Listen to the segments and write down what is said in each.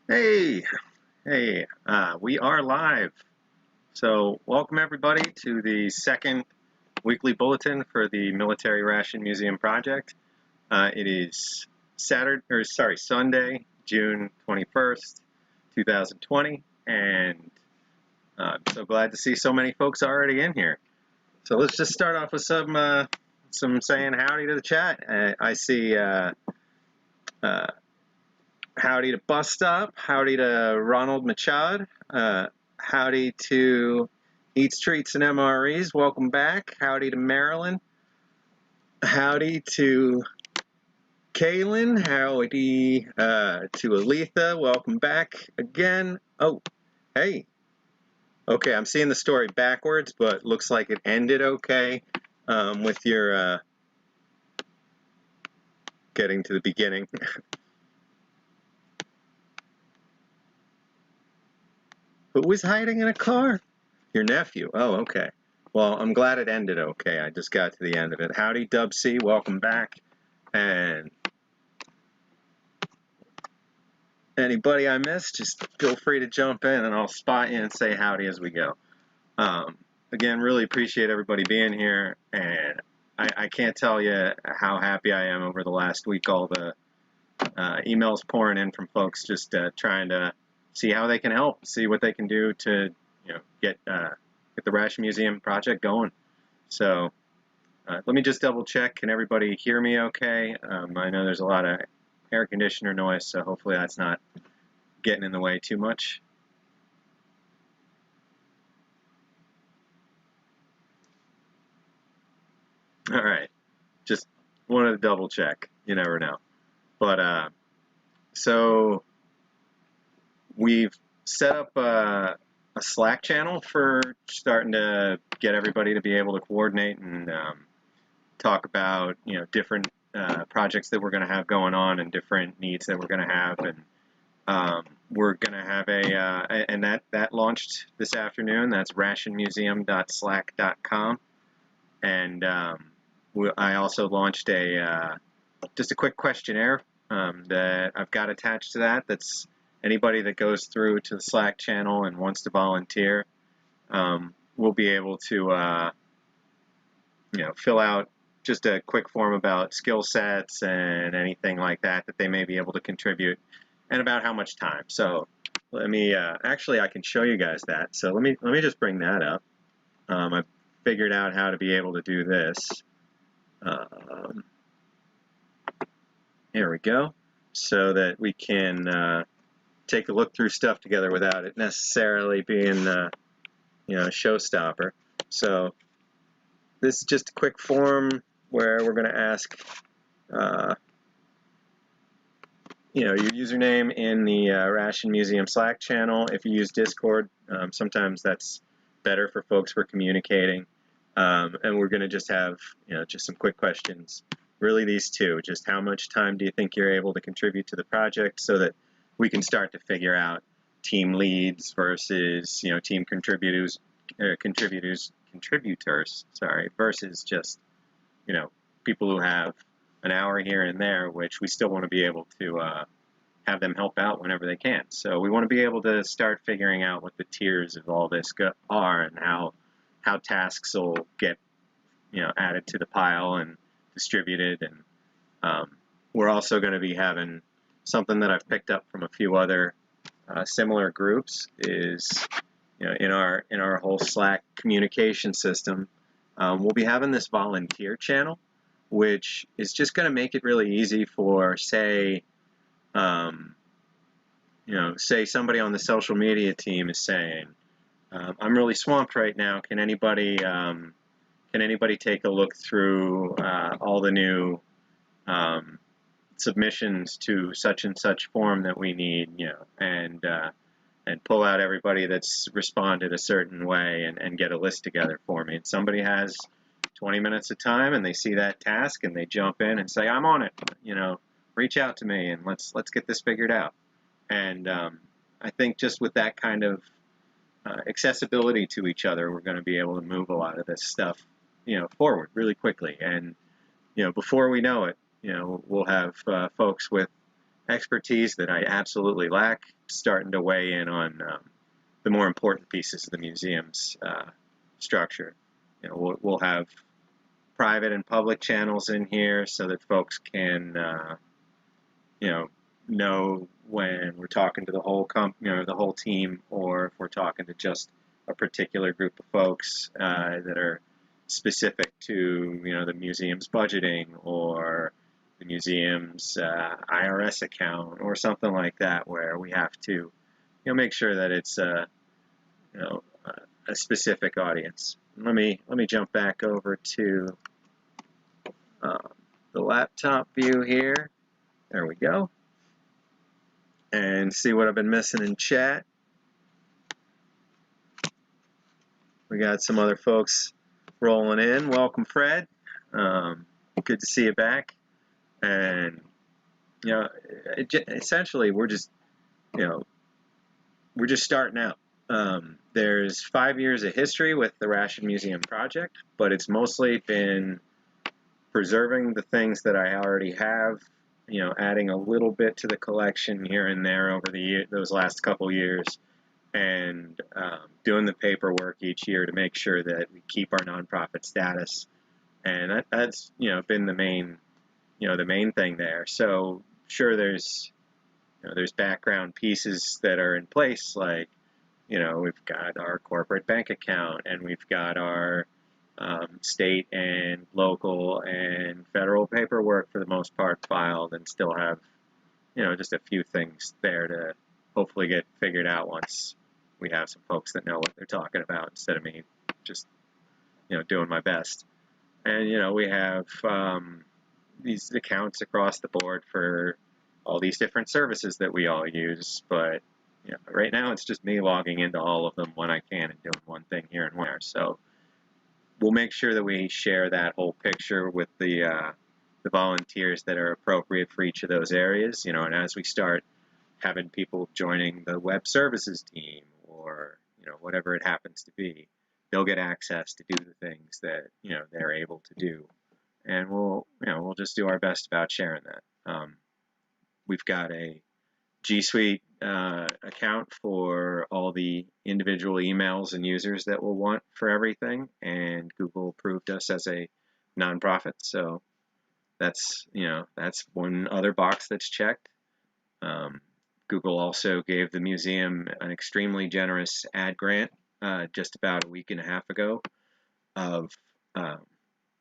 Hey, we are live. So, welcome everybody to the second weekly bulletin for the Military Ration Museum project. It is Sunday, June 21st, 2020, and I'm so glad to see so many folks already in here. So let's just start off with some saying howdy to the chat. I see. Howdy to Bus Stop. Howdy to Ronald Machad. Howdy to Eats, Treats, and MREs. Welcome back. Howdy to Marilyn. Howdy to Kaylin. Howdy to Aletha. Welcome back again. Oh, hey. Okay, I'm seeing the story backwards, but looks like it ended okay with your getting to the beginning. Who was hiding in a car? Your nephew. Oh, okay. Well, I'm glad it ended okay. I just got to the end of it. Howdy, Dub C. Welcome back. And anybody I missed, just feel free to jump in and I'll spot you and say howdy as we go. Again, really appreciate everybody being here. And I can't tell you how happy I am over the last week. All the emails pouring in from folks just trying to see how they can help, see what they can do to get the Ration Museum project going. So let me just double check. Can everybody hear me okay? I know there's a lot of air conditioner noise, so hopefully that's not getting in the way too much. All right, just wanted to double check. You never know. But so we've set up a Slack channel for starting to get everybody to be able to coordinate and talk about different projects that we're going to have going on and different needs that we're going to have, and we're going to have and that launched this afternoon. That's rationmuseum.slack.com, and I also launched just a quick questionnaire that I've got attached to that. That's anybody that goes through to the Slack channel and wants to volunteer will be able to fill out just a quick form about skill sets and anything like that that they may be able to contribute, and about how much time. So let me actually I can show you guys that. So let me just bring that up. I figured out how to be able to do this. Here we go, so that we can take a look through stuff together without it necessarily being a showstopper. So this is just a quick form where we're going to ask your username in the Ration Museum Slack channel. If you use Discord, sometimes that's better for folks for communicating. And we're going to just have just some quick questions. Really, these two: just how much time do you think you're able to contribute to the project, so that we can start to figure out team leads versus team contributors, versus just people who have an hour here and there, which we still want to be able to have them help out whenever they can. So we want to be able to start figuring out what the tiers of all this are, and how tasks will get added to the pile and distributed. And we're also going to be having something that I've picked up from a few other similar groups is in our whole Slack communication system, we'll be having this volunteer channel, which is just going to make it really easy for, say somebody on the social media team is saying, I'm really swamped right now. Can anybody take a look through all the new submissions to such and such form that we need, and pull out everybody that's responded a certain way and get a list together for me. And somebody has 20 minutes of time and they see that task and they jump in and say, I'm on it, reach out to me and let's get this figured out. And I think just with that kind of accessibility to each other, we're going to be able to move a lot of this stuff forward really quickly. And before we know it, we'll have folks with expertise that I absolutely lack starting to weigh in on the more important pieces of the museum's structure. You know, we'll have private and public channels in here so that folks can, you know when we're talking to the whole the whole team, or if we're talking to just a particular group of folks that are specific to, you know, the museum's budgeting or the museum's IRS account or something like that, where we have to, you know, make sure that it's you know, a specific audience. Let me jump back over to the laptop view here. There we go. And see what I've been missing in chat. We got some other folks rolling in. Welcome, Fred. Good to see you back. And, you know, essentially we're just, you know, we're just starting out. There's 5 years of history with the Ration Museum project, but it's mostly been preserving the things that I already have, you know, adding a little bit to the collection here and there over those last couple years, and doing the paperwork each year to make sure that we keep our nonprofit status. And that's, you know, been the main, you know, the main thing there. So sure, there's, you know, there's background pieces that are in place, like, you know, we've got our corporate bank account, and we've got our state and local and federal paperwork for the most part filed, and still have, you know, just a few things there to hopefully get figured out once we have some folks that know what they're talking about, instead of me just, you know, doing my best. And, you know, we have these accounts across the board for all these different services that we all use, but, you know, right now it's just me logging into all of them when I can and doing one thing here and there. So we'll make sure that we share that whole picture with the volunteers that are appropriate for each of those areas, you know, and as we start having people joining the web services team, or, you know, whatever it happens to be, they'll get access to do the things that, you know, they're able to do. And we'll, you know, we'll just do our best about sharing that. We've got a G Suite account for all the individual emails and users that we'll want for everything, and Google approved us as a nonprofit, so that's, you know, that's one other box that's checked. Google also gave the museum an extremely generous ad grant just about a week and a half ago of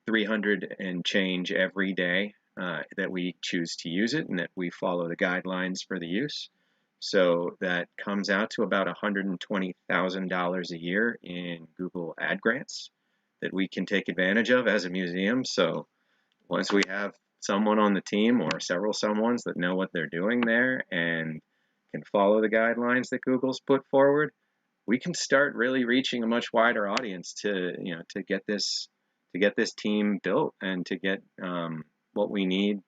300 and change every day that we choose to use it, and that we follow the guidelines for the use. So that comes out to about $120,000 a year in Google ad grants that we can take advantage of as a museum. So once we have someone on the team, or several someones that know what they're doing there and can follow the guidelines that Google's put forward, we can start really reaching a much wider audience to, you know, to get this team built, and to get what we need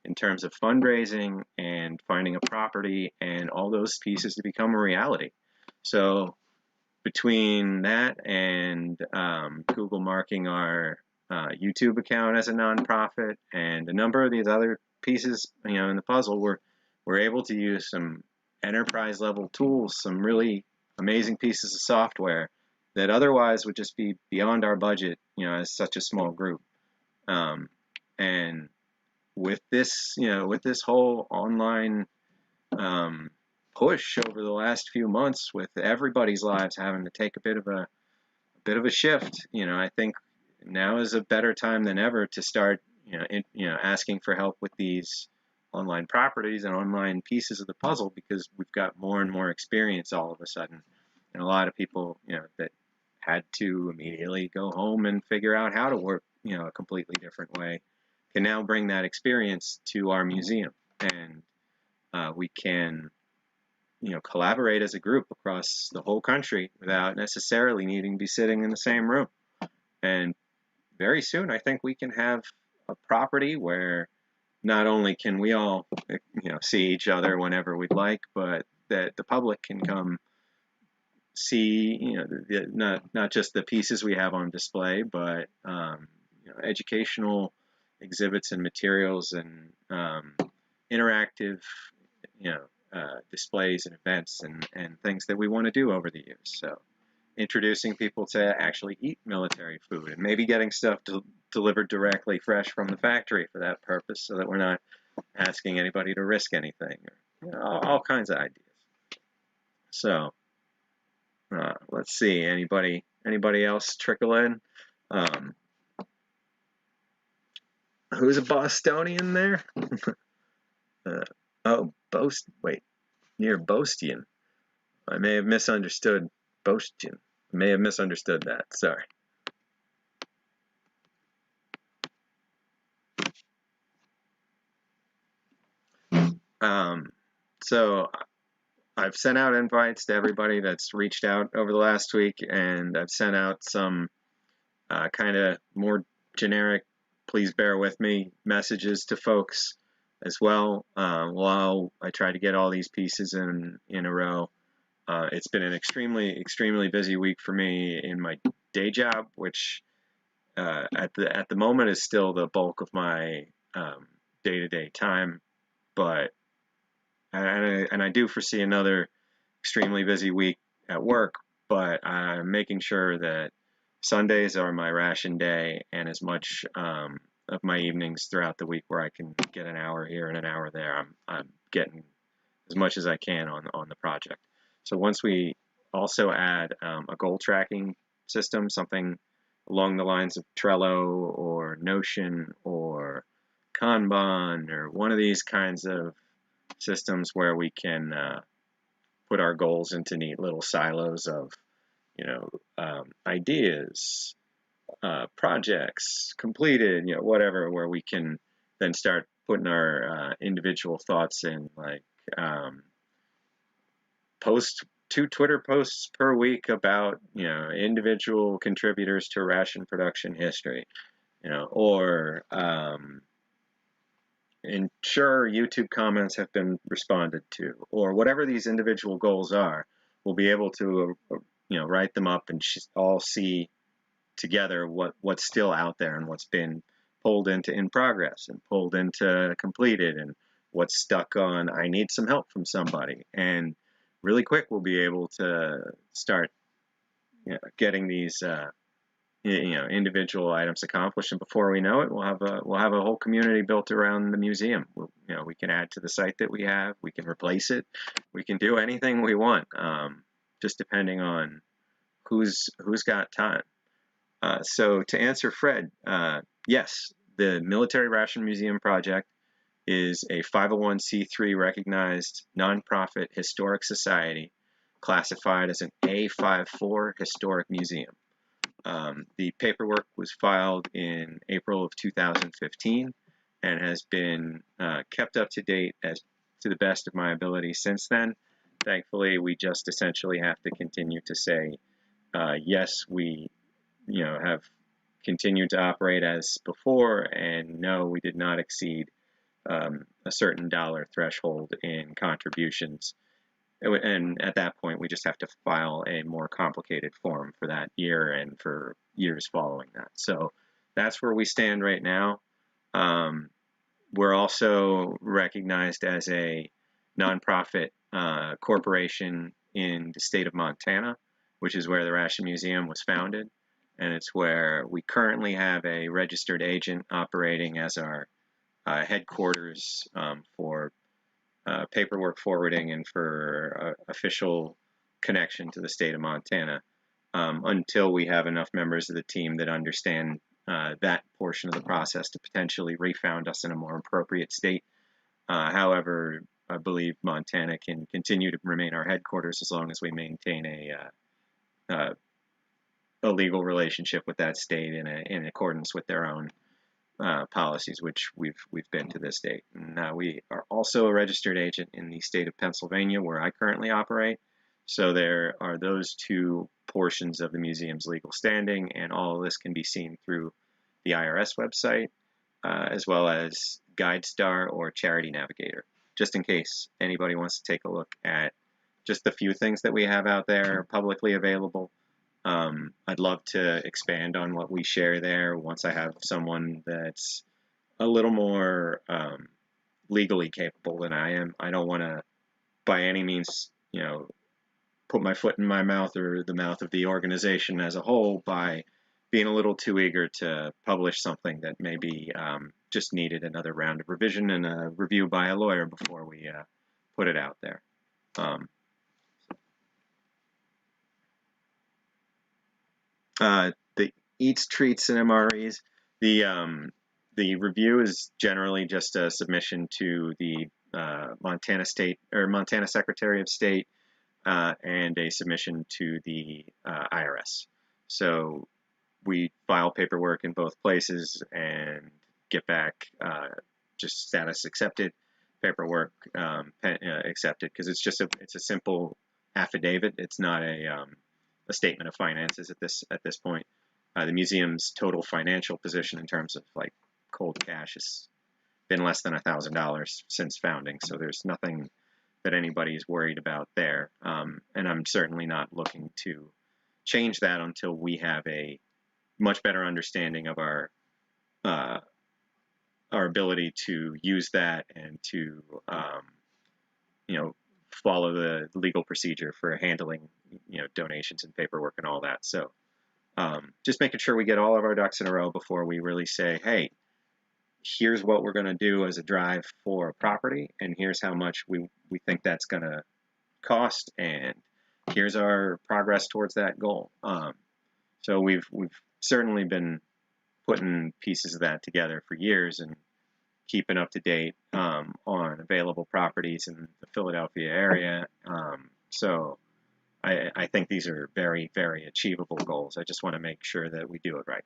in terms of fundraising and finding a property and all those pieces to become a reality. So between that and Google marking our YouTube account as a nonprofit, and a number of these other pieces, you know, in the puzzle, we're able to use some enterprise level tools, some really amazing pieces of software that otherwise would just be beyond our budget, you know, as such a small group. And with this, you know, with this whole online push over the last few months, with everybody's lives having to take a bit of a shift, you know, I think now is a better time than ever to start, you know, asking for help with these online properties and online pieces of the puzzle, because we've got more and more experience all of a sudden, and a lot of people, you know, that had to immediately go home and figure out how to work, you know, a completely different way, can now bring that experience to our museum, and we can, you know, collaborate as a group across the whole country without necessarily needing to be sitting in the same room. And very soon, I think we can have a property where not only can we all, you know, see each other whenever we'd like, but that the public can come see, you know, not just the pieces we have on display, but you know, educational exhibits and materials, and interactive, you know, displays and events and things that we want to do over the years. So introducing people to actually eat military food and maybe getting stuff delivered directly fresh from the factory for that purpose, so that we're not asking anybody to risk anything, or all kinds of ideas. So let's see, anybody else trickle in? Who's a Bostonian there? Oh, near Bostian. I may have misunderstood Bostian. I may have misunderstood that. Sorry. So I've sent out invites to everybody that's reached out over the last week, and I've sent out some kind of more generic, please bear with me messages to folks as well, while I try to get all these pieces in a row. It's been an extremely busy week for me in my day job, which at the moment is still the bulk of my day-to-day time, but and I do foresee another extremely busy week at work, but I'm making sure that Sundays are my ration day, and as much of my evenings throughout the week where I can get an hour here and an hour there, I'm getting as much as I can on the project. So once we also add a goal tracking system, something along the lines of Trello or Notion or Kanban or one of these kinds of systems where we can put our goals into neat little silos of, ideas, projects completed, whatever, where we can then start putting our individual thoughts in, like post 2 Twitter posts per week about, individual contributors to ration production history, or ensure YouTube comments have been responded to, or whatever these individual goals are. We'll be able to, write them up and all see together what's still out there and what's been pulled into in progress and pulled into completed, and what's stuck on I need some help from somebody. And really quick, we'll be able to start, getting these individual items accomplished, and before we know it, we'll have a whole community built around the museum. We can add to the site that we have, we can replace it, we can do anything we want, just depending on who's got time. So to answer Fred, yes, the Military Ration Museum project is a 501c3 recognized nonprofit historic society classified as an A54 historic museum. The paperwork was filed in April of 2015 and has been kept up to date as to the best of my ability since then. Thankfully, we just essentially have to continue to say, yes, we have continued to operate as before, and no, we did not exceed a certain dollar threshold in contributions. And at that point, we just have to file a more complicated form for that year and for years following that. So that's where we stand right now. We're also recognized as a nonprofit corporation in the state of Montana, which is where the Ration Museum was founded. And it's where we currently have a registered agent operating as our headquarters for paperwork forwarding and for official connection to the state of Montana, until we have enough members of the team that understand that portion of the process to potentially refound us in a more appropriate state. However, I believe Montana can continue to remain our headquarters as long as we maintain a legal relationship with that state in accordance with their own policies, which we've been to this date. Now we are also a registered agent in the state of Pennsylvania, where I currently operate. So there are those two portions of the museum's legal standing, and all of this can be seen through the IRS website, as well as GuideStar or Charity Navigator, just in case anybody wants to take a look at just the few things that we have out there publicly available. I'd love to expand on what we share there once I have someone that's a little more legally capable than I am. I don't want to by any means, put my foot in my mouth or the mouth of the organization as a whole by being a little too eager to publish something that maybe just needed another round of revision and a review by a lawyer before we put it out there. The eats, treats, and MREs. The review is generally just a submission to the Montana State or Montana Secretary of State and a submission to the IRS. So we file paperwork in both places and get back just status accepted, paperwork accepted, because it's a simple affidavit. It's not a statement of finances at this point. The museum's total financial position in terms of like cold cash has been less than $1,000 since founding, so there's nothing that anybody's worried about there. And I'm certainly not looking to change that until we have a much better understanding of our ability to use that and to follow the legal procedure for handling donations and paperwork and all that. So just making sure we get all of our ducks in a row before we really say, hey, here's what we're going to do as a drive for a property, and here's how much we think that's going to cost, and here's our progress towards that goal. So we've certainly been putting pieces of that together for years and keeping up to date on available properties in the Philadelphia area. So I think these are very, very achievable goals. I just want to make sure that we do it right.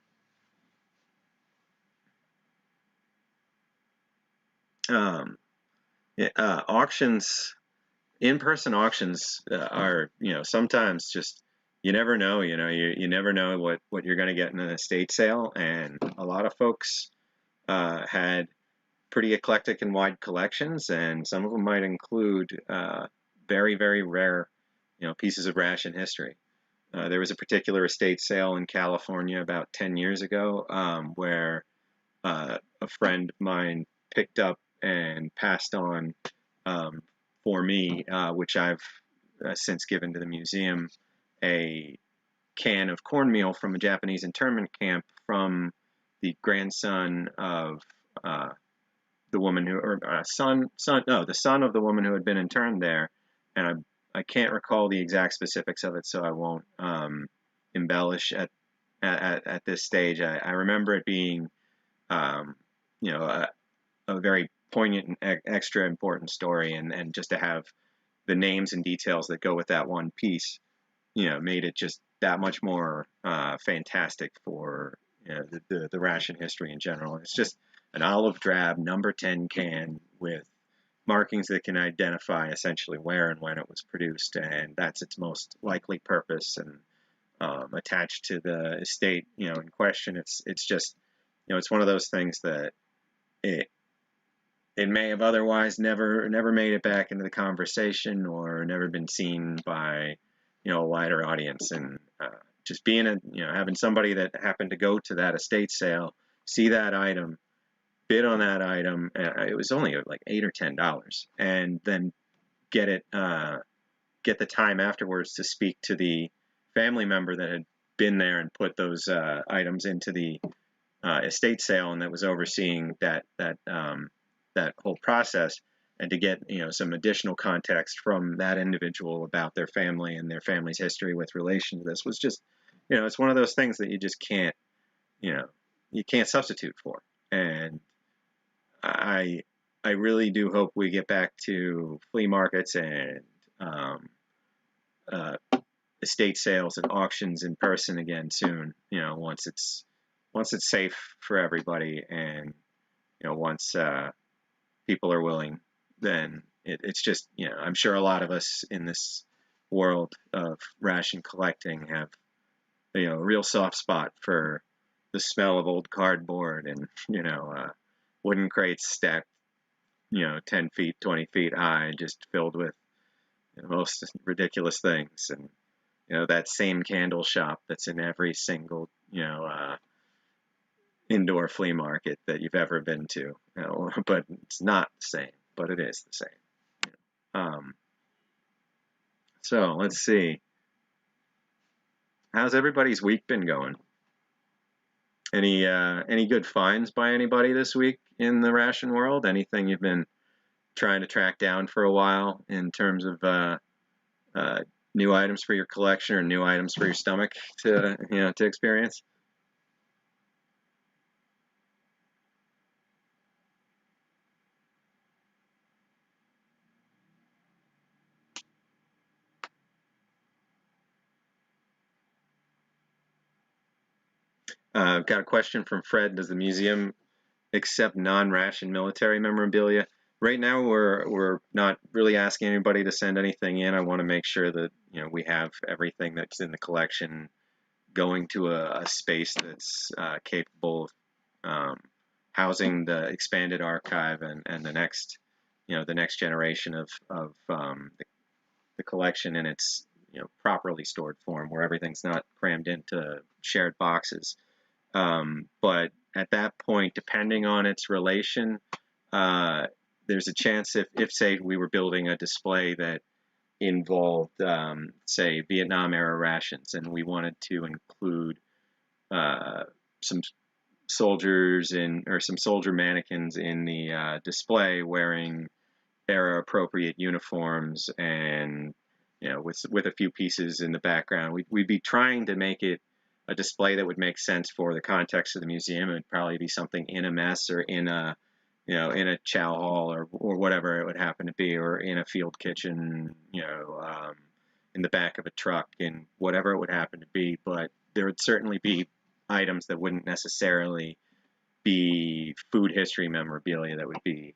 Auctions, in-person auctions are, sometimes just, you never know, you never know what you're going to get in an estate sale. And a lot of folks had pretty eclectic and wide collections, and some of them might include very, very rare, pieces of Ration history. There was a particular estate sale in California about 10 years ago where a friend of mine picked up and passed on for me, which I've since given to the museum, a can of cornmeal from a Japanese internment camp from the grandson of the woman who, or the son of the woman who had been interned there, and I can't recall the exact specifics of it, so I won't embellish at this stage. I remember it being, a very poignant and extra important story, and just to have the names and details that go with that one piece, made it just that much more fantastic for the Ration history in general. It's just an olive drab number 10 can with markings that can identify essentially where and when it was produced, and that's its most likely purpose, and attached to the estate in question. It's just it's one of those things that it may have otherwise never made it back into the conversation or never been seen by a wider audience. And just being having somebody that happened to go to that estate sale, see that item, bid on that item, it was only like $8 or $10, and then get the time afterwards to speak to the family member that had been there and put those items into the estate sale and that was overseeing that whole process, and to get some additional context from that individual about their family and their family's history with relation to this was just it's one of those things that you just can't you can't substitute for. And I really do hope we get back to flea markets and estate sales and auctions in person again soon, once it's safe for everybody, and once people are willing, then it's just I'm sure a lot of us in this world of ration collecting have a real soft spot for the smell of old cardboard and wooden crates stacked 10 feet 20 feet high, just filled with the most ridiculous things. And that same candle shop that's in every single indoor flea market that you've ever been to, but it's not the same, but it is the same. So let's see. How's everybody's week been going? Any good finds by anybody this week in the ration world? Anything you've been trying to track down for a while in terms of uh, new items for your collection or new items for your stomach to experience? Got a question from Fred. Does the museum accept non-ration military memorabilia? Right now, we're not really asking anybody to send anything in. I want to make sure that we have everything that's in the collection going to a space that's capable of housing the expanded archive and the next generation of the collection in its properly stored form, where everything's not crammed into shared boxes. But at that point, depending on its relation, there's a chance if say we were building a display that involved say Vietnam era rations, and we wanted to include some soldiers or some soldier mannequins in the display wearing era appropriate uniforms, and with a few pieces in the background, we'd be trying to make it a display that would make sense for the context of the museum. It would probably be something in a mess, or in a in a chow hall, or whatever it would happen to be, or in a field kitchen, in the back of a truck, and whatever it would happen to be. But there would certainly be items that wouldn't necessarily be food history memorabilia. That would be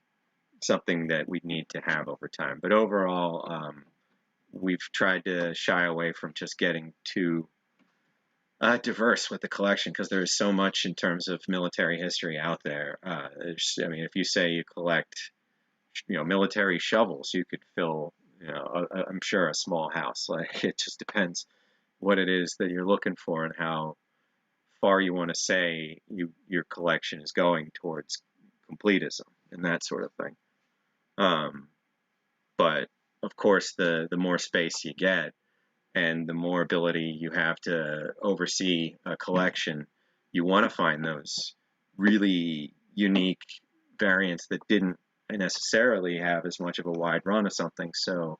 something that we'd need to have over time. But overall, we've tried to shy away from just getting too diverse with the collection, because there is so much in terms of military history out there. I mean, if you say you collect, military shovels, you could fill, I'm sure, a small house. Like, it just depends what it is that you're looking for and how far you want to say your collection is going towards completism and that sort of thing. Um, but of course, the more space you get, and the more ability you have to oversee a collection, you want to find those really unique variants that didn't necessarily have as much of a wide run of something. So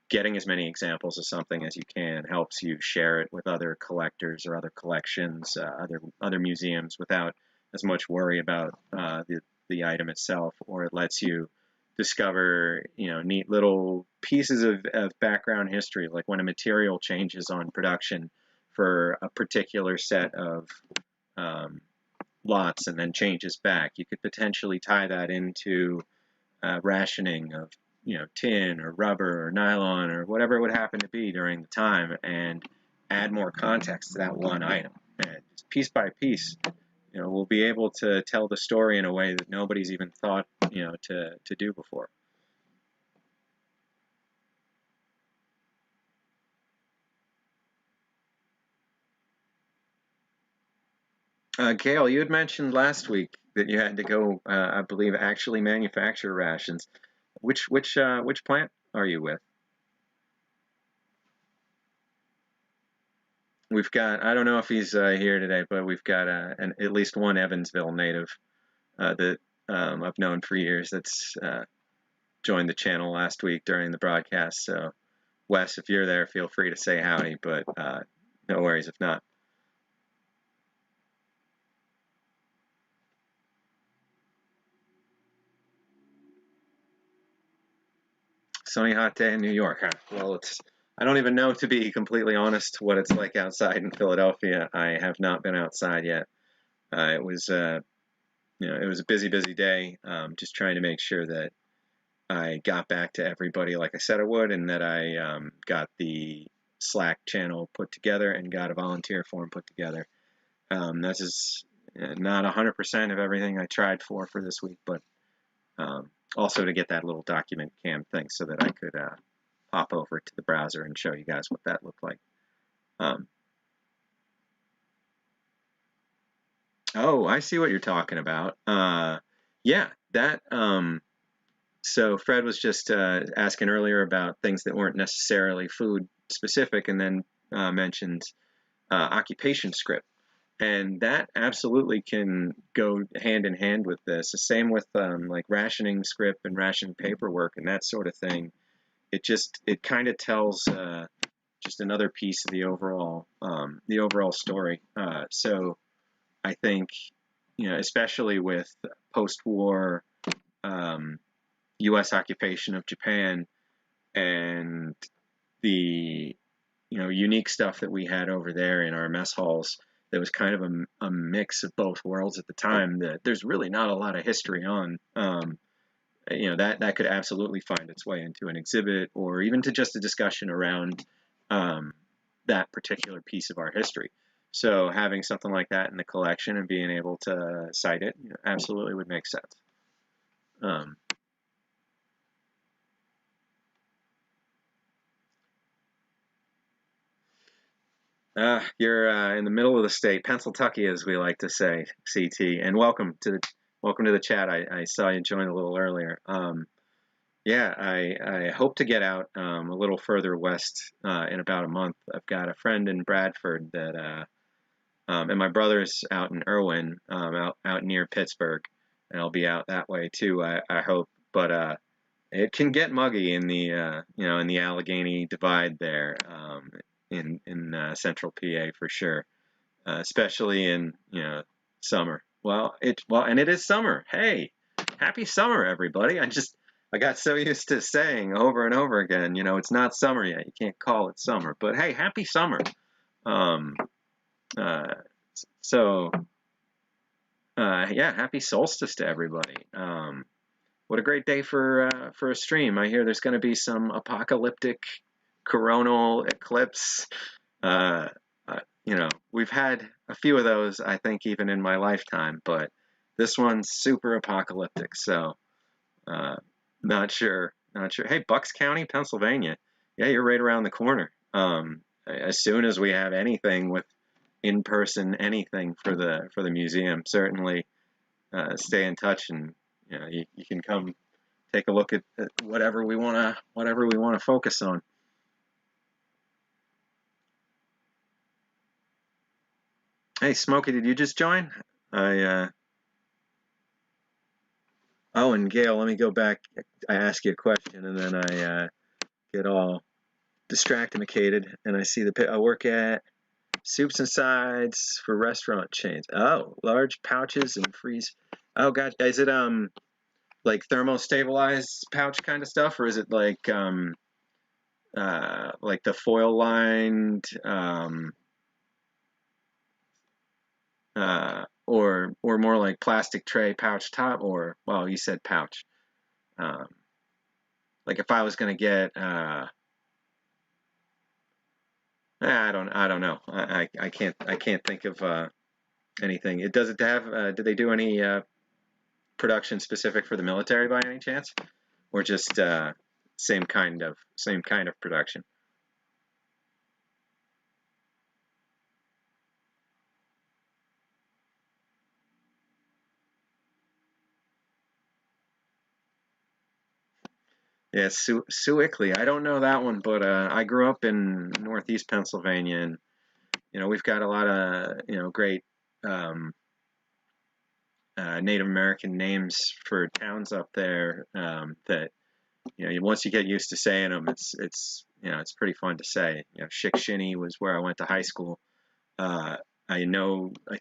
getting as many examples of something as you can helps you share it with other collectors or other collections, other museums, without as much worry about the item itself. Or it lets you discover neat little pieces of background history, like when a material changes on production for a particular set of um, lots and then changes back. You could potentially tie that into rationing of tin or rubber or nylon or whatever it would happen to be during the time, and add more context to that one item. And just piece by piece, we'll be able to tell the story in a way that nobody's even thought to do before. Gail, you had mentioned last week that you had to go, I believe, actually manufacture rations. Which plant are you with? We've got, I don't know if he's here today, but we've got at least one Evansville native that I've known for years, that's joined the channel last week during the broadcast. So, Wes, if you're there, feel free to say howdy, but no worries if not. Sunny hot day in New York, huh? Well, I don't even know, to be completely honest, what it's like outside in Philadelphia. I have not been outside yet. It was a busy day. Just trying to make sure that I got back to everybody like I said I would, and that I got the Slack channel put together and got a volunteer form put together. This is not 100% of everything I tried for this week, but also to get that little document cam thing so that I could pop over to the browser and show you guys what that looked like. Um, oh, I see what you're talking about. Yeah, that So Fred was just asking earlier about things that weren't necessarily food specific, and then mentioned occupation script. And that absolutely can go hand in hand with this. The same with like rationing script and ration paperwork and that sort of thing. It kind of tells just another piece of the overall story. So I think, especially with post-war U.S. occupation of Japan and the unique stuff that we had over there in our mess halls, that was kind of a mix of both worlds at the time, that there's really not a lot of history on. That could absolutely find its way into an exhibit, or even to just a discussion around that particular piece of our history. So having something like that in the collection and being able to cite it absolutely would make sense. You're in the middle of the state, Pennsylvania, as we like to say, CT, and welcome to the chat. I saw you join a little earlier. Yeah, I hope to get out a little further west in about a month. I've got a friend in Bradford that, and my brother's out in Irwin, out near Pittsburgh, and I'll be out that way too. I hope, but it can get muggy in the in the Allegheny Divide there, in central PA for sure, especially in summer. And it is summer. Hey, happy summer, everybody! I got so used to saying over and over again, it's not summer yet. You can't call it summer, but hey, happy summer. Um, uh, so yeah, happy solstice to everybody. What a great day for a stream. I hear there's going to be some apocalyptic coronal eclipse. We've had a few of those, I think, even in my lifetime, but this one's super apocalyptic. So not sure. Hey, Bucks County, Pennsylvania. Yeah, you're right around the corner. As soon as we have anything with in-person anything for the museum, certainly stay in touch, and you can come take a look at whatever we want to focus on. Hey, Smokey, did you just join? Oh, and Gail, let me go back. I ask you a question, and then I get all distractimated, and I see I work at Soups and Sides for restaurant chains. Oh, large pouches and freeze. Oh, gosh, is it like thermostabilized pouch kind of stuff, or is it like the foil lined or more like plastic tray pouch top, or, well, you said pouch. Like if I was going to get I don't know. I can't think of anything. Does it have do they do any production specific for the military by any chance, or just same kind of production? Yeah, Schuylkill. I don't know that one, but I grew up in Northeast Pennsylvania, and we've got a lot of great Native American names for towns up there that once you get used to saying them, it's pretty fun to say. Shickshinny was where I went to high school. I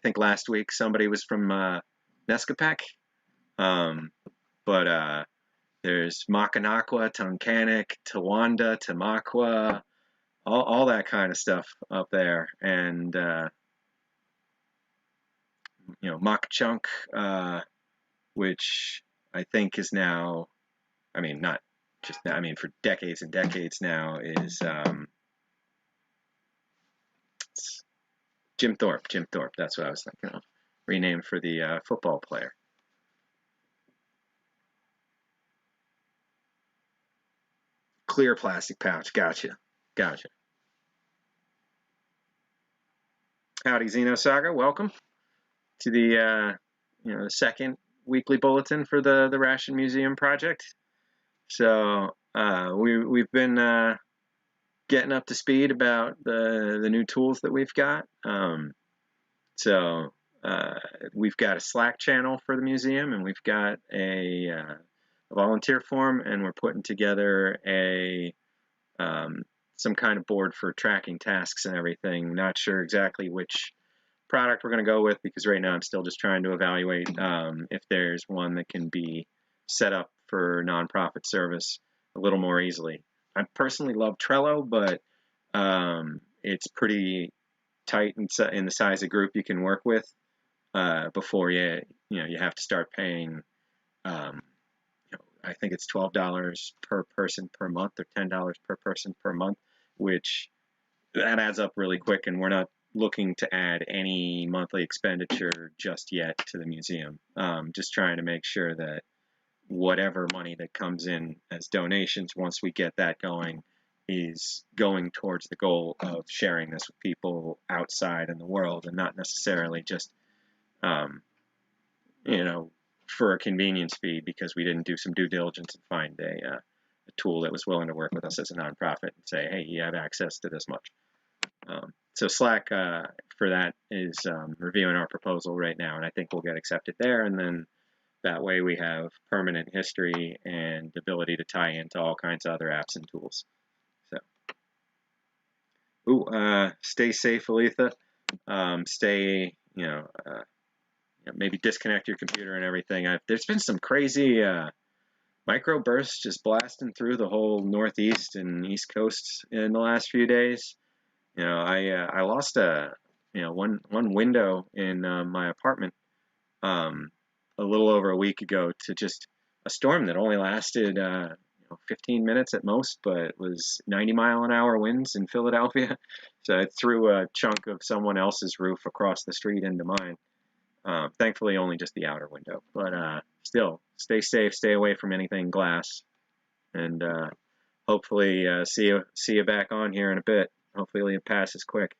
think last week somebody was from Nescapec, but there's Mackinac, Tunkhannock, Towanda, Tamaqua, all that kind of stuff up there, and Mock-Chunk, which I think is now, I mean, not just now, I mean, for decades and decades now, is Jim Thorpe. That's what I was thinking of. Renamed for the football player. Clear plastic pouch. Gotcha. Howdy, Xenosaga. Welcome to the the second weekly bulletin for the Ration Museum project. So we've been getting up to speed about the new tools that we've got. So we've got a Slack channel for the museum, and we've got a volunteer form, and we're putting together a some kind of board for tracking tasks and everything. Not sure exactly which product we're going to go with, because right now I'm still just trying to evaluate if there's one that can be set up for nonprofit service a little more easily. I personally love Trello, but it's pretty tight in the size of group you can work with before you have to start paying. I think it's $12 per person per month, or $10 per person per month, which that adds up really quick, and we're not looking to add any monthly expenditure just yet to the museum. Just trying to make sure that whatever money that comes in as donations, once we get that going, is going towards the goal of sharing this with people outside in the world, and not necessarily just, um, for a convenience fee because we didn't do some due diligence and find a tool that was willing to work with us as a nonprofit and say, hey, you have access to this much. So Slack for that is reviewing our proposal right now, and I think we'll get accepted there, and then that way we have permanent history and the ability to tie into all kinds of other apps and tools. So, stay safe, Aletha. Stay, maybe disconnect your computer and everything. There's been some crazy microbursts just blasting through the whole Northeast and East Coast in the last few days. I lost one window in my apartment a little over a week ago to just a storm that only lasted 15 minutes at most, but it was 90-mile-an-hour winds in Philadelphia. So it threw a chunk of someone else's roof across the street into mine. Thankfully, only just the outer window, but still, stay safe, stay away from anything glass, and hopefully see you back on here in a bit. Hopefully it passes quick.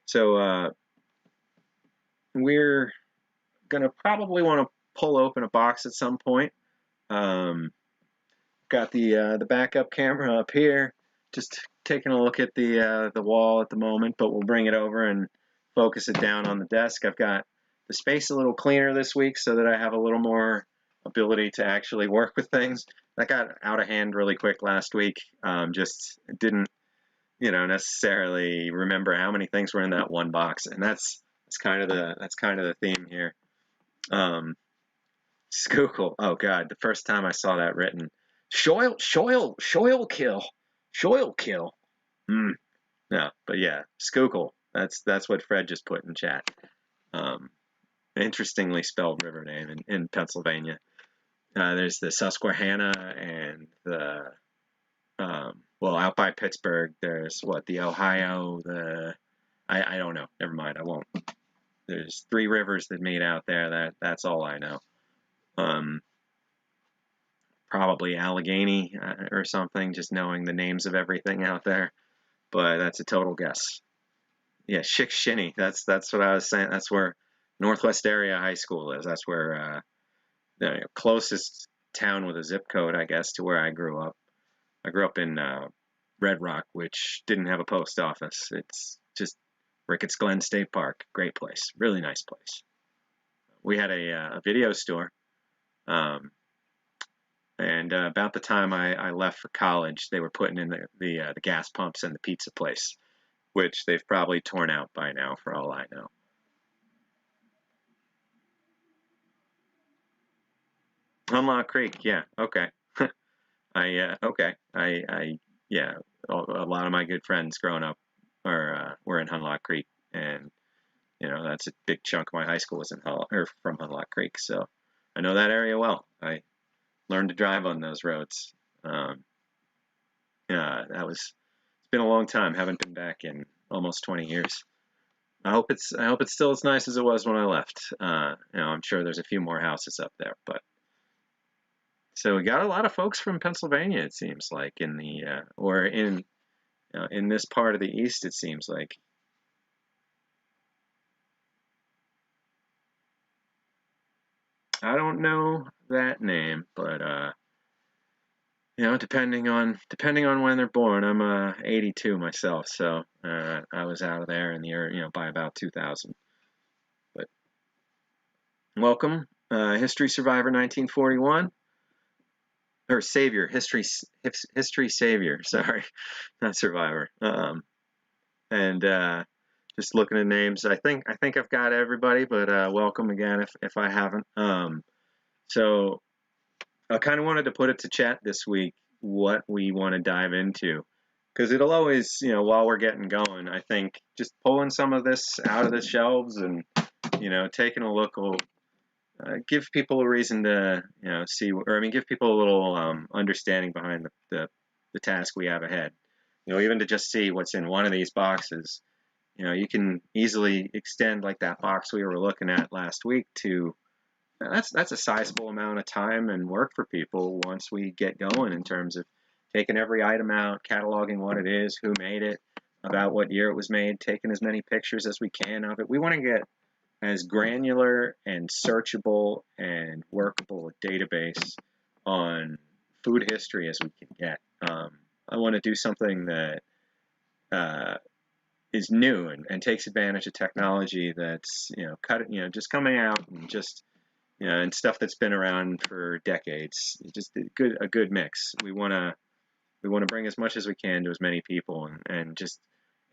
So we're gonna probably want to pull open a box at some point. Got the backup camera up here, just taking a look at the wall at the moment, but we'll bring it over and focus it down on the desk. I've got the space a little cleaner this week so that I have a little more ability to actually work with things. That got out of hand really quick last week. Just didn't, necessarily remember how many things were in that one box, and that's kind of the theme here. Schuylkill. Oh God, the first time I saw that written, Schuylkill. No, but yeah, Schuylkill. That's what Fred just put in chat. Interestingly spelled river name in Pennsylvania. There's the Susquehanna and the out by Pittsburgh. There's the Ohio. I don't know. Never mind. I won't. There's 3 rivers that meet out there. That's all I know. Probably Allegheny or something, just knowing the names of everything out there. But that's a total guess. Yeah, Shikshinny. That's what I was saying. That's where Northwest Area High School is. That's where the closest town with a zip code, I guess, to where I grew up. I grew up in Red Rock, which didn't have a post office. It's just Ricketts Glen State Park. Great place. Really nice place. We had a video store. And about the time I left for college, they were putting in the gas pumps and the pizza place, which they've probably torn out by now, for all I know. Hunlock Creek, yeah, okay. Yeah, a lot of my good friends growing up were in Hunlock Creek, and that's a big chunk of my high school was from Hunlock Creek, so I know that area well. I learned to drive on those roads. It's been a long time. Haven't been back in almost 20 years. I hope it's still as nice as it was when I left. I'm sure there's a few more houses up there, but so we got a lot of folks from Pennsylvania. It seems like in in this part of the East, it seems like. I don't know that name, but depending on when they're born. I'm 82 myself, so I was out of there in the year, by about 2000. But welcome, History Survivor 1941, or Savior, History Savior. Sorry, not Survivor. And just looking at names, I think I've got everybody, but welcome again if I haven't. So I kind of wanted to put it to chat this week what we want to dive into, because it'll always, while we're getting going, I think just pulling some of this out of the shelves and taking a look will give people a reason to see, or I mean, give people a little understanding behind the task we have ahead. Even to just see what's in one of these boxes. You can easily extend like that box we were looking at last week to that's a sizable amount of time and work for people once we get going, in terms of taking every item out, cataloging what it is, who made it, about what year it was made, taking as many pictures as we can of it. We want to get as granular and searchable and workable a database on food history as we can get. I want to do something that is new and takes advantage of technology that's just coming out, and just and stuff that's been around for decades. Just a good mix. We want to bring as much as we can to as many people, and just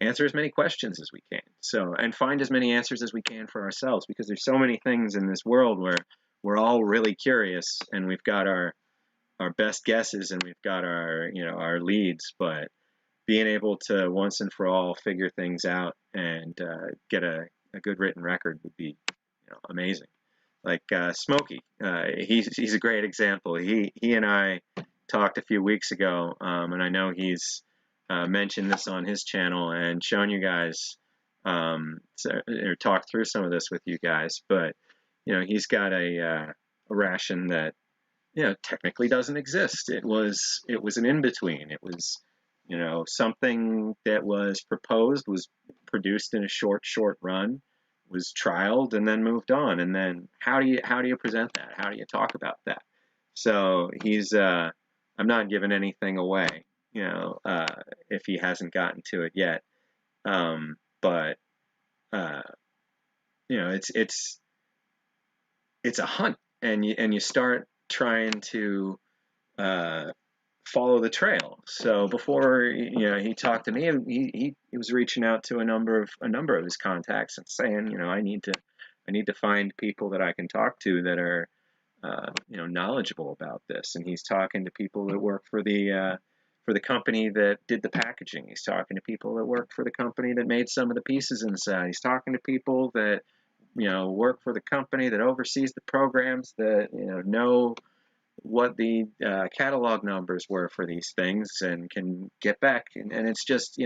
answer as many questions as we can. So, and find as many answers as we can for ourselves, because there's so many things in this world where we're all really curious, and we've got our best guesses, and we've got our leads, but being able to once and for all figure things out and get a good written record would be amazing. Like Smokey, he's a great example. He and I talked a few weeks ago, and I know he's mentioned this on his channel and shown you guys or talked through some of this with you guys. But he's got a ration that technically doesn't exist. It was an in between. It was something that was proposed, was produced in a short run, was trialed, and then moved on. And then how do you present that? How do you talk about that? So he's I'm not giving anything away, if he hasn't gotten to it yet. But it's a hunt, and you start trying to follow the trail. So before he talked to me, he was reaching out to a number of his contacts and saying, I need to find people that I can talk to that are knowledgeable about this. And he's talking to people that work for the company that did the packaging. He's talking to people that work for the company that made some of the pieces inside. He's talking to people that work for the company that oversees the programs, that know what the catalog numbers were for these things and can get back. And it's just,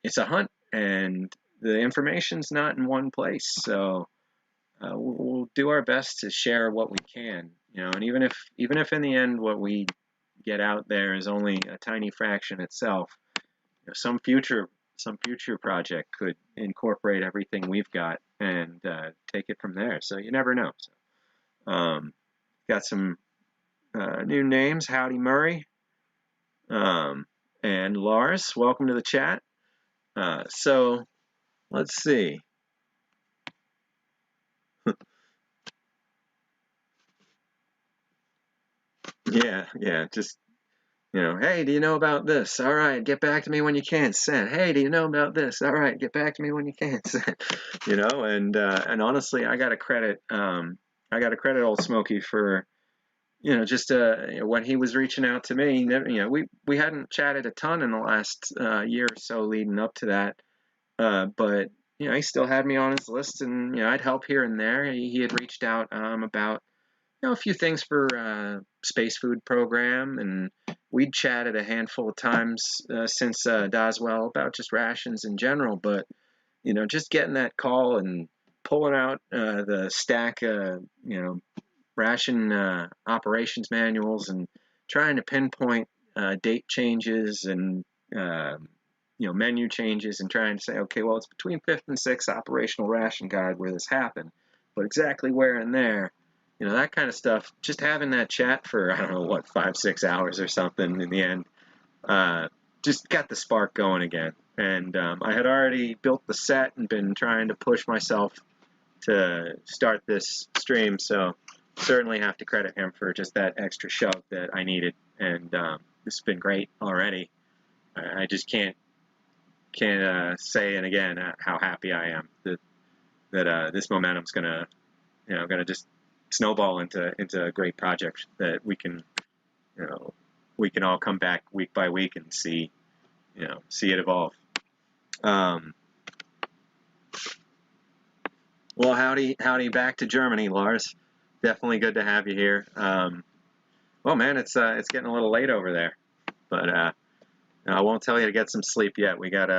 it's a hunt, and the information's not in one place. So we'll do our best to share what we can, and even if in the end what we get out there is only a tiny fraction itself, some future project could incorporate everything we've got and take it from there. So you never know. So got some new names. Howdy Murray and Lars, welcome to the chat. So let's see. Yeah, just hey, do you know about this? All right, get back to me when you can. Send. Hey, do you know about this? All right, get back to me when you can. Send. And honestly, I got to credit old Smokey for just when he was reaching out to me. We hadn't chatted a ton in the last year or so leading up to that, but he still had me on his list, and I'd help here and there. He had reached out about a few things for space food program, and we'd chatted a handful of times since Doswell about just rations in general. But just getting that call and pulling out the stack ration operations manuals and trying to pinpoint date changes and menu changes and trying to say, okay, well, it's between 5th and 6th operational ration guide where this happened, but exactly where in there, that kind of stuff, just having that chat for, I don't know, what, 5-6 hours or something in the end, just got the spark going again. And I had already built the set and been trying to push myself to start this stream, so certainly have to credit him for just that extra shove that I needed. And this has been great already. I just can't say it again how happy I am that this momentum's gonna just snowball into a great project that we can all come back week by week and see it evolve. Well, howdy back to Germany, Lars. Definitely good to have you here. Well, man, it's getting a little late over there, but I won't tell you to get some sleep yet. We got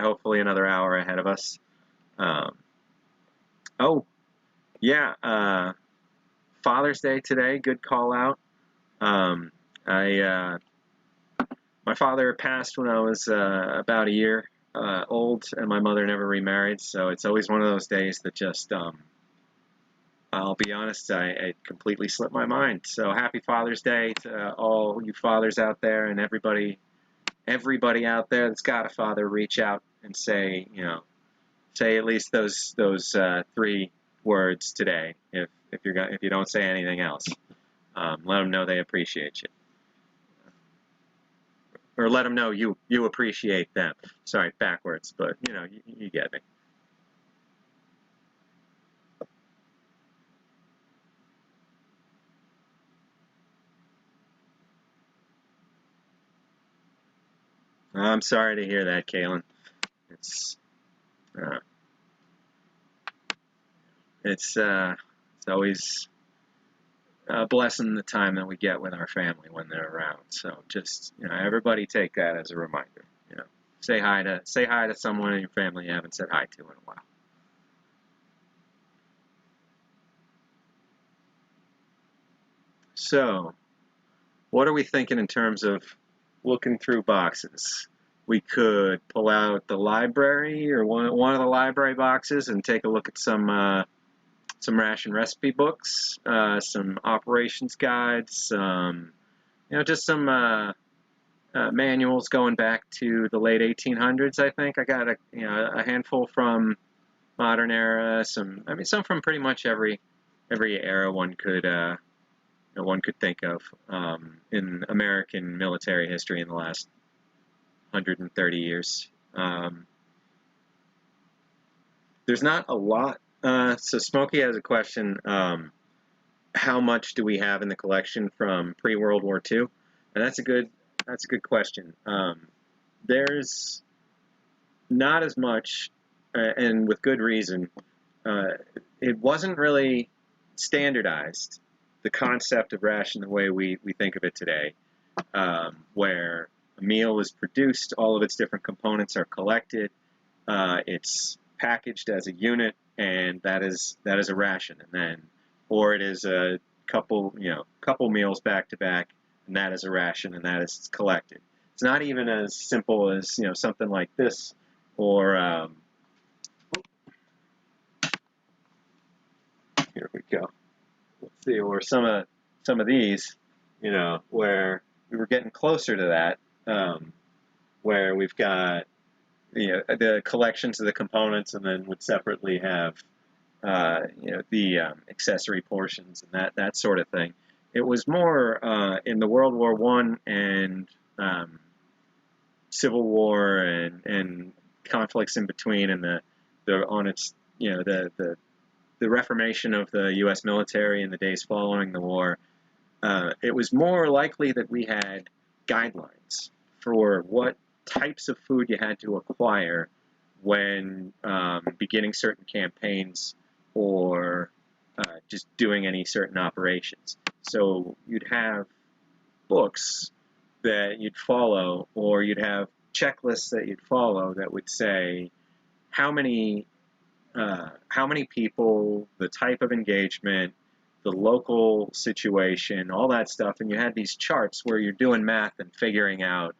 hopefully another hour ahead of us. Oh, yeah. Father's Day today. Good call out. My father passed when I was about a year old, and my mother never remarried. So it's always one of those days that just I'll be honest, it completely slipped my mind. So happy Father's Day to all you fathers out there, and everybody out there that's got a father. Reach out and say at least those 3 words today. If you don't say anything else, let them know they appreciate you, or let them know you appreciate them. Sorry, backwards, but you get me. I'm sorry to hear that, Kaylin. It's always a blessing the time that we get with our family when they're around. So just everybody take that as a reminder. Say hi to someone in your family you haven't said hi to in a while. So, what are we thinking in terms of looking through boxes? We could pull out the library or one of the library boxes and take a look at some ration recipe books, some operations guides, just some manuals going back to the late 1800s. I think I got a handful from modern era, some from pretty much every era one could think of in American military history in the last 130 years. There's not a lot. So Smokey has a question. How much do we have in the collection from pre-World War II? And that's a good question. There's not as much, and with good reason. It wasn't really standardized, the concept of ration the way we think of it today, where a meal is produced, all of its different components are collected, it's packaged as a unit, and that is a ration, and then, or it is a couple meals back to back, and that is a ration, and that is collected. It's not even as simple as something like this, or here we go. Let's see, or some of these, where we were getting closer to that, where we've got the collections of the components, and then would separately have the accessory portions and that sort of thing. It was more in the World War I and Civil War and conflicts in between, and the reformation of the U.S. military in the days following the war. It was more likely that we had guidelines for what types of food you had to acquire when beginning certain campaigns or just doing any certain operations. So you'd have books that you'd follow, or you'd have checklists that you'd follow that would say how many people, the type of engagement, the local situation, all that stuff, and you had these charts where you're doing math and figuring out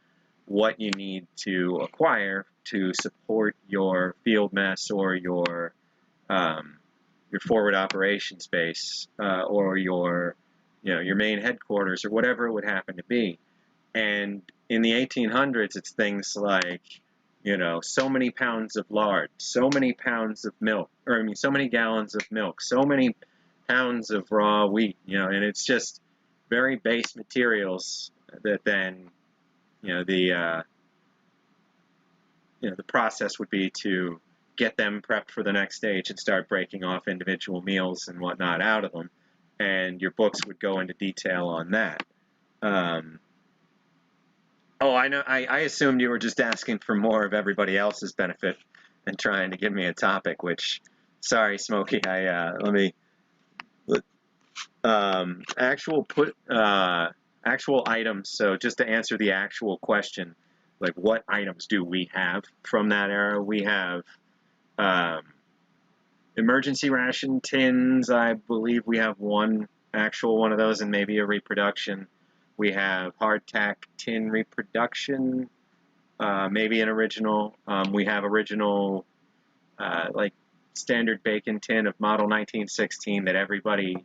what you need to acquire to support your field mess or your forward operations base or your your main headquarters or whatever it would happen to be. And in the 1800s, it's things like so many pounds of lard, so many pounds of milk, or I mean, so many gallons of milk, so many pounds of raw wheat, and it's just very base materials that then, the process would be to get them prepped for the next stage and start breaking off individual meals and whatnot out of them. And your books would go into detail on that. Oh, I know. I assumed you were just asking for more of everybody else's benefit and trying to give me a topic. Which, sorry, Smokey. Let me actual items. So just to answer the actual question, like what items do we have from that era? We have emergency ration tins. I believe we have one actual one of those, and maybe a reproduction. We have hardtack tin reproduction, maybe an original. We have original, like standard bacon tin of model 1916 that everybody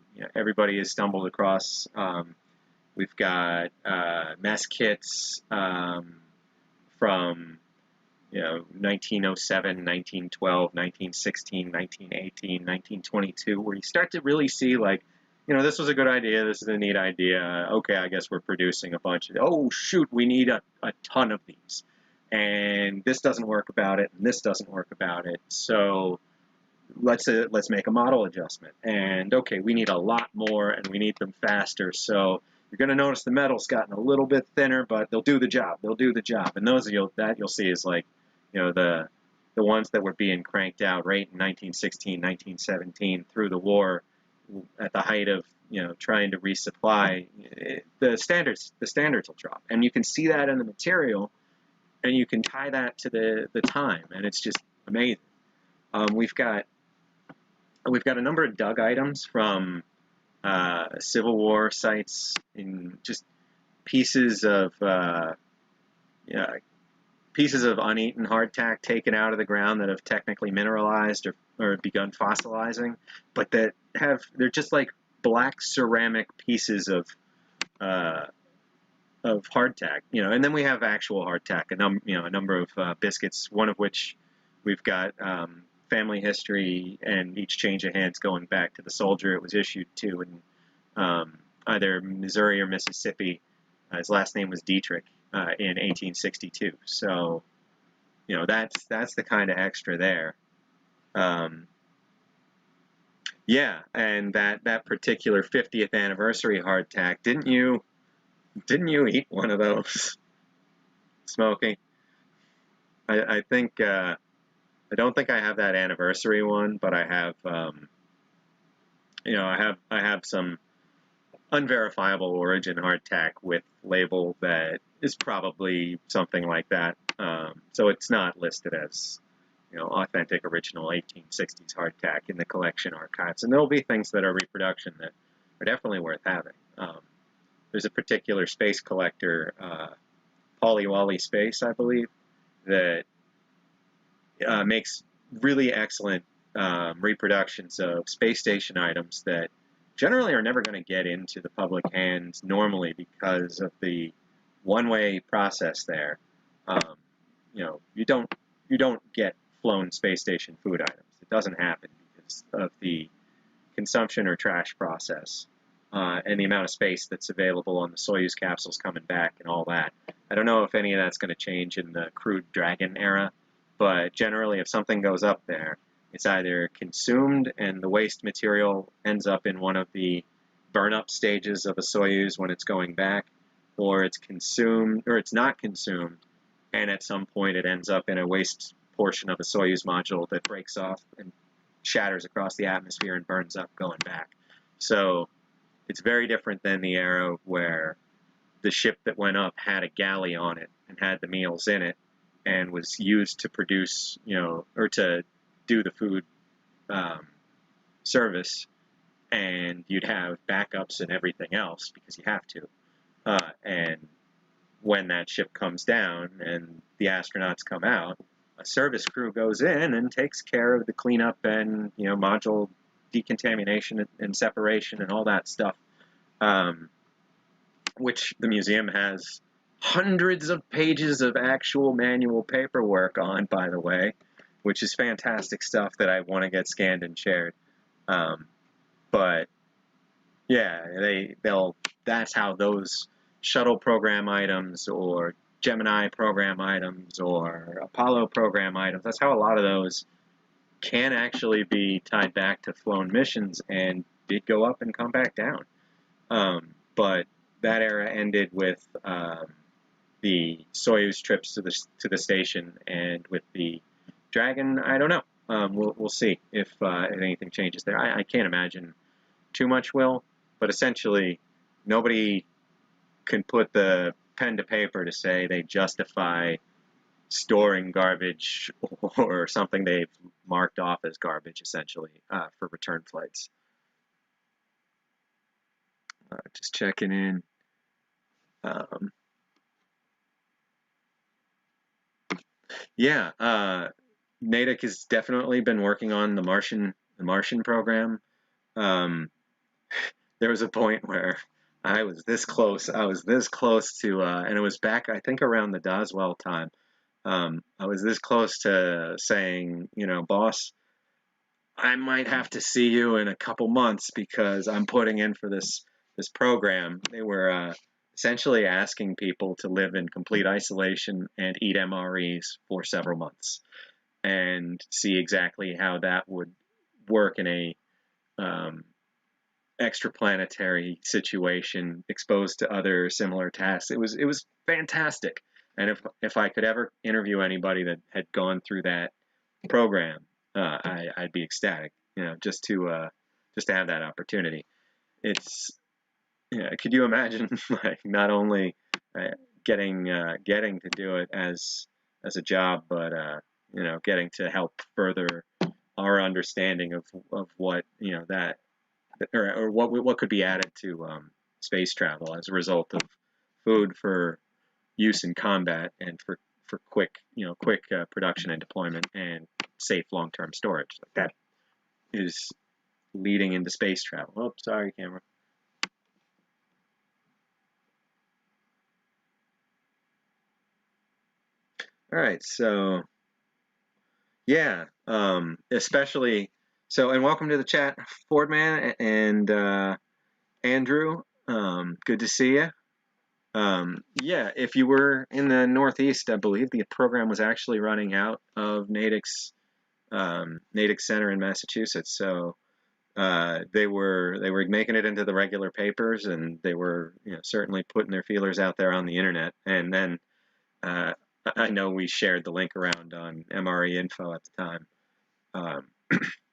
has stumbled across. We've got mess kits from 1907, 1912, 1916, 1918, 1922, where you start to really see like, this was a good idea, this is a neat idea, okay, I guess we're producing a bunch of, oh shoot, we need a ton of these, and this doesn't work about it, and this doesn't work about it, so let's make a model adjustment, and okay, we need a lot more, and we need them faster, so you're going to notice the metal's gotten a little bit thinner, but they'll do the job, and those you'll see is like, the ones that were being cranked out right in 1916, 1917 through the war, at the height of trying to resupply, the standards will drop, and you can see that in the material, and you can tie that to the time, and it's just amazing. We've got a number of dug items from Civil War sites, in just pieces of uneaten hardtack taken out of the ground that have technically mineralized or begun fossilizing, but they're just like black ceramic pieces of hardtack, and then we have actual hardtack, a number of biscuits, one of which we've got family history and each change of hands going back to the soldier it was issued to in either Missouri or Mississippi. His last name was Dietrich. In 1862, so that's the kind of extra there. Yeah, and that particular 50th anniversary hardtack, didn't you eat one of those, Smokey? I think I don't think I have that anniversary one, but I have I have some unverifiable origin hardtack with label that is probably something like that. So it's not listed as authentic original 1860s hardtack in the collection archives. And there'll be things that are reproduction that are definitely worth having. There's a particular space collector, Polly Wally Space, I believe, that makes really excellent reproductions of space station items that generally are never going to get into the public hands normally because of the one-way process there. You don't get flown space station food items. It doesn't happen because of the consumption or trash process and the amount of space that's available on the Soyuz capsules coming back and all that. I don't know if any of that's going to change in the crewed Dragon era, but generally if something goes up there, it's either consumed and the waste material ends up in one of the burn-up stages of a Soyuz when it's going back, or it's consumed, or it's not consumed, and at some point it ends up in a waste portion of a Soyuz module that breaks off and shatters across the atmosphere and burns up going back. So it's very different than the era where the ship that went up had a galley on it and had the meals in it and was used to produce, or to do the food service, and you'd have backups and everything else because you have to. And when that ship comes down and the astronauts come out, a service crew goes in and takes care of the cleanup and, you know, module decontamination and separation and all that stuff, which the museum has hundreds of pages of actual manual paperwork on, by the way, which is fantastic stuff that I want to get scanned and shared. But yeah, that's how those shuttle program items or Gemini program items or Apollo program items, that's how a lot of those can actually be tied back to flown missions and did go up and come back down. But that era ended with the Soyuz trips to the station, and with the Dragon, I don't know. We'll see if anything changes there. I can't imagine too much will, but essentially nobody can put the pen to paper to say they justify storing garbage or something they've marked off as garbage, essentially, for return flights. Just checking in. Yeah, Natick has definitely been working on the Martian program. There was a point where I was this close. I was this close to, and it was back, I think, around the Doswell time. I was this close to saying, you know, boss, I might have to see you in a couple months because I'm putting in for this program. They were essentially asking people to live in complete isolation and eat MREs for several months and see exactly how that would work in a extraplanetary situation exposed to other similar tasks. It was fantastic. And if I could ever interview anybody that had gone through that program, I'd be ecstatic, you know, just to have that opportunity. It's, yeah, could you imagine like not only getting to do it as a job, but you know, getting to help further our understanding of what, you know, that or what could be added to space travel as a result of food for use in combat and for quick, you know, production and deployment and safe long-term storage. Like that is leading into space travel. Oh, sorry, camera. All right, so yeah, especially so, and welcome to the chat, Fordman and Andrew. Good to see you. Yeah, if you were in the Northeast, I believe the program was actually running out of Natick's Natick Center in Massachusetts. So they were making it into the regular papers, and they were, you know, certainly putting their feelers out there on the internet. And then I know we shared the link around on MRE info at the time.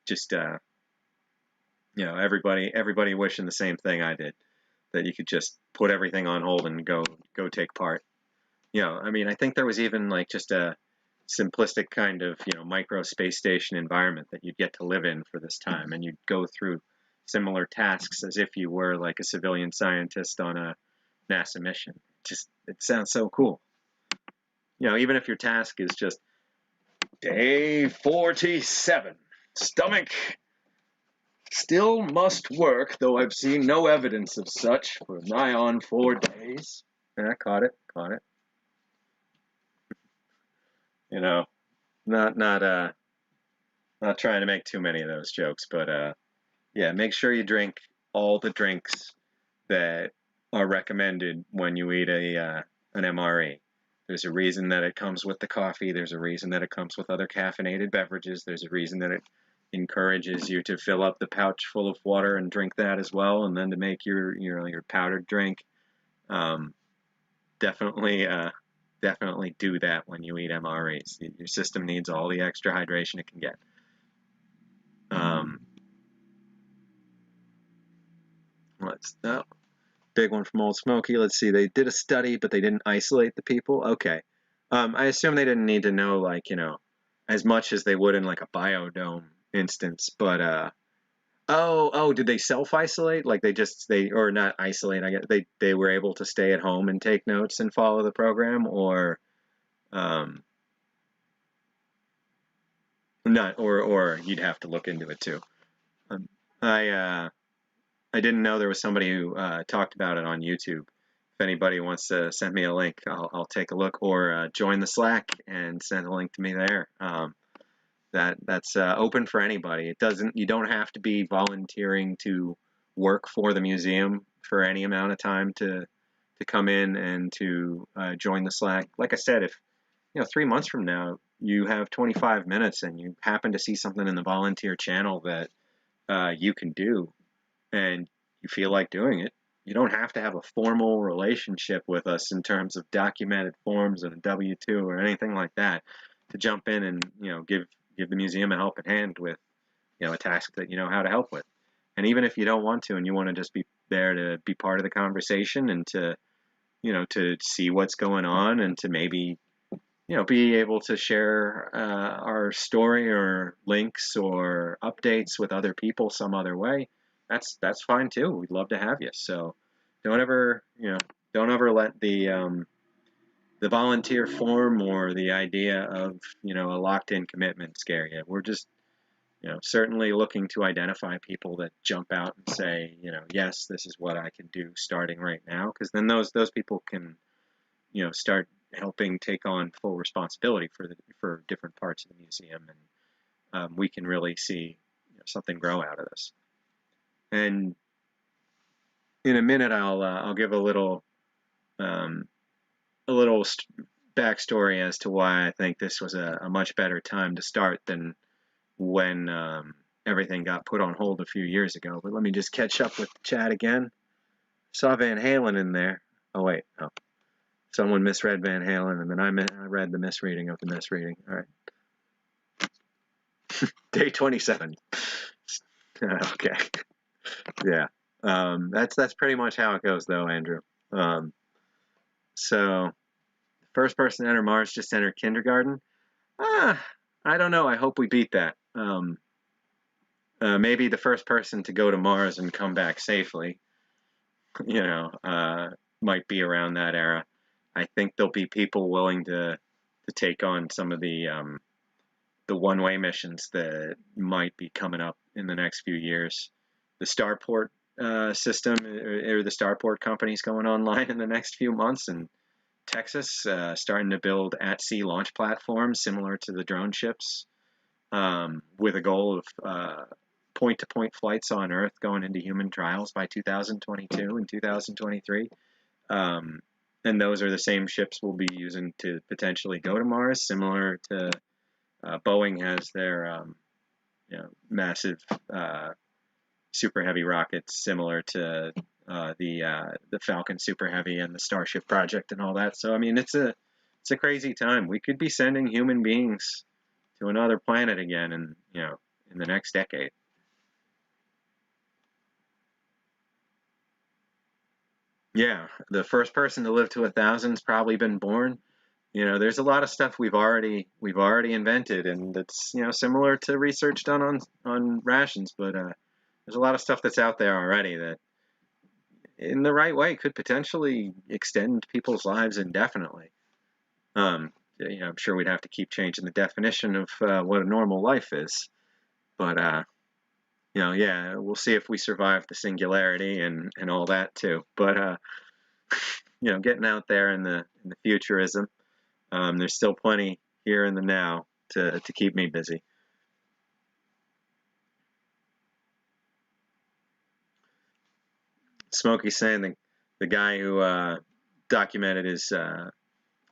Just you know, everybody wishing the same thing I did, that you could just put everything on hold and go take part. You know, I mean, I think there was even like just a simplistic kind of, you know, micro space station environment that you'd get to live in for this time, and you'd go through similar tasks as if you were like a civilian scientist on a NASA mission. Just, it sounds so cool. You know, even if your task is just day 47, stomach still must work, though I've seen no evidence of such for nigh on 4 days. Yeah, caught it. You know, not trying to make too many of those jokes, but yeah, make sure you drink all the drinks that are recommended when you eat an MRE. There's a reason that it comes with the coffee. There's a reason that it comes with other caffeinated beverages. There's a reason that it encourages you to fill up the pouch full of water and drink that as well, and then to make your powdered drink. Definitely do that when you eat MREs. Your system needs all the extra hydration it can get. Big one from Old Smoky. Let's see. They did a study, but they didn't isolate the people. Okay. I assume they didn't need to know, like, you know, as much as they would in like a biodome instance, but Oh, did they self-isolate? Like or not isolate, I guess they were able to stay at home and take notes and follow the program, or um, not, or you'd have to look into it too. Um, I I didn't know there was somebody who talked about it on YouTube. If anybody wants to send me a link, I'll take a look, or join the Slack and send a link to me there. That's open for anybody. You don't have to be volunteering to work for the museum for any amount of time to come in and to join the Slack. Like I said, if 3 months from now you have 25 minutes and you happen to see something in the volunteer channel that you can do and you feel like doing it, you don't have to have a formal relationship with us in terms of documented forms and a W-2 or anything like that to jump in and give the museum a helping hand with a task that you know how to help with. And even if you don't want to and you want to just be there to be part of the conversation and to see what's going on and to maybe be able to share our story or links or updates with other people some other way, that's fine too. We'd love to have you. So don't ever let the volunteer form or the idea of a locked-in commitment scare you. We're just certainly looking to identify people that jump out and say, yes, this is what I can do starting right now, because then those people can start helping take on full responsibility for different parts of the museum, and we can really see something grow out of this. And in a minute, I'll give a little backstory as to why I think this was a much better time to start than when everything got put on hold a few years ago. But let me just catch up with the chat again. Saw Van Halen in there. Oh wait, no. Someone misread Van Halen, and then I read the misreading of the misreading. All right. Day 27. Okay. Yeah. That's pretty much how it goes, though, Andrew. So, the first person to enter Mars just entered kindergarten. I don't know. I hope we beat that. Maybe the first person to go to Mars and come back safely, might be around that era. I think there'll be people willing to take on some of the one-way missions that might be coming up in the next few years. The Starport system or the Starport company's going online in the next few months, and Texas starting to build at-sea launch platforms similar to the drone ships, with a goal of point-to-point flights on Earth going into human trials by 2022 and 2023. And those are the same ships we'll be using to potentially go to Mars, similar to Boeing has their massive super heavy rockets, similar to the Falcon Super Heavy and the Starship project and all that. So I mean, it's a crazy time. We could be sending human beings to another planet again, in the next decade. Yeah, the first person to live to 1,000's probably been born. There's a lot of stuff we've already invented, and it's similar to research done on rations, but there's a lot of stuff that's out there already that, in the right way, could potentially extend people's lives indefinitely. I'm sure we'd have to keep changing the definition of what a normal life is, but yeah, we'll see if we survive the singularity and all that too. But getting out there in the futurism, there's still plenty here in the now to keep me busy. Smokey's saying the guy who documented his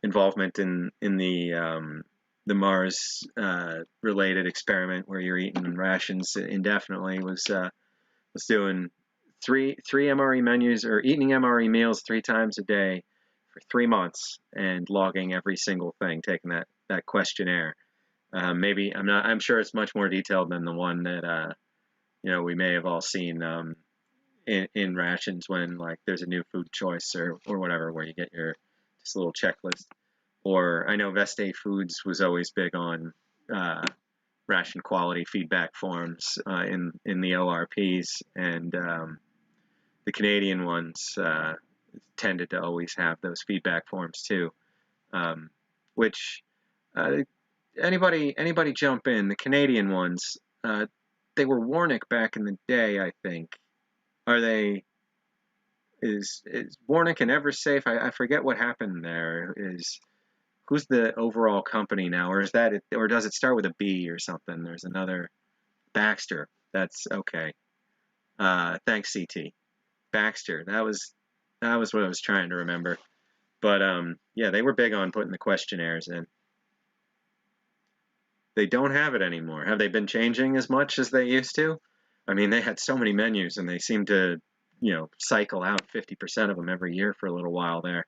involvement in the Mars related experiment where you're eating rations indefinitely was doing three MRE menus, or eating MRE meals 3 times a day for 3 months and logging every single thing, taking that questionnaire. Maybe I'm sure it's much more detailed than the one that we may have all seen in rations when, like, there's a new food choice or whatever, where you get your just a little checklist. Or I know Veste Foods was always big on ration quality feedback forms in the ORPs, and the Canadian ones tended to always have those feedback forms too, which anybody jump in. The Canadian ones, they were Warnick back in the day, I think. Are they? Is Warnick and EverSafe? I forget what happened there. Who's the overall company now, or is that it, or does it start with a B or something? There's another Baxter. That's okay. Thanks, CT. Baxter. That was what I was trying to remember. But yeah, they were big on putting the questionnaires in. They don't have it anymore. Have they been changing as much as they used to? I mean, they had so many menus, and they seemed to, cycle out 50% of them every year for a little while there.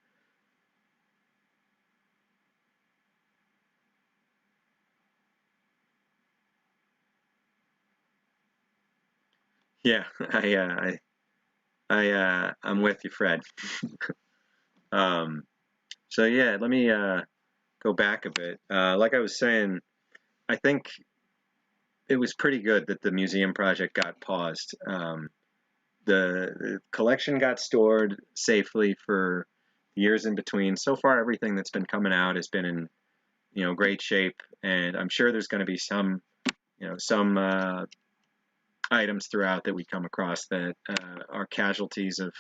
Yeah, I'm with you, Fred. So yeah, let me go back a bit. Like I was saying, I think it was pretty good that the museum project got paused. The collection got stored safely for years in between. So far, everything that's been coming out has been in great shape, and I'm sure there's going to be some items throughout that we come across that are casualties of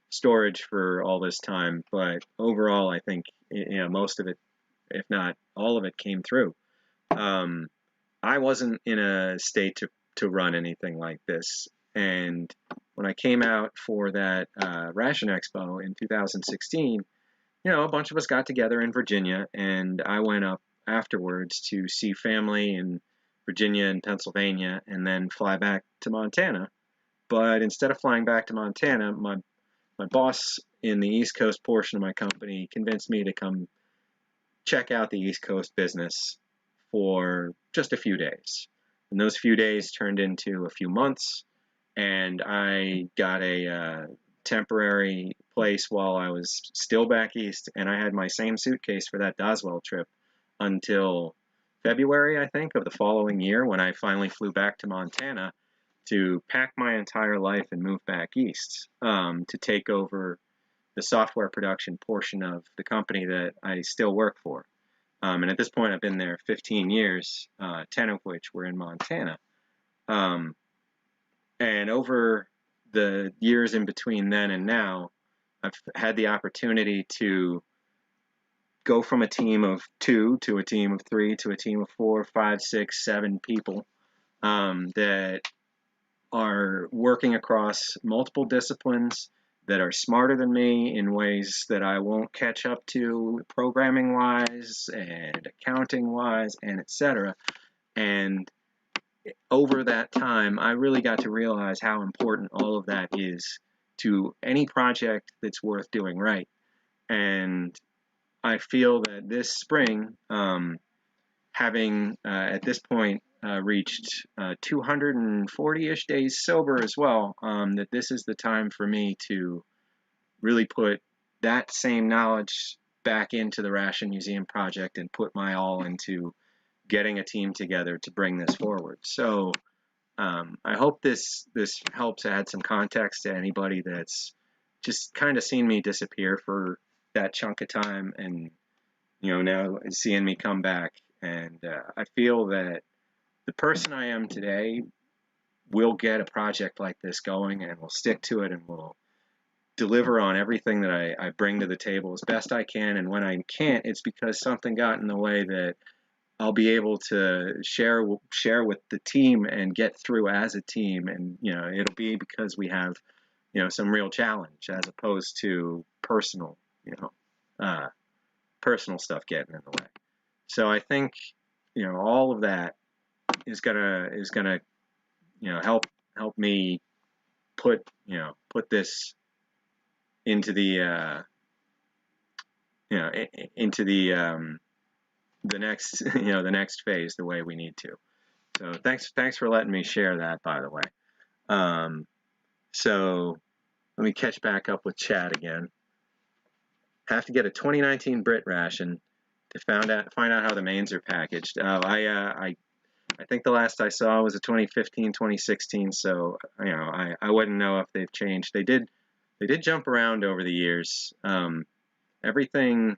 storage for all this time. But overall, I think most of it, if not all of it, came through. I wasn't in a state to run anything like this, and when I came out for that Ration Expo in 2016, a bunch of us got together in Virginia, and I went up afterwards to see family in Virginia and Pennsylvania, and then fly back to Montana. But instead of flying back to Montana, my boss in the East Coast portion of my company convinced me to come check out the East Coast business for just a few days. And those few days turned into a few months, and I got a temporary place while I was still back east, and I had my same suitcase for that Doswell trip until February, I think, of the following year, when I finally flew back to Montana to pack my entire life and move back east to take over the software production portion of the company that I still work for. And at this point, I've been there 15 years, 10 of which were in Montana. And over the years in between then and now, I've had the opportunity to go from a team of 2 to a team of 3 to a team of 4, 5, 6, 7 people that are working across multiple disciplines, that are smarter than me in ways that I won't catch up to programming-wise and accounting-wise, and etc. And over that time, I really got to realize how important all of that is to any project that's worth doing right. And I feel that this spring, having at this point reached 240-ish days sober as well, that this is the time for me to really put that same knowledge back into the Ration Museum project and put my all into getting a team together to bring this forward. So I hope this helps add some context to anybody that's just kind of seen me disappear for that chunk of time, and now seeing me come back. And I feel that the person I am today will get a project like this going, and will stick to it, and will deliver on everything that I bring to the table as best I can. And when I can't, it's because something got in the way that I'll be able to share with the team and get through as a team. And it'll be because we have some real challenge, as opposed to personal stuff getting in the way. So I think all of that is gonna help me put this into the into the next the next phase the way we need to. So thanks for letting me share that, by the way. So let me catch back up with Chad again. Have to get a 2019 Brit ration to find out how the mains are packaged. I I think the last I saw was a 2015, 2016. So I wouldn't know if they've changed. They did jump around over the years. Everything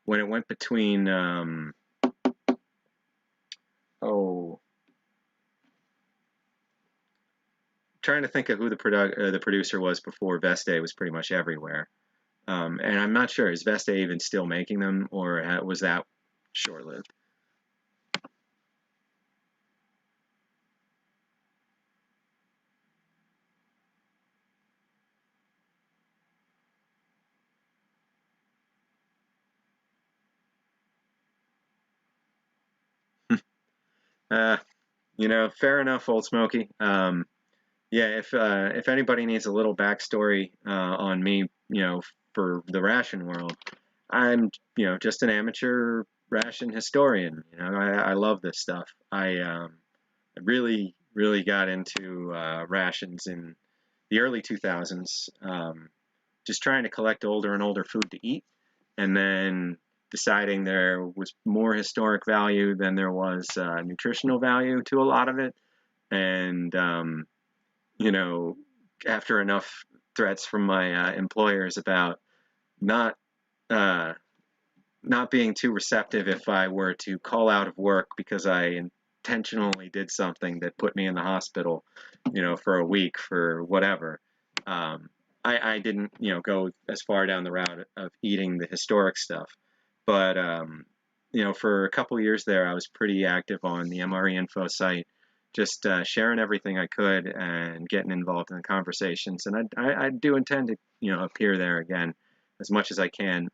when it went between oh, trying to think of who the producer was before Veste was pretty much everywhere. And I'm not sure, is Veste even still making them, or was that short-lived? uh, fair enough, Old Smoky. Yeah, if anybody needs a little backstory on me, for the ration world, I'm just an amateur ration historian. I love this stuff. I really got into rations in the early 2000s, just trying to collect older and older food to eat, and then deciding there was more historic value than there was nutritional value to a lot of it, and you know, after enough threats from my employers about not uh, not being too receptive if I were to call out of work because I intentionally did something that put me in the hospital, for a week for whatever. Um, I didn't, go as far down the route of eating the historic stuff, but for a couple years there, I was pretty active on the MRE Info site, just sharing everything I could and getting involved in the conversations. And I do intend to, appear there again as much as I can.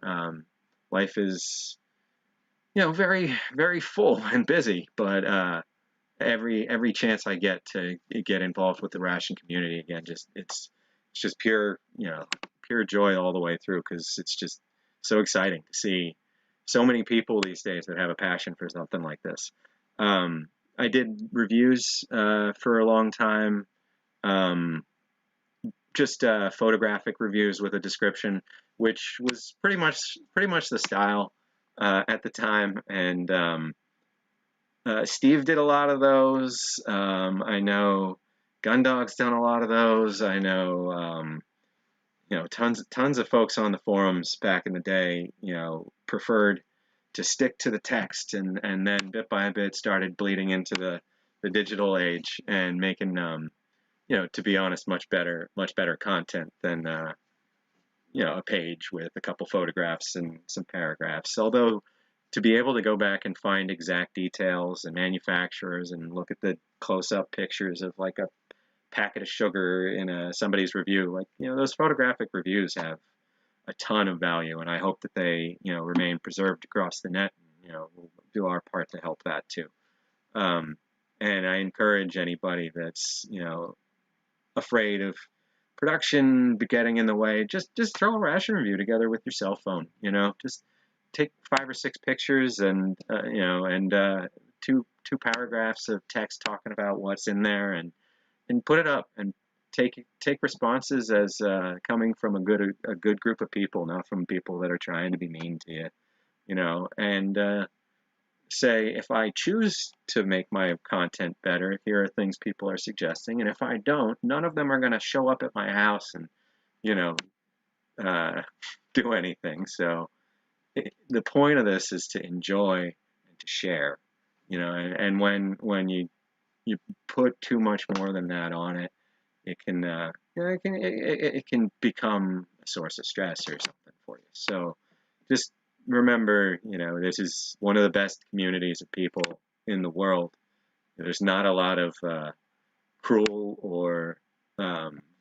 Life is, very, very full and busy, but every chance I get to get involved with the ration community again, it's just pure, pure joy all the way through, because it's just so exciting to see so many people these days that have a passion for something like this. I did reviews for a long time, just photographic reviews with a description, which was pretty much the style at the time. And Steve did a lot of those. I know Gundog's done a lot of those. I know tons of folks on the forums back in the day, preferred to stick to the text, and then bit by bit started bleeding into the digital age and making to be honest, much better content than a page with a couple photographs and some paragraphs. Although to be able to go back and find exact details and manufacturers and look at the close-up pictures of like a packet of sugar in somebody's review, like those photographic reviews have a ton of value, and I hope that they remain preserved across the net. We'll do our part to help that too. And I encourage anybody that's afraid of production getting in the way, just throw a ration review together with your cell phone. Just take 5 or 6 pictures and two paragraphs of text talking about what's in there, and put it up, and take responses as coming from a good group of people, not from people that are trying to be mean to you. And say, if I choose to make my content better, here are things people are suggesting, and if I don't, none of them are going to show up at my house and you know uh, do anything. So the point of this is to enjoy and to share. And when you put too much more than that on it, it can it can become a source of stress or something for you. So just remember, this is one of the best communities of people in the world. There's not a lot of cruel or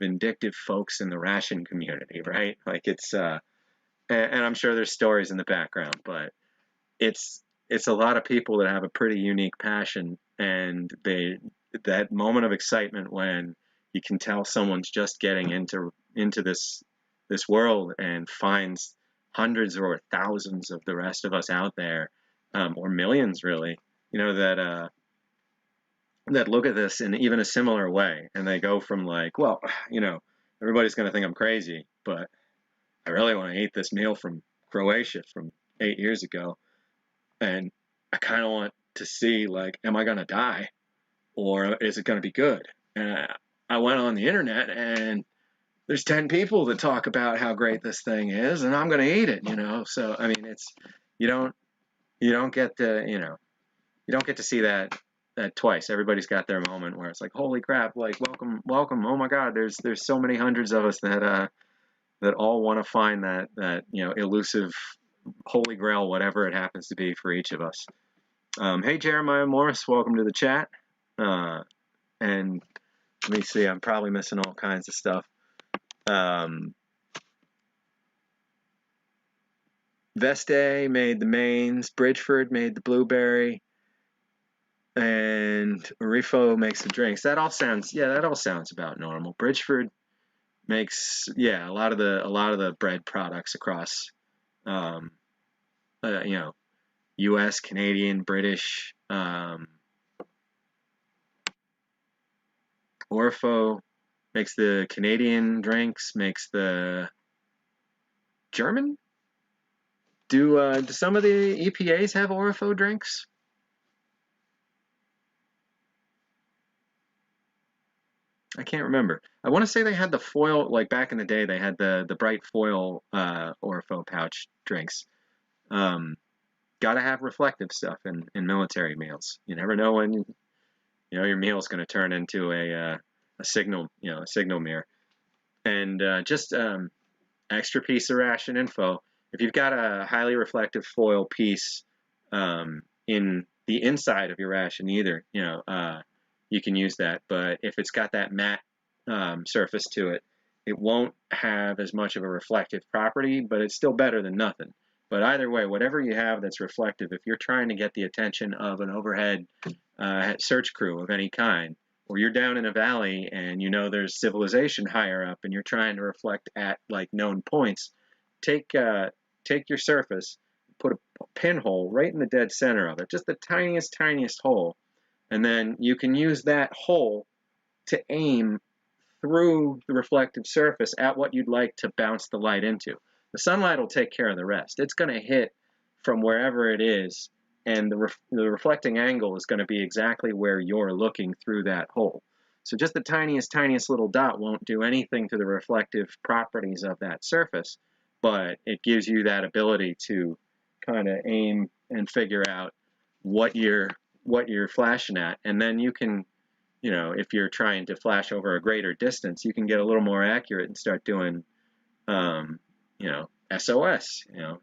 vindictive folks in the ration community, right? Like and I'm sure there's stories in the background, but it's a lot of people that have a pretty unique passion, and that moment of excitement when you can tell someone's just getting into this world and finds hundreds or thousands of the rest of us out there, or millions really, that look at this in even a similar way, and they go from like, well, everybody's going to think I'm crazy, but I really want to eat this meal from Croatia from 8 years ago, and I kind of want to see, like, am I going to die or is it going to be good? And I went on the internet and there's 10 people that talk about how great this thing is, and I'm going to eat it, you know? So, I mean, it's, you don't, you don't get to, you know, you don't get to see that twice. Everybody's got their moment where it's like, holy crap, like, welcome. Oh my God, there's so many hundreds of us that all want to find that, you know, elusive holy grail, whatever it happens to be for each of us. Hey, Jeremiah Morris, welcome to the chat. And let me see, I'm probably missing all kinds of stuff. Veste made the mains, Bridgeford made the blueberry, and Rifo makes the drinks. That all sounds about normal. Bridgeford makes, yeah, a lot of the bread products across, you know, U.S., Canadian, British. Orfo makes the Canadian drinks, makes the German. Do some of the EPAs have Orfo drinks? I can't remember. I want to say they had the foil, like back in the day, they had the bright foil Orfo pouch drinks. Gotta have reflective stuff in military meals. You never know when, you know, your meal is going to turn into a signal, you know, a signal mirror. And just extra piece of ration info. If you've got a highly reflective foil piece in the inside of your ration, either, you know, you can use that. But if it's got that matte surface to it, it won't have as much of a reflective property, but it's still better than nothing. But either way, whatever you have that's reflective, if you're trying to get the attention of an overhead search crew of any kind, or you're down in a valley and you know there's civilization higher up and you're trying to reflect at like known points, take your surface, put a pinhole right in the dead center of it, just the tiniest hole, and then you can use that hole to aim through the reflective surface at what you'd like to bounce the light into. The sunlight will take care of the rest. It's going to hit from wherever it is, and the reflecting angle is going to be exactly where you're looking through that hole. So just the tiniest little dot won't do anything to the reflective properties of that surface, but it gives you that ability to kind of aim and figure out what you're flashing at, and then you can, you know, if you're trying to flash over a greater distance, you can get a little more accurate and start doing, you know, SOS, you know,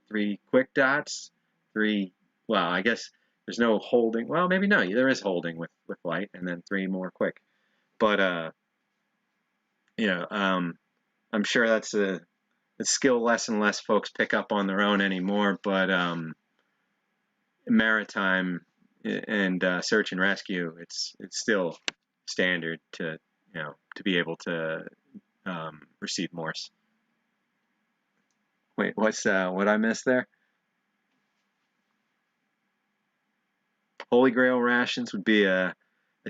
3 quick dots, 3, well, I guess there's no holding, well, maybe no, there is holding with light, and then 3 more quick. But, you know, I'm sure that's a skill less and less folks pick up on their own anymore, but maritime and search and rescue, it's still standard to, you know, to be able to receive Morse. Wait, what's what I missed there? Holy Grail rations would be a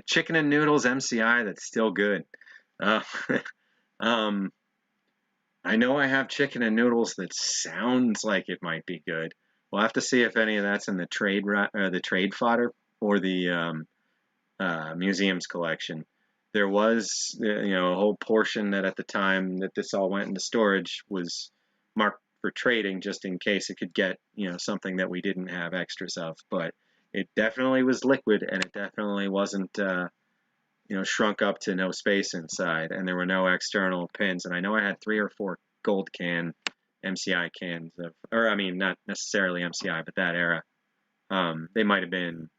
chicken and noodles MCI that's still good. I know I have chicken and noodles that sounds like it might be good. We'll have to see if any of that's in the trade fodder or the museum's collection. There was, you know, a whole portion that at the time that this all went into storage was marked for trading, just in case it could get, you know, something that we didn't have extras of. But it definitely was liquid, and it definitely wasn't, you know, shrunk up to no space inside, and there were no external pins. And I know I had 3 or 4 gold can MCI cans of, or I mean, not necessarily MCI, but that era. They might have been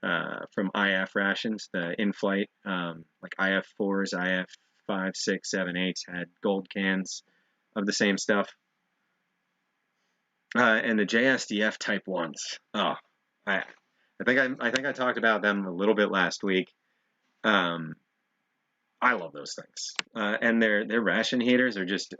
from IF rations, the in-flight, like IF4s, IF5, 6, 7, 8s had gold cans of the same stuff. And the JSDF Type 1s. Oh, I think I talked about them a little bit last week. I love those things, and their ration heaters are just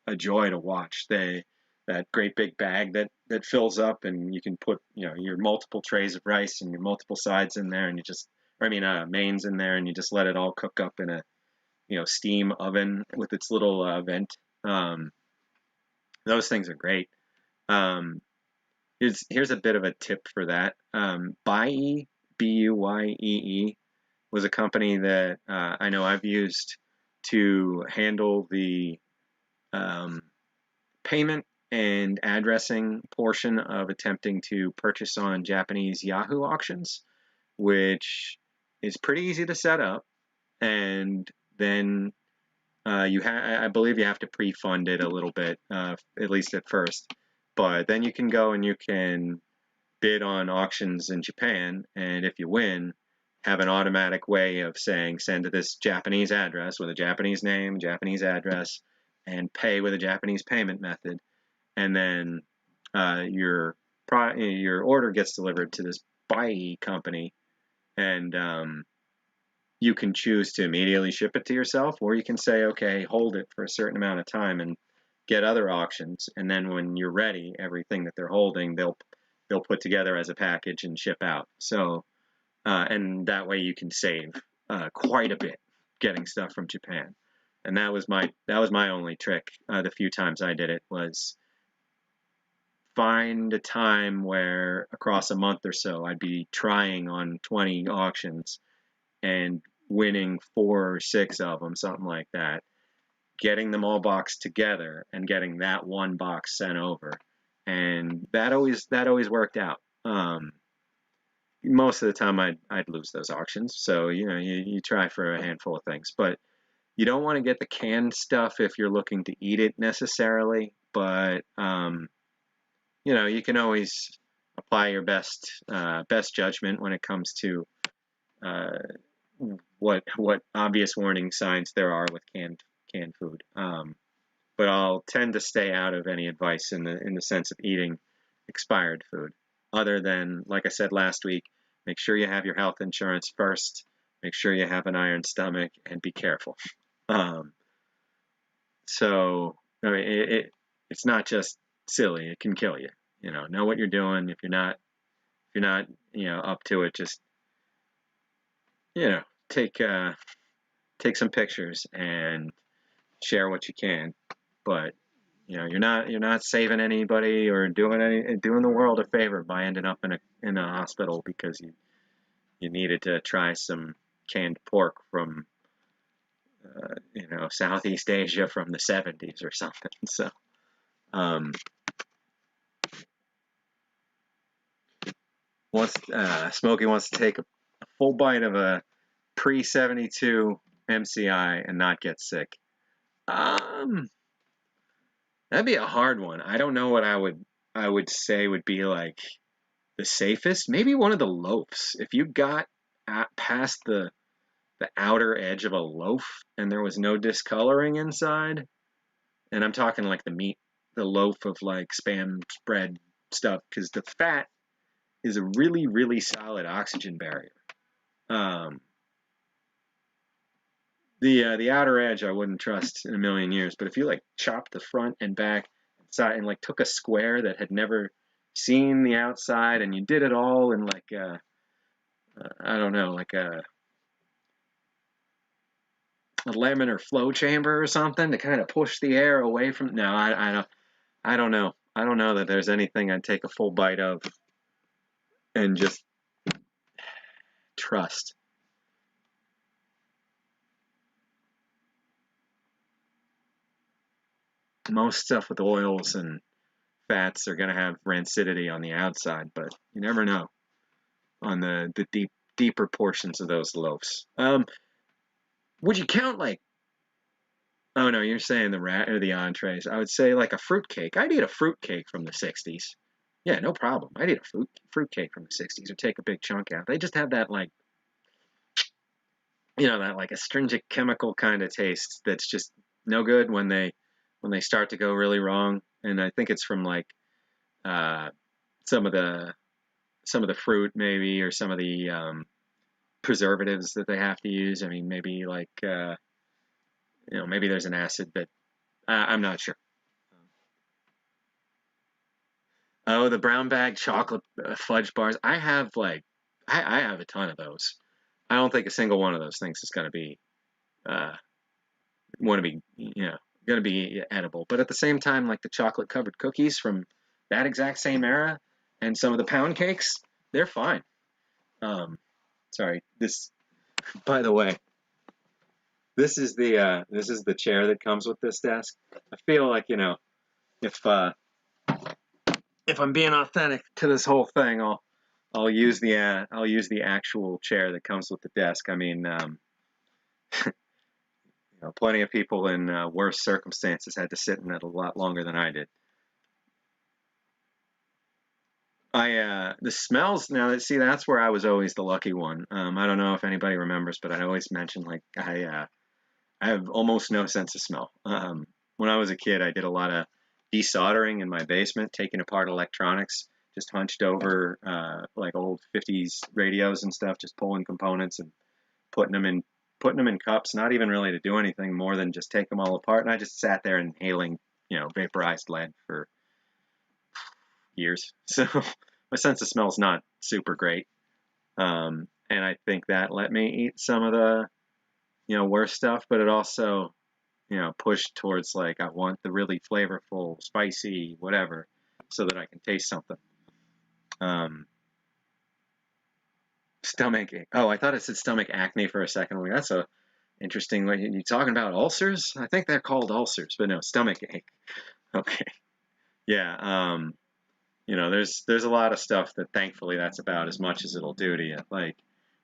a joy to watch. That great big bag that fills up, and you can put, you know, your multiple trays of rice and your multiple sides in there, and you just, or I mean, mains in there, and you just let it all cook up in a, you know, steam oven with its little vent. Those things are great. Here's a bit of a tip for that. Buyee, Buyyee, was a company that I know I've used to handle the um, payment and addressing portion of attempting to purchase on Japanese Yahoo auctions, which is pretty easy to set up. And then I believe you have to pre-fund it a little bit, at least at first. But then you can go and you can bid on auctions in Japan, and if you win, have an automatic way of saying send to this Japanese address with a Japanese name, Japanese address, and pay with a Japanese payment method, and then your order gets delivered to this buy company, and you can choose to immediately ship it to yourself, or you can say, okay, hold it for a certain amount of time and get other auctions, and then when you're ready, everything that they're holding, they'll put together as a package and ship out. So, and that way you can save quite a bit getting stuff from Japan. And that was my only trick. The few times I did it was find a time where across a month or so I'd be trying on 20 auctions and winning 4 or 6 of them, something like that, getting them all boxed together and getting that one box sent over, and that always worked out. Most of the time I'd lose those auctions, so you try for a handful of things, but you don't want to get the canned stuff if you're looking to eat it necessarily, but you can always apply your best judgment when it comes to what obvious warning signs there are with canned food. But I'll tend to stay out of any advice in the sense of eating expired food. Other than, like I said last week, make sure you have your health insurance first. Make sure you have an iron stomach, and be careful. So I mean, it's not just silly; it can kill you. Know what you're doing. If you're not up to it, just take some pictures and share what you can. But you're not saving anybody or doing the world a favor by ending up in a hospital because you needed to try some canned pork from Southeast Asia from the 70s or something. So Smokey wants to take a full bite of a pre-72 MCI and not get sick. That'd be a hard one. I don't know what I would say would be like the safest. Maybe one of the loaves. If you got past the outer edge of a loaf and there was no discoloring inside, and I'm talking like the loaf of like Spam spread stuff, because the fat is a really, really solid oxygen barrier. The outer edge I wouldn't trust in a million years, but if you like chopped the front and back side and like took a square that had never seen the outside and you did it all in like I don't know, like a laminar flow chamber or something to kind of push the air away from. No, I don't know. I don't know that there's anything I'd take a full bite of and just trust. Most stuff with oils and fats are going to have rancidity on the outside, but you never know on the deeper portions of those loaves. Would you count like? Oh no, you're saying the rat or the entrees. I would say like a fruit cake. I'd eat a fruit cake from the 60s. Yeah, no problem. I'd eat a fruit cake from the 60s or take a big chunk out. They just have that like, that like astringent chemical kind of taste that's just no good when they start to go really wrong. And I think it's from like some of the fruit maybe, or some of the preservatives that they have to use. I mean, maybe like maybe there's an acid, but I'm not sure. Oh, the brown bag chocolate fudge bars. I have I have a ton of those. I don't think a single one of those things is going to be going to be edible. But at the same time, like the chocolate covered cookies from that exact same era, And some of the pound cakes, they're fine. Sorry, by the way, this is the chair that comes with this desk. I feel like, if I'm being authentic to this whole thing, I'll use the actual chair that comes with the desk. I mean, plenty of people in worse circumstances had to sit in it a lot longer than I did. The smells now. See, that's where I was always the lucky one. I don't know if anybody remembers, but I always mention like I have almost no sense of smell. When I was a kid, I did a lot of desoldering in my basement, taking apart electronics, just hunched over like old 50s radios and stuff, just pulling components and putting them in cups, not even really to do anything more than just take them all apart. And I just sat there inhaling, vaporized lead for years. So my sense of smell is not super great. And I think that let me eat some of the, worse stuff, but it also, pushed towards like, I want the really flavorful, spicy, whatever, so that I can taste something. Stomach ache. Oh, I thought it said stomach acne for a second. I'm like, that's a interesting. Like, you talking about ulcers? I think they're called ulcers, but no, stomach ache. Okay. Yeah. There's a lot of stuff that thankfully that's about as much as it'll do to you. Like,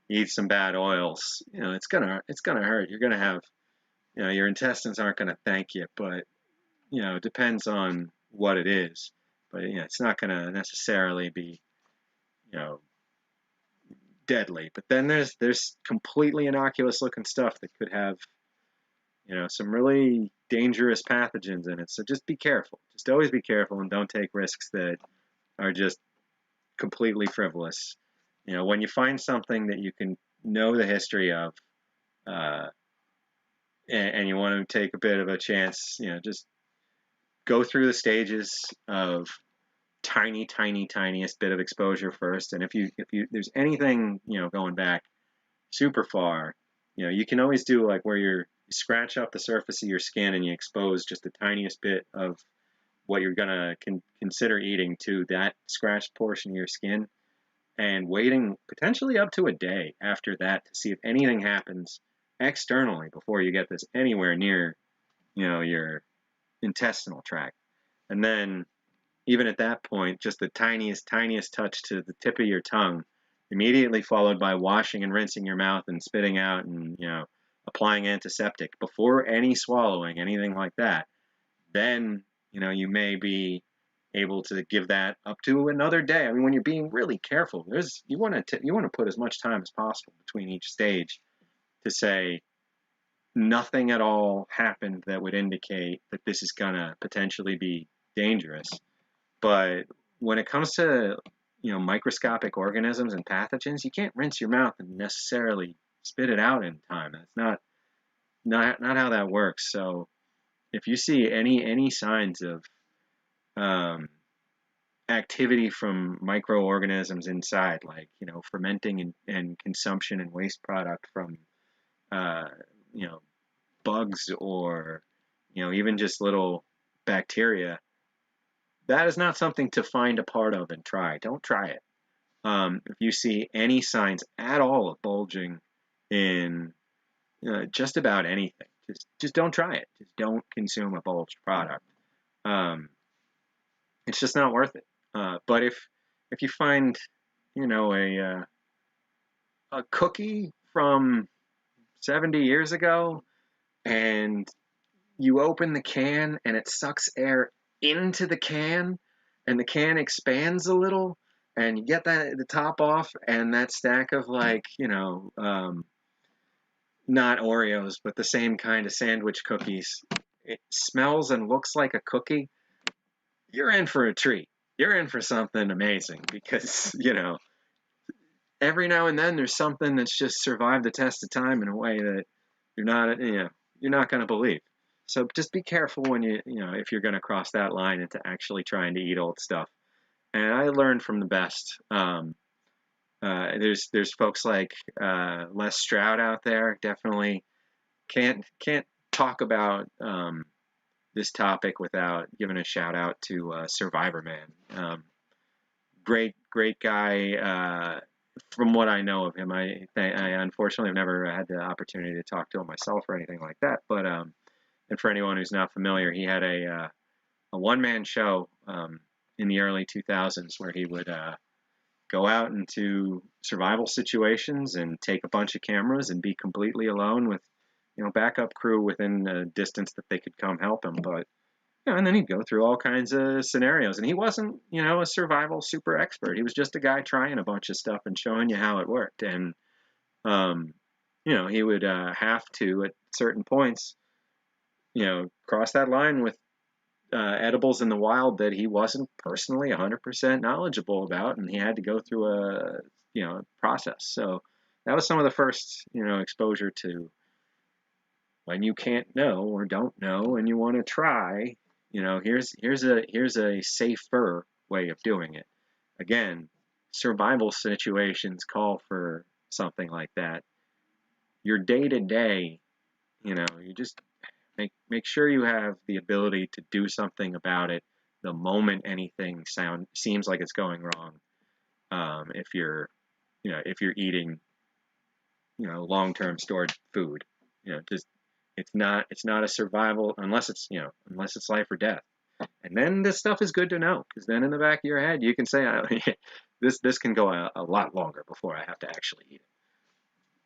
you eat some bad oils, it's gonna hurt. You're gonna have, your intestines aren't gonna thank you, but it depends on what it is. But it's not gonna necessarily be, deadly. But then there's completely innocuous looking stuff that could have, some really dangerous pathogens in it. So just be careful. Just always be careful and don't take risks that are just completely frivolous. When you find something that you can know the history of, and you want to take a bit of a chance, just go through the stages of tiniest bit of exposure first. And if there's anything, going back super far, you can always do like where you scratch up the surface of your skin and you expose just the tiniest bit of what you're gonna consider eating to that scratched portion of your skin, and waiting potentially up to a day after that to see if anything happens externally before you get this anywhere near, your intestinal tract. And then even at that point, just the tiniest touch to the tip of your tongue, immediately followed by washing and rinsing your mouth and spitting out and, applying antiseptic before any swallowing, anything like that. Then, you may be able to give that up to another day. I mean, when you're being really careful, you want to put as much time as possible between each stage to say nothing at all happened that would indicate that this is gonna potentially be dangerous. But when it comes to, microscopic organisms and pathogens, you can't rinse your mouth and necessarily spit it out in time. That's not how that works. So if you see any signs of activity from microorganisms inside, like, fermenting and consumption and waste product from, bugs or, even just little bacteria, that is not something to find a part of and try. Don't try it. If you see any signs at all of bulging in just about anything, just don't try it. Just don't consume a bulged product. It's just not worth it. But if you find, a cookie from 70 years ago and you open the can and it sucks air into the can and the can expands a little and you get the top off and that stack of like, not Oreos, but the same kind of sandwich cookies, it smells and looks like a cookie, you're in for a treat. You're in for something amazing because, every now and then there's something that's just survived the test of time in a way that you're not going to believe. So just be careful when if you're going to cross that line into actually trying to eat old stuff. And I learned from the best. There's folks like Les Stroud out there. Definitely can't talk about this topic without giving a shout out to Survivor Man. great guy. From what I know of him, I unfortunately have never had the opportunity to talk to him myself or anything like that. But and for anyone who's not familiar, he had a one-man show in the early 2000s where he would go out into survival situations and take a bunch of cameras and be completely alone with, backup crew within a distance that they could come help him. But, and then he'd go through all kinds of scenarios. And he wasn't, a survival super expert. He was just a guy trying a bunch of stuff and showing you how it worked. And, he would have to, at certain points, cross that line with edibles in the wild that he wasn't personally 100% knowledgeable about, and he had to go through a process. So that was some of the first exposure to when you can't know or don't know and you want to try. Here's a safer way of doing it. Again, survival situations call for something like that. Your day to day, you just make sure you have the ability to do something about it the moment anything seems like it's going wrong. If you're eating, long-term stored food, just it's not a survival unless it's life or death. And then this stuff is good to know, because then in the back of your head you can say, this can go a lot longer before I have to actually eat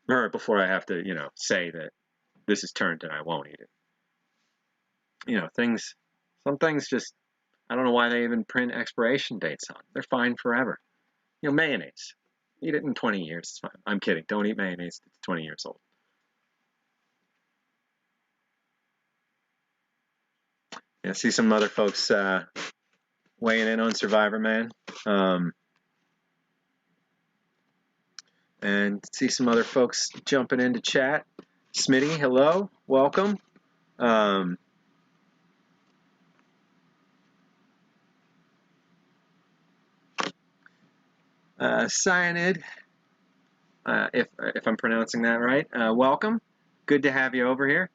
it, or before I have to say that this is turned and I won't eat it. Some things just, I don't know why they even print expiration dates on. They're fine forever. Mayonnaise. Eat it in 20 years, it's fine. I'm kidding. Don't eat mayonnaise that's 20 years old. Yeah, see some other folks weighing in on Survivor Man. And see some other folks jumping into chat. Smitty, hello. Welcome. Cyanid, if I'm pronouncing that right, welcome. Good to have you over here.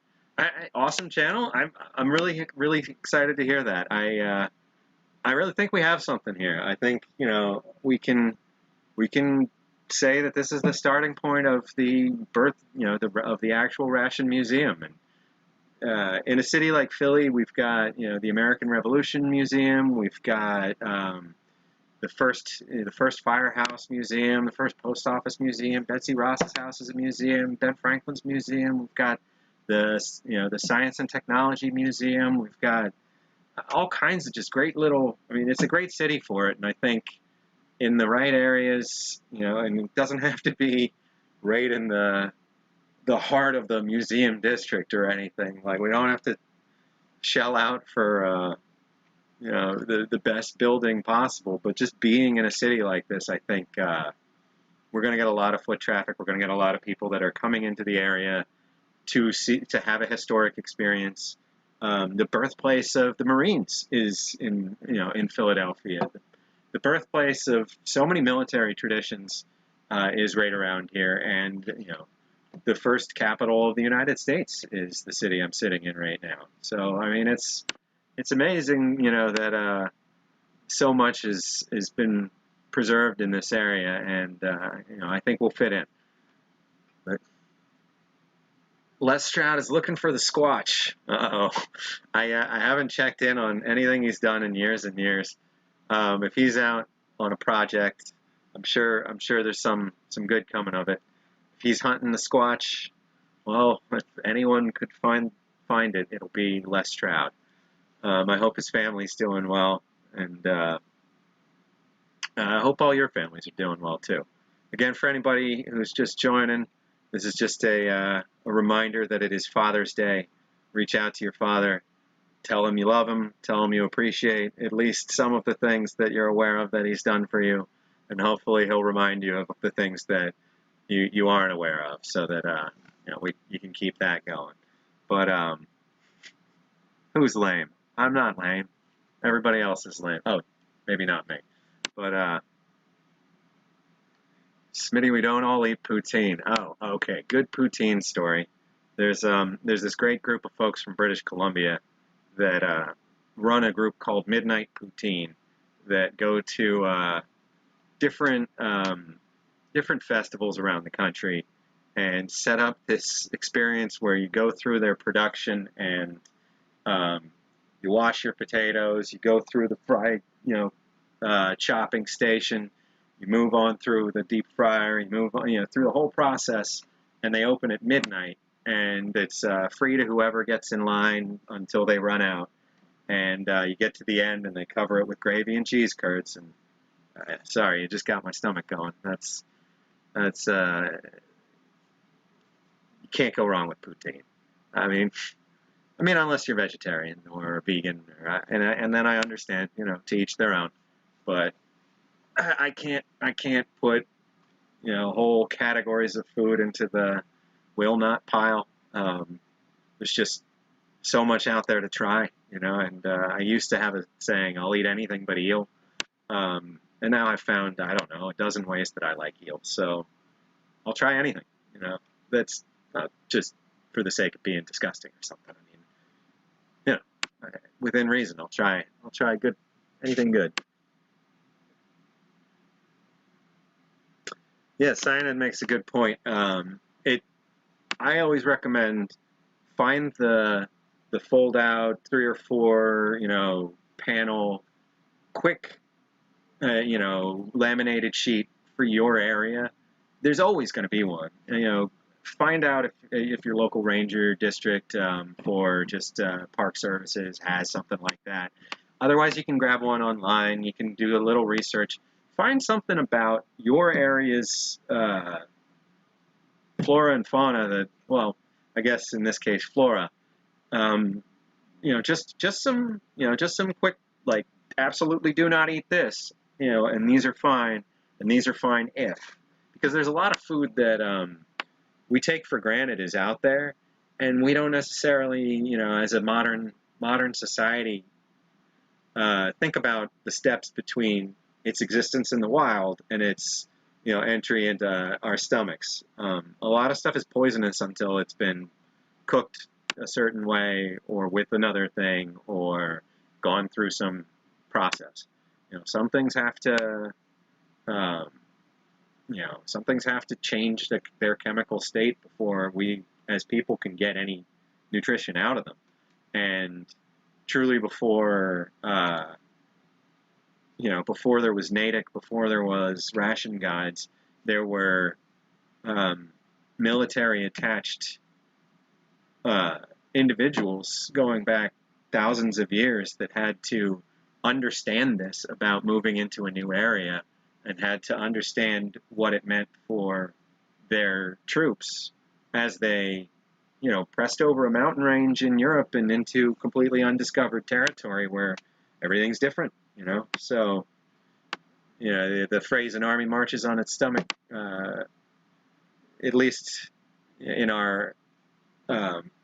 Awesome channel. I'm really excited to hear that. I really think we have something here. I think we can say that this is the starting point of the birth of the actual Ration Museum. And in a city like Philly, we've got the American Revolution Museum. We've got the first firehouse museum, the first post office museum. Betsy Ross's house is a museum. Ben Franklin's museum. We've got the Science and Technology Museum. We've got all kinds of just great little. I mean, it's a great city for it, and I think in the right areas, and it doesn't have to be right in the heart of the museum district or anything. Like, we don't have to shell out for the best building possible, but just being in a city like this, I think we're going to get a lot of foot traffic. We're going to get a lot of people that are coming into the area to have a historic experience. The birthplace of the Marines is in Philadelphia. The birthplace of so many military traditions is right around here, and the first capital of the United States is the city I'm sitting in right now. So I mean, it's amazing, that so much has been preserved in this area, and I think we'll fit in. But Les Stroud is looking for the Squatch. Uh-oh. I haven't checked in on anything he's done in years and years. If he's out on a project, I'm sure there's some good coming of it. If he's hunting the Squatch, well, if anyone could find it, it'll be Les Stroud. I hope his family's doing well, and I hope all your families are doing well too. Again, for anybody who's just joining, this is just a reminder that it is Father's Day. Reach out to your father. Tell him you love him. Tell him you appreciate at least some of the things that you're aware of that he's done for you. And hopefully he'll remind you of the things that you aren't aware of, so that you can keep that going. But who's lame? I'm not lame. Everybody else is lame. Oh, maybe not me. But Smitty, we don't all eat poutine. Oh, okay. Good poutine story. There's this great group of folks from British Columbia that run a group called Midnight Poutine that go to different different festivals around the country and set up this experience where you go through their production and you wash your potatoes, you go through the fry, chopping station, you move on through the deep fryer, you move on, through the whole process, and they open at midnight, and it's free to whoever gets in line until they run out. And you get to the end, and they cover it with gravy and cheese curds. And sorry, it just got my stomach going. That's you can't go wrong with poutine. I mean, unless you're vegetarian or vegan, and then I understand, to each their own. But I can't put, whole categories of food into the will not pile. There's just so much out there to try, and I used to have a saying, I'll eat anything but eel. And now I've found, I don't know, a dozen ways that I like eel. So I'll try anything, that's not just for the sake of being disgusting or something. Within reason, I'll try good, anything good. Yeah, Cyanide makes a good point. I always recommend find the fold out 3 or 4, panel, quick, laminated sheet for your area. There's always going to be one. Find out if your local ranger district for just park services has something like that. Otherwise, you can grab one online. You can do a little research. Find something about your area's flora and fauna that, well, I guess in this case, flora. Just some quick, like, absolutely do not eat this, and these are fine, and these are fine if. Because there's a lot of food that we take for granted is out there, and we don't necessarily, as a modern society, think about the steps between its existence in the wild and its, entry into our stomachs. A lot of stuff is poisonous until it's been cooked a certain way or with another thing or gone through some process. Some things have to, some things have to change their chemical state before we, as people, can get any nutrition out of them. And truly, before before there was Natick, before there was ration guides, there were military-attached individuals going back thousands of years that had to understand this about moving into a new area and had to understand what it meant for their troops as they, pressed over a mountain range in Europe and into completely undiscovered territory where everything's different, So, the phrase "an army marches on its stomach," at least in our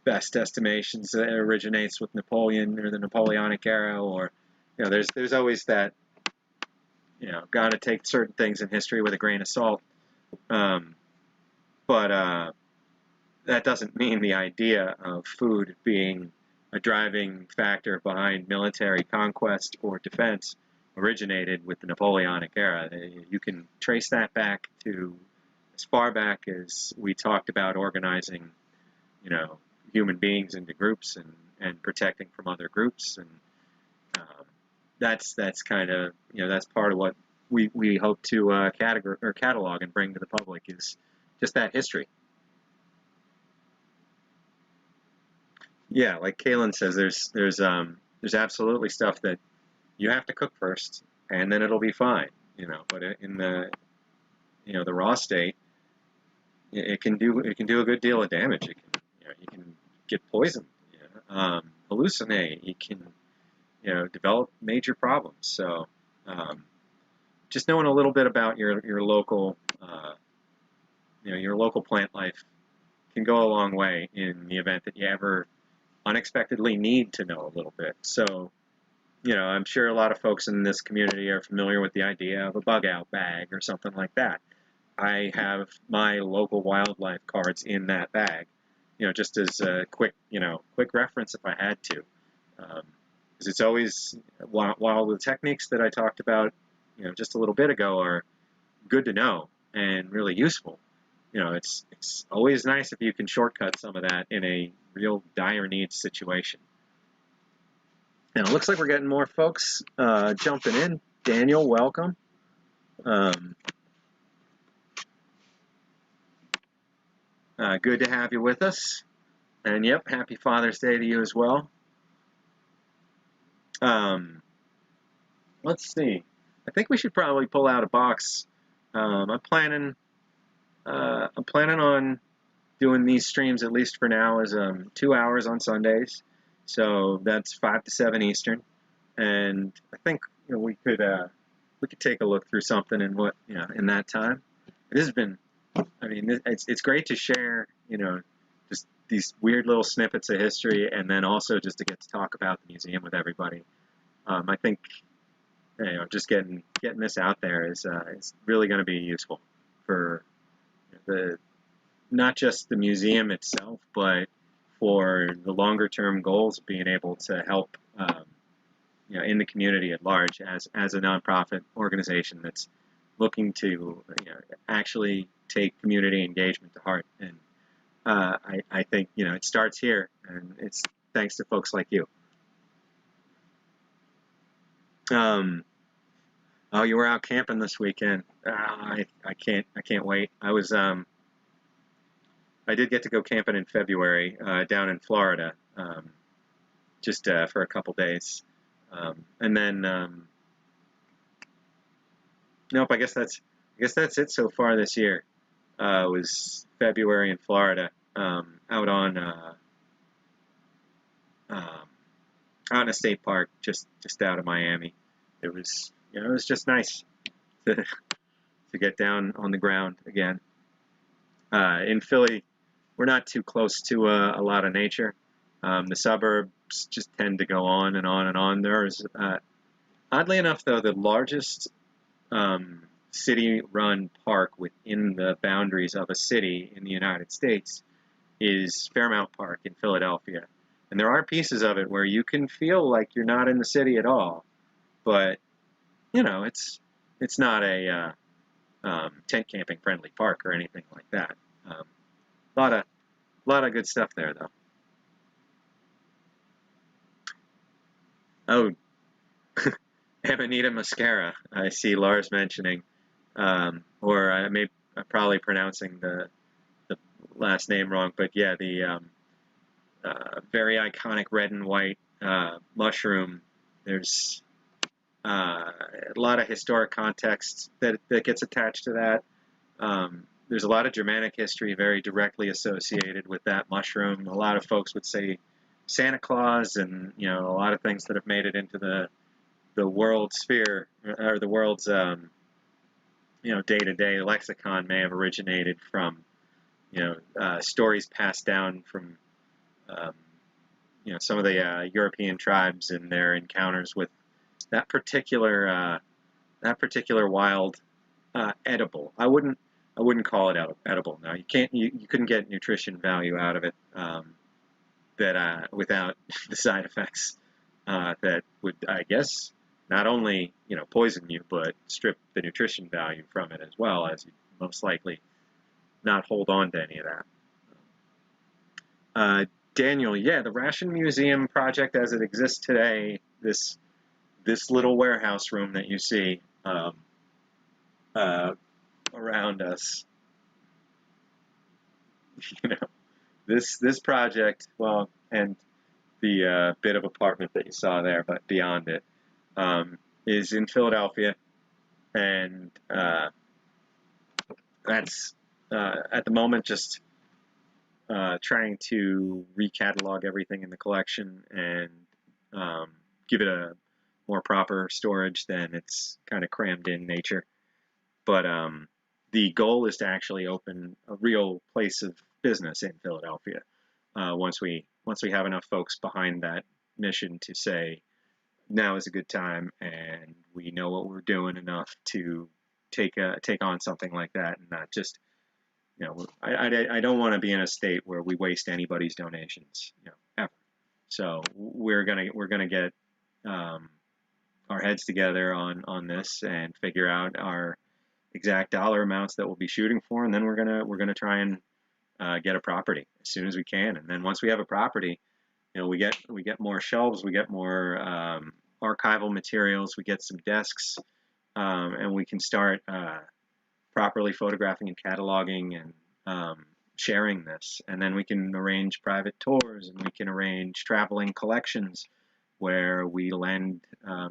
best estimations, originates with Napoleon or the Napoleonic era, or there's always that, got to take certain things in history with a grain of salt. But that doesn't mean the idea of food being a driving factor behind military conquest or defense originated with the Napoleonic era. You can trace that back to as far back as we talked about organizing, human beings into groups and protecting from other groups, and that's kind of, that's part of what we hope to catalog and bring to the public, is just that history. Yeah, like Kaylin says, there's absolutely stuff that you have to cook first, and then it'll be fine, But in the the raw state, it can do a good deal of damage. It can, you can get poisoned, hallucinate. You can develop major problems. So just knowing a little bit about your local your local plant life can go a long way in the event that you ever unexpectedly need to know a little bit. So, I'm sure a lot of folks in this community are familiar with the idea of a bug out bag or something like that. I have my local wildlife cards in that bag, just as a quick reference if I had to. Because it's always, while the techniques that I talked about, just a little bit ago are good to know and really useful. It's always nice if you can shortcut some of that in a real dire needs situation. Now, it looks like we're getting more folks jumping in. Daniel, welcome. Good to have you with us. And yep, happy Father's Day to you as well. Let's see. I think we should probably pull out a box. I'm planning on doing these streams, at least for now, as 2 hours on Sundays. So that's 5 to 7 Eastern. And I think we could take a look through something in in that time. This has been, I mean, it's great to share, just these weird little snippets of history, and then also just to get to talk about the museum with everybody. I think, just getting this out there is really going to be useful for not just the museum itself, but for the longer term goals of being able to help, in the community at large as a nonprofit organization that's looking to actually take community engagement to heart. And I think it starts here, and it's thanks to folks like you. Oh, you were out camping this weekend. I can't wait. I did get to go camping in February down in Florida, just for a couple days, and then nope. I guess that's it so far this year. It was February in Florida, out in a state park just out of Miami. It was just nice to get down on the ground again. In Philly, we're not too close to a lot of nature. The suburbs just tend to go on and on and on. There's, oddly enough, though, the largest city-run park within the boundaries of a city in the United States is Fairmount Park in Philadelphia. And there are pieces of it where you can feel like you're not in the city at all, but it's not a tent camping friendly park or anything like that. A lot of good stuff there, though. Oh, Amanita muscara, I see Lars mentioning, or I'm probably pronouncing the last name wrong, but yeah, the very iconic red and white mushroom. There's a lot of historic context that gets attached to that. There's a lot of Germanic history very directly associated with that mushroom. A lot of folks would say Santa Claus, and a lot of things that have made it into the world sphere, or the world's day-to-day lexicon may have originated from stories passed down from some of the European tribes and their encounters with that particular wild edible. I wouldn't call it edible. Now you couldn't get nutrition value out of it that without the side effects that would, I guess, not only poison you, but strip the nutrition value from it as well, as you most likely not hold on to any of that. Daniel, yeah, the Ration Museum project as it exists today, this little warehouse room that you see around us, this project, well, and the bit of apartment that you saw there, but beyond it, is in Philadelphia, and that's at the moment just trying to recatalog everything in the collection and give it a more proper storage than it's kind of crammed in nature. But the goal is to actually open a real place of business in Philadelphia once we have enough folks behind that mission to say now is a good time and we know what we're doing enough to take on something like that, and not just I don't want to be in a state where we waste anybody's donations ever. So we're gonna get our heads together on this and figure out our exact dollar amounts that we'll be shooting for, and then we're gonna try and get a property as soon as we can. And then once we have a property, we get more shelves, we get more archival materials, we get some desks, and we can start properly photographing and cataloging and sharing this. And then we can arrange private tours, and we can arrange traveling collections where we lend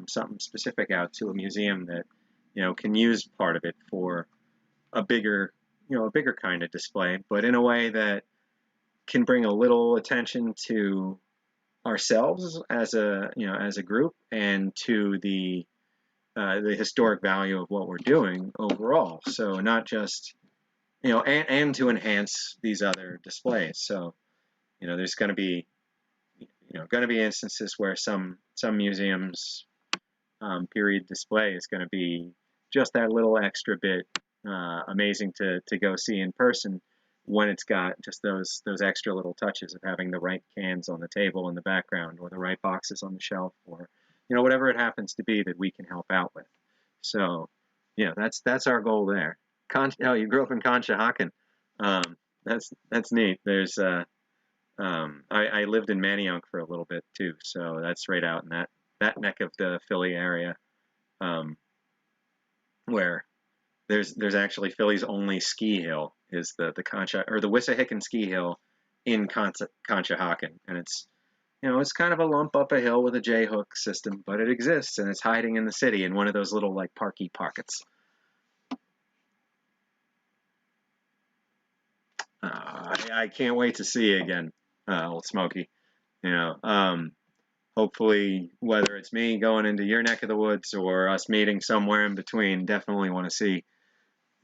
something specific out to a museum that can use part of it for a bigger kind of display, but in a way that can bring a little attention to ourselves as a group, and to the historic value of what we're doing overall. So not just and to enhance these other displays. So there's going to be instances where some museums period display is going to be just that little extra bit amazing to go see in person, when it's got just those extra little touches of having the right cans on the table in the background, or the right boxes on the shelf, or whatever it happens to be that we can help out with. So that's our goal there. You grew up in Conshohocken. That's neat. There's I lived in Manayunk for a little bit too, so that's right out in that neck of the Philly area, where there's actually Philly's only ski hill is the Wissahickon ski hill in Conshohocken, and it's it's kind of a lump up a hill with a J-hook system, but it exists, and it's hiding in the city in one of those little like parky pockets. I can't wait to see you again, old Smokey. Hopefully, whether it's me going into your neck of the woods or us meeting somewhere in between, definitely want to see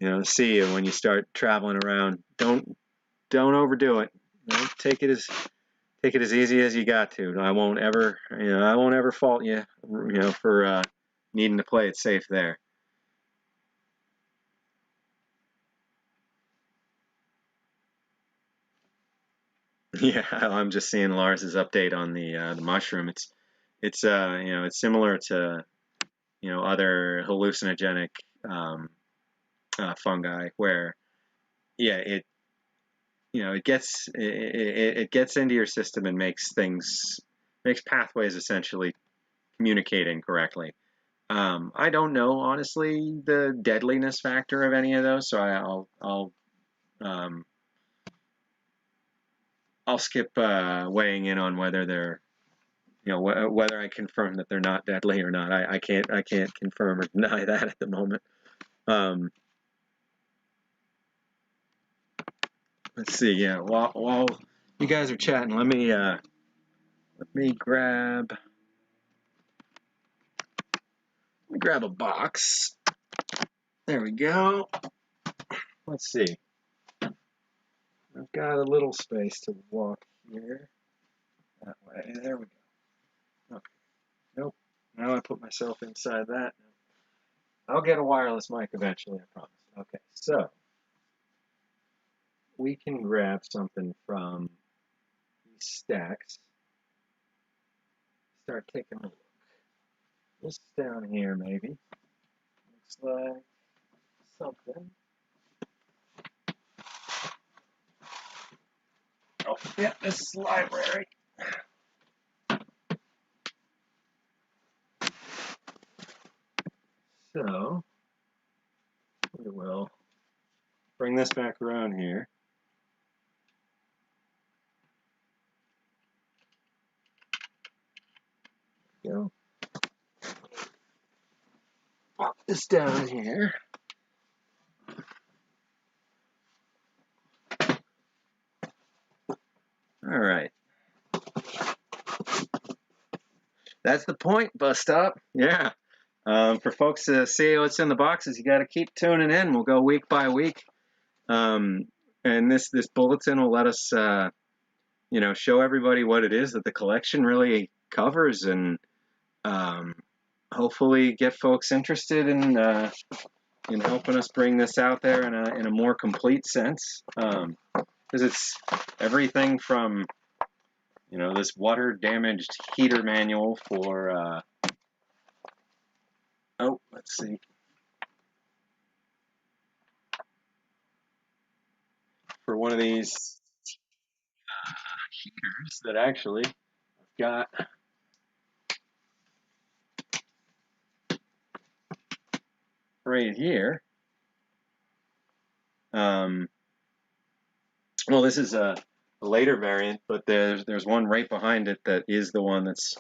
you when you start traveling around. Don't overdo it. Take it as easy as you got to. I won't ever fault you, for needing to play it safe there. Yeah, I'm just seeing Lars's update on the mushroom. It's similar to other hallucinogenic fungi, where it gets into your system and makes pathways essentially communicate incorrectly. I don't know, honestly, the deadliness factor of any of those, so I'll skip weighing in on whether they're whether I confirm that they're not deadly or not. I can't confirm or deny that at the moment. Let's see. Yeah, while you guys are chatting, let me grab a box. There we go. Let's see. I've got a little space to walk here. That way. There we go. Okay. Nope. Now I put myself inside that. I'll get a wireless mic eventually, I promise. Okay, so we can grab something from these stacks. Start taking a look. This down here, maybe. Looks like something. Oh, yeah, this is library. So, we will bring this back around here. Go. Pop this down here. All right. That's the point, bus stop. Yeah. For folks to see what's in the boxes, you got to keep tuning in. We'll go week by week. And this bulletin will let us, show everybody what it is that the collection really covers, and hopefully get folks interested in helping us bring this out there in a more complete sense. Because it's everything from this water-damaged heater manual for let's see. for one of these heaters that actually got right here. Well, this is a later variant, but there's one right behind it that is the one that's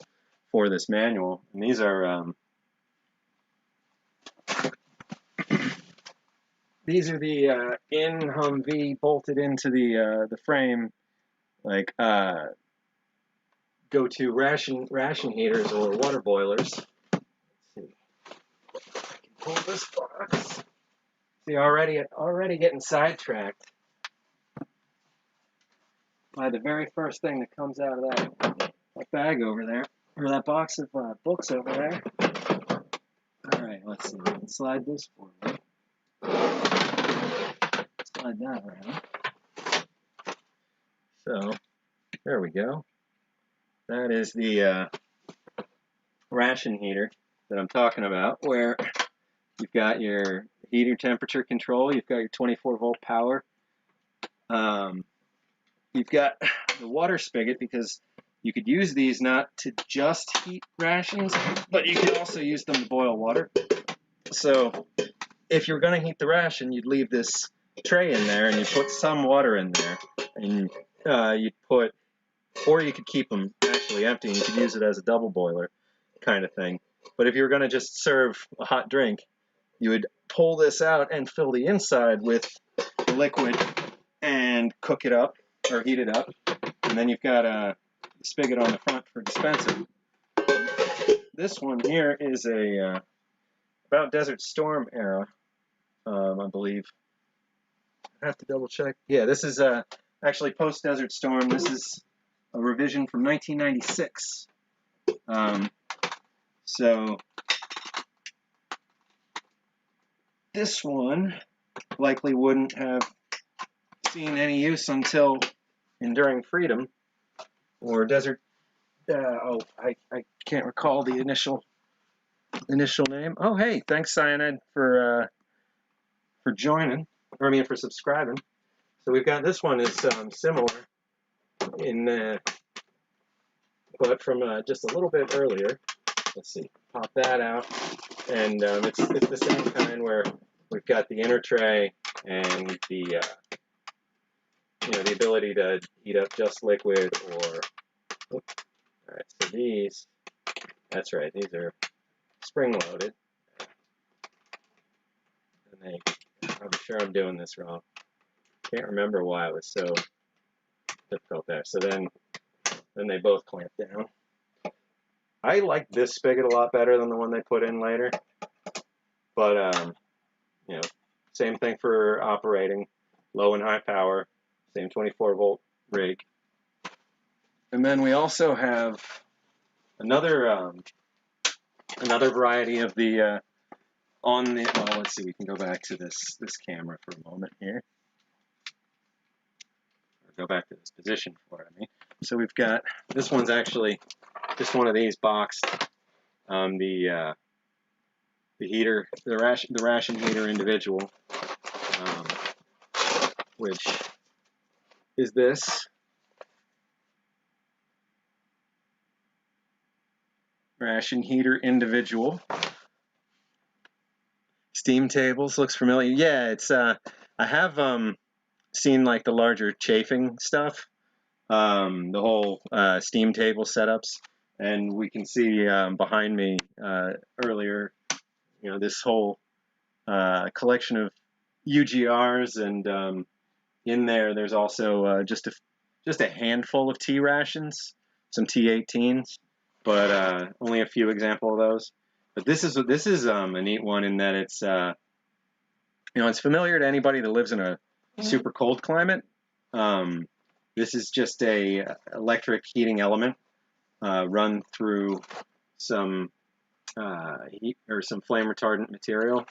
for this manual. And these are the in Humvee bolted into the frame, like go-to ration heaters or water boilers. Let's see, I can pull this box. See, already getting sidetracked by the very first thing that comes out of that bag over there, or that box of books over there. All right, let's see. We can slide this forward. Slide that around. So there we go. That is the ration heater that I'm talking about, where you've got your heater temperature control, you've got your 24-volt power, you've got the water spigot, because you could use these not to just heat rations, but you could also use them to boil water. So if you're going to heat the ration, you'd leave this tray in there and you put some water in there, and you'd put, or you could keep them actually empty and you could use it as a double boiler kind of thing. But if you were going to just serve a hot drink, you would pull this out and fill the inside with liquid and cook it up or heat it up. And then you've got a spigot on the front for dispensing. This one here is a about Desert Storm era, I believe. I have to double check. Yeah, this is actually post Desert Storm. This is a revision from 1996. So this one likely wouldn't have seen any use until Enduring Freedom or Desert. I can't recall the initial name. Oh, hey, thanks Cyanide for joining, or I mean for subscribing. So we've got this one is similar in, but from just a little bit earlier. Let's see, pop that out, and it's the same kind where we've got the inner tray and the the ability to heat up just liquid or. All right, so these, that's right, these are spring loaded, and I'm sure I'm doing this wrong. Can't remember why it was so difficult there. So then they both clamp down. I like this spigot a lot better than the one they put in later, but same thing for operating, low and high power, same 24-volt rig. And then we also have another variety of the well, let's see, we can go back to this camera for a moment here. Or go back to this position for it, I mean. So we've got, this one's actually just one of these boxed, the heater, the ration heater individual, which is this. Ration heater individual. Steam tables, looks familiar. Yeah, it's I have seen like the larger chafing stuff, the whole steam table setups, and we can see behind me earlier, this whole collection of UGRs, and in there's also just a handful of T rations, some T18s, but only a few examples of those. But this is a neat one in that it's it's familiar to anybody that lives in a super cold climate. This is just a electric heating element run through some heat or some flame retardant material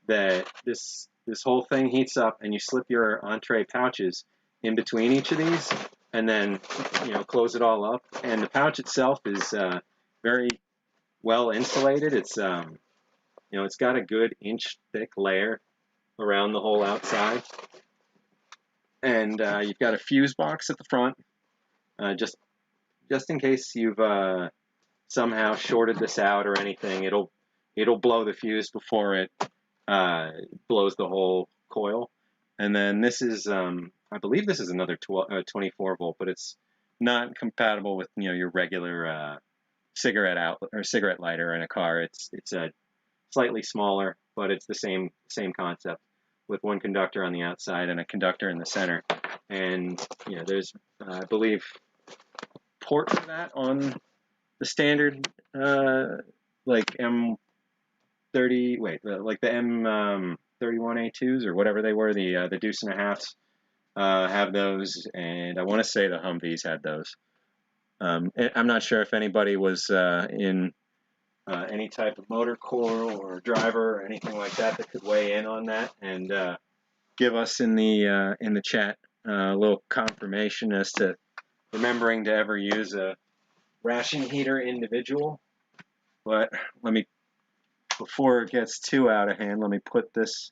that this whole thing heats up, and you slip your entree pouches in between each of these, and then close it all up. And the pouch itself is very well insulated. It's it's got a good inch thick layer around the whole outside, And you've got a fuse box at the front, just in case you've somehow shorted this out or anything. It'll blow the fuse before it blows the whole coil. And then this is, I believe this is another 24 volt, but it's not compatible with your regular cigarette outlet or cigarette lighter in a car. It's slightly smaller, but it's the same concept, with one conductor on the outside and a conductor in the center. And there's I believe a port for that on the standard like M30, like the M31A2s or whatever they were, the deuce and a halves have those, and I want to say the Humvees had those. I'm not sure if anybody was in any type of motor corps or driver or anything like that could weigh in on that and give us in the chat a little confirmation as to remembering to ever use a ration heater individual. But before it gets too out of hand, let me put this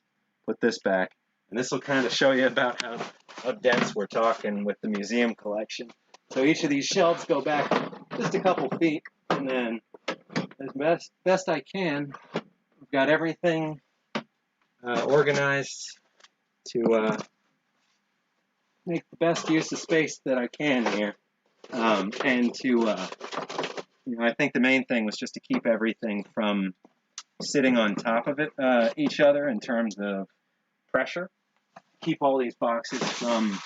back, and this will kind of show you about how dense we're talking with the museum collection. So each of these shelves go back just a couple feet, and then as best I can, I've got everything organized to make the best use of space that I can here, and to I think the main thing was just to keep everything from sitting on top of each other in terms of pressure, keep all these boxes from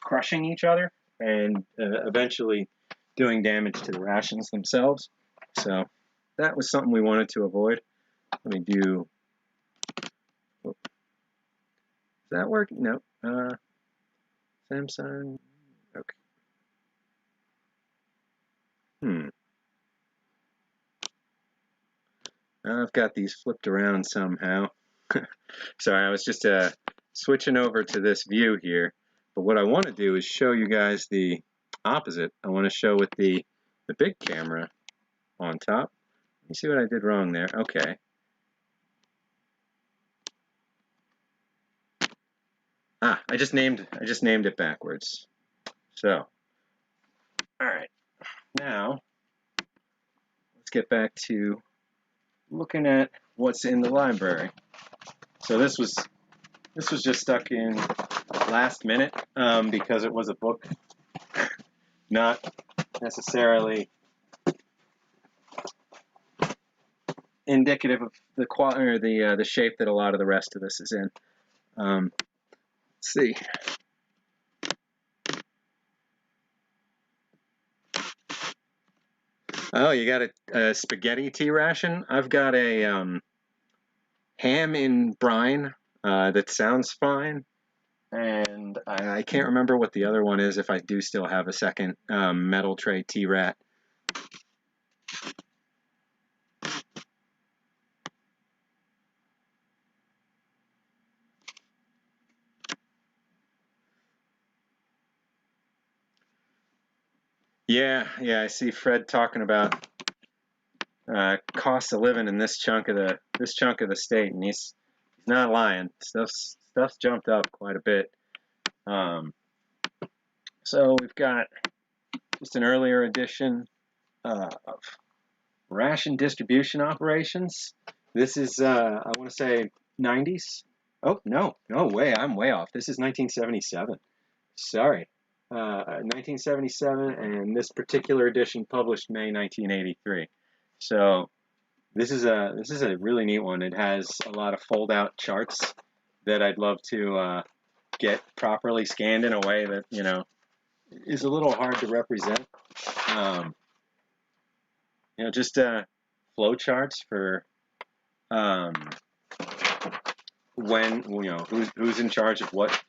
crushing each other and eventually doing damage to the rations themselves. So that was something we wanted to avoid. Let me do. Does that work? No. Samsung. Okay. I've got these flipped around somehow. Sorry, I was just switching over to this view here. But what I want to do is show you guys the opposite. I want to show with the big camera on top. Let me see what I did wrong there. Okay. I just named it backwards. So, all right. Now, let's get back to looking at what's in the library. So this was just stuck in last minute because it was a book not necessarily indicative of the quality or the shape that a lot of the rest of this is in. Let's see. Oh, you got a spaghetti tea ration? I've got a ham in brine that sounds fine, and I can't remember what the other one is if I do still have a second metal tray tea rat. Yeah, I see Fred talking about cost of living in this chunk of the state, and he's not lying. Stuff's jumped up quite a bit. So we've got just an earlier edition of ration distribution operations. This is I want to say 90s. Oh no way, I'm way off. This is 1977. Sorry. 1977, and this particular edition published May 1983. So this is a really neat one. It has a lot of fold-out charts that I'd love to get properly scanned in a way that is a little hard to represent. Just flow charts for when who's in charge of what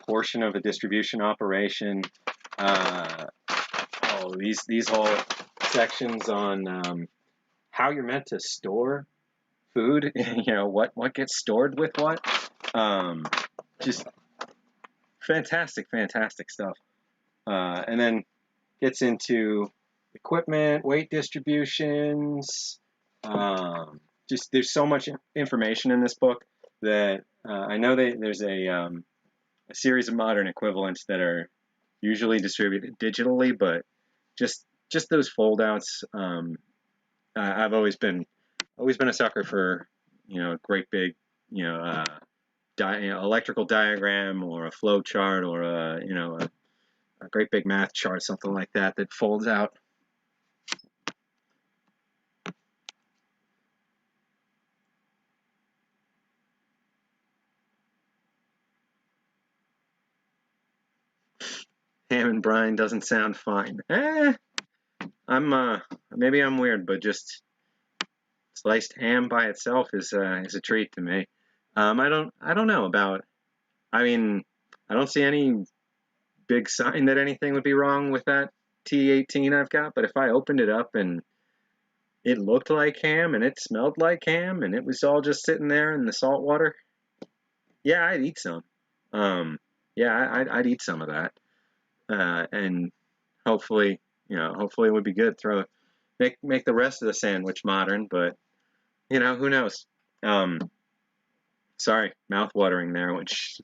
portion of a distribution operation. These whole sections on how you're meant to store food. What gets stored with what. Just fantastic stuff. And then gets into equipment, weight distributions. There's so much information in this book that I know there's a a series of modern equivalents that are usually distributed digitally, but just those foldouts. I've always been a sucker for a great big electrical diagram or a flow chart or a great big math chart, something like that that folds out. Ham and brine doesn't sound fine. Maybe I'm weird, but just sliced ham by itself is a treat to me. I don't know about. I mean, I don't see any big sign that anything would be wrong with that T18 I've got. But if I opened it up and it looked like ham and it smelled like ham and it was all just sitting there in the salt water, yeah, I'd eat some. Yeah, I'd eat some of that, and hopefully, hopefully it would be good. Make the rest of the sandwich modern, but who knows? Sorry, mouth watering there, which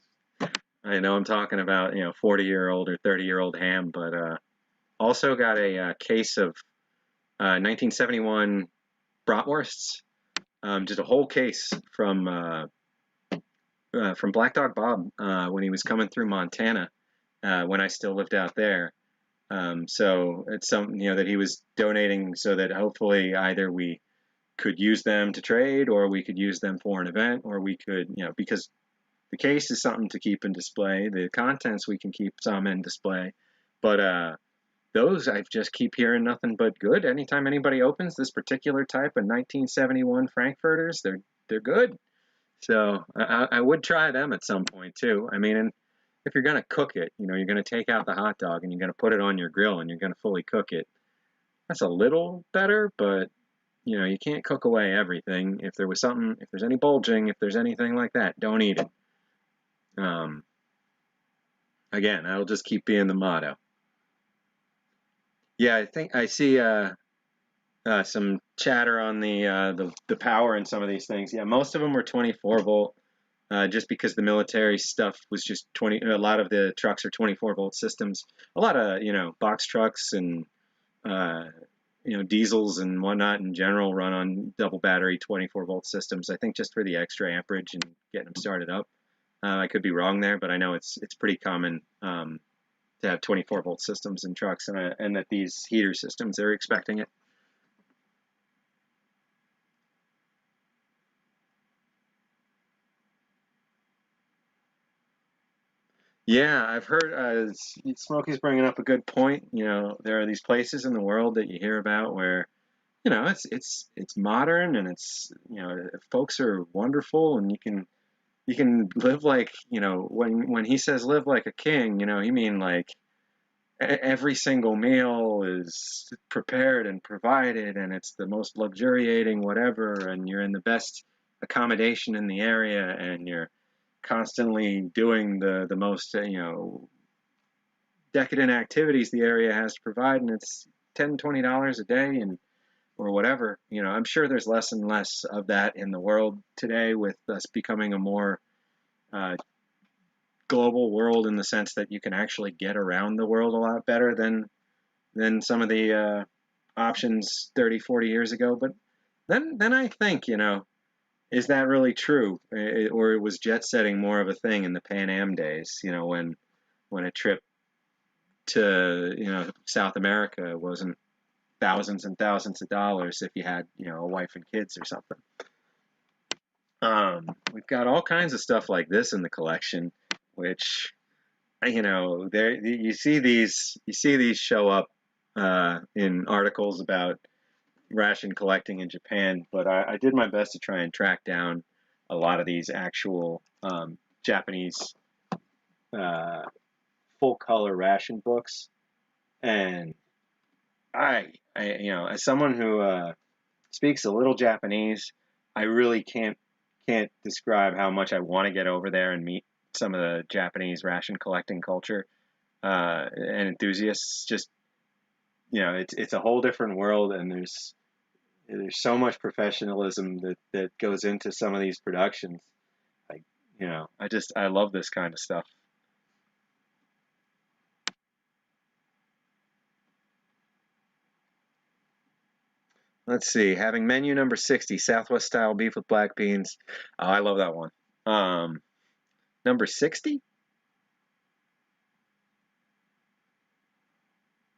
I know I'm talking about, 40-year-old or 30-year-old ham, but also got a case of 1971 bratwursts, just a whole case from Black Dog Bob when he was coming through Montana when I still lived out there. So it's something that he was donating so that hopefully either we could use them to trade or we could use them for an event or we could because the case is something to keep in display. The contents we can keep some in display, but those I just keep hearing nothing but good. Anytime anybody opens this particular type of 1971 Frankfurters, they're good. So I would try them at some point too. I mean, and if you're gonna cook it, you're gonna take out the hot dog and you're gonna put it on your grill and you're gonna fully cook it. That's a little better, but you can't cook away everything. If there's any bulging, if there's anything like that, don't eat it. Again, that'll just keep being the motto. Yeah, I think I see some chatter on the power in some of these things. Yeah, most of them were 24 volt, just because the military stuff was just 20. A lot of the trucks are 24 volt systems. A lot of box trucks and diesels and whatnot in general run on double battery 24 volt systems. I think just for the extra amperage and getting them started up. I could be wrong there, but I know it's pretty common to have 24 volt systems in trucks, and that these heater systems, they're expecting it. Yeah, I've heard Smokey's bringing up a good point. There are these places in the world that you hear about where it's modern and it's folks are wonderful and you can live like when he says live like a king, he mean like every single meal is prepared and provided and it's the most luxuriating whatever, and you're in the best accommodation in the area and you're constantly doing the most decadent activities the area has to provide, and it's $10-$20 a day and or whatever. I'm sure there's less and less of that in the world today, with us becoming a more global world in the sense that you can actually get around the world a lot better than some of the options 30-40 years ago. But then I think, is that really true? Or was jet setting more of a thing in the Pan Am days, when a trip to South America wasn't thousands and thousands of dollars if you had a wife and kids or something. We've got all kinds of stuff like this in the collection, which there you see these show up in articles about ration collecting in Japan, but I did my best to try and track down a lot of these actual Japanese full color ration books, and I as someone who speaks a little Japanese, I really can't describe how much I want to get over there and meet some of the Japanese ration collecting culture and enthusiasts. Just it's a whole different world, and there's so much professionalism that goes into some of these productions. Like I love this kind of stuff. Let's see. Having menu number 60, Southwest style beef with black beans. Oh, I love that one. Number 60?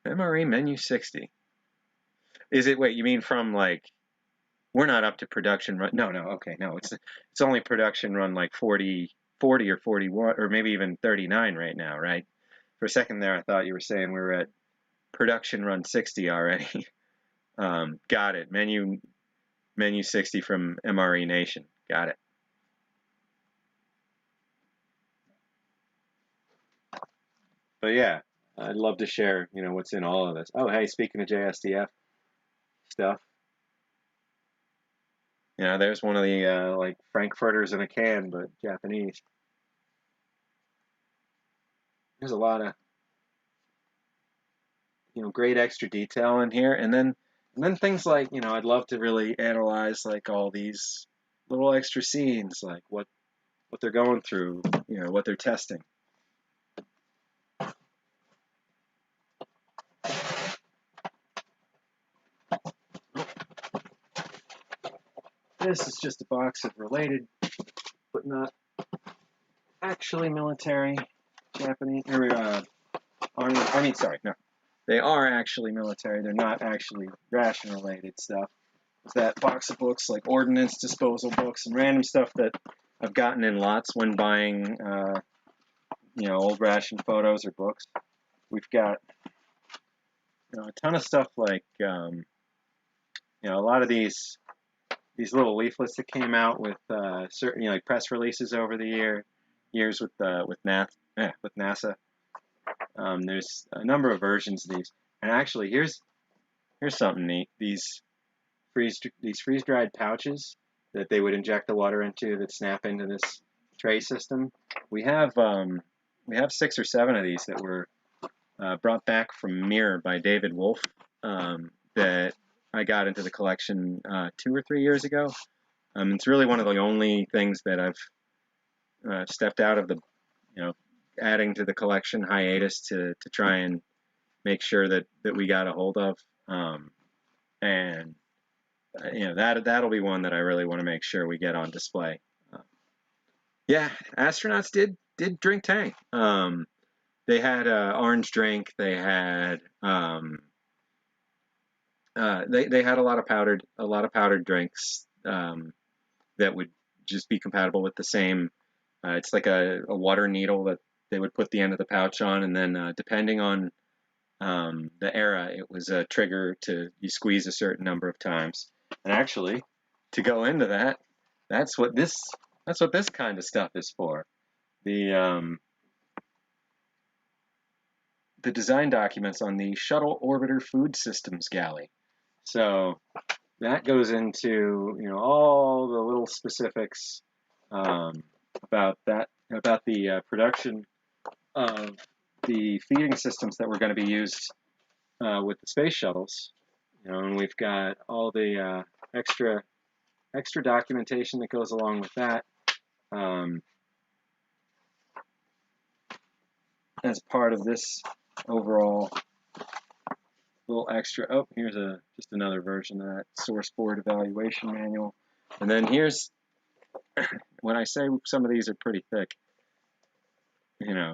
MRE menu 60. Is it, wait, you mean from like, we're not up to production run? No, okay, no. It's only production run like 40 or 41, or maybe even 39 right now, right? For a second there, I thought you were saying we were at production run 60 already. Got it. Menu 60 from MRE Nation. Got it. But yeah, I'd love to share, what's in all of this. Oh, hey, speaking of JSDF stuff, there's one of the like Frankfurters in a can, but Japanese. There's a lot of great extra detail in here, and then things like I'd love to really analyze like all these little extra scenes, like what they're going through, what they're testing. This is just a box of related, but not actually military Japanese, or no. They are actually military. They're not actually ration-related stuff. It's that box of books, like ordnance disposal books and random stuff that I've gotten in lots when buying, old ration photos or books. We've got, a ton of stuff like, a lot of these little leaflets that came out with certain, like press releases over the years with NASA. There's a number of versions of these, and actually, here's something neat. These freeze-dried pouches that they would inject the water into that snap into this tray system. We have 6 or 7 of these that were brought back from Mirror by David Wolf that I got into the collection 2 or 3 years ago. It's really one of the only things that I've stepped out of the, adding to the collection hiatus to try and make sure that we got a hold of. And that'll be one that I really want to make sure we get on display. Yeah, astronauts did drink Tang. They had orange drink. They had they had a lot of powdered drinks that would just be compatible with the same. It's like a water needle that they would put the end of the pouch on, and then depending on the era, it was a trigger to you squeeze a certain number of times. And actually, to go into that, that's what this kind of stuff is for. The design documents on the Shuttle Orbiter Food Systems Galley. So that goes into all the little specifics about the production of the feeding systems that were going to be used with the space shuttles. And we've got all the extra documentation that goes along with that as part of this overall little extra. Oh, here's just another version of that source board evaluation manual. And then here's, when I say some of these are pretty thick,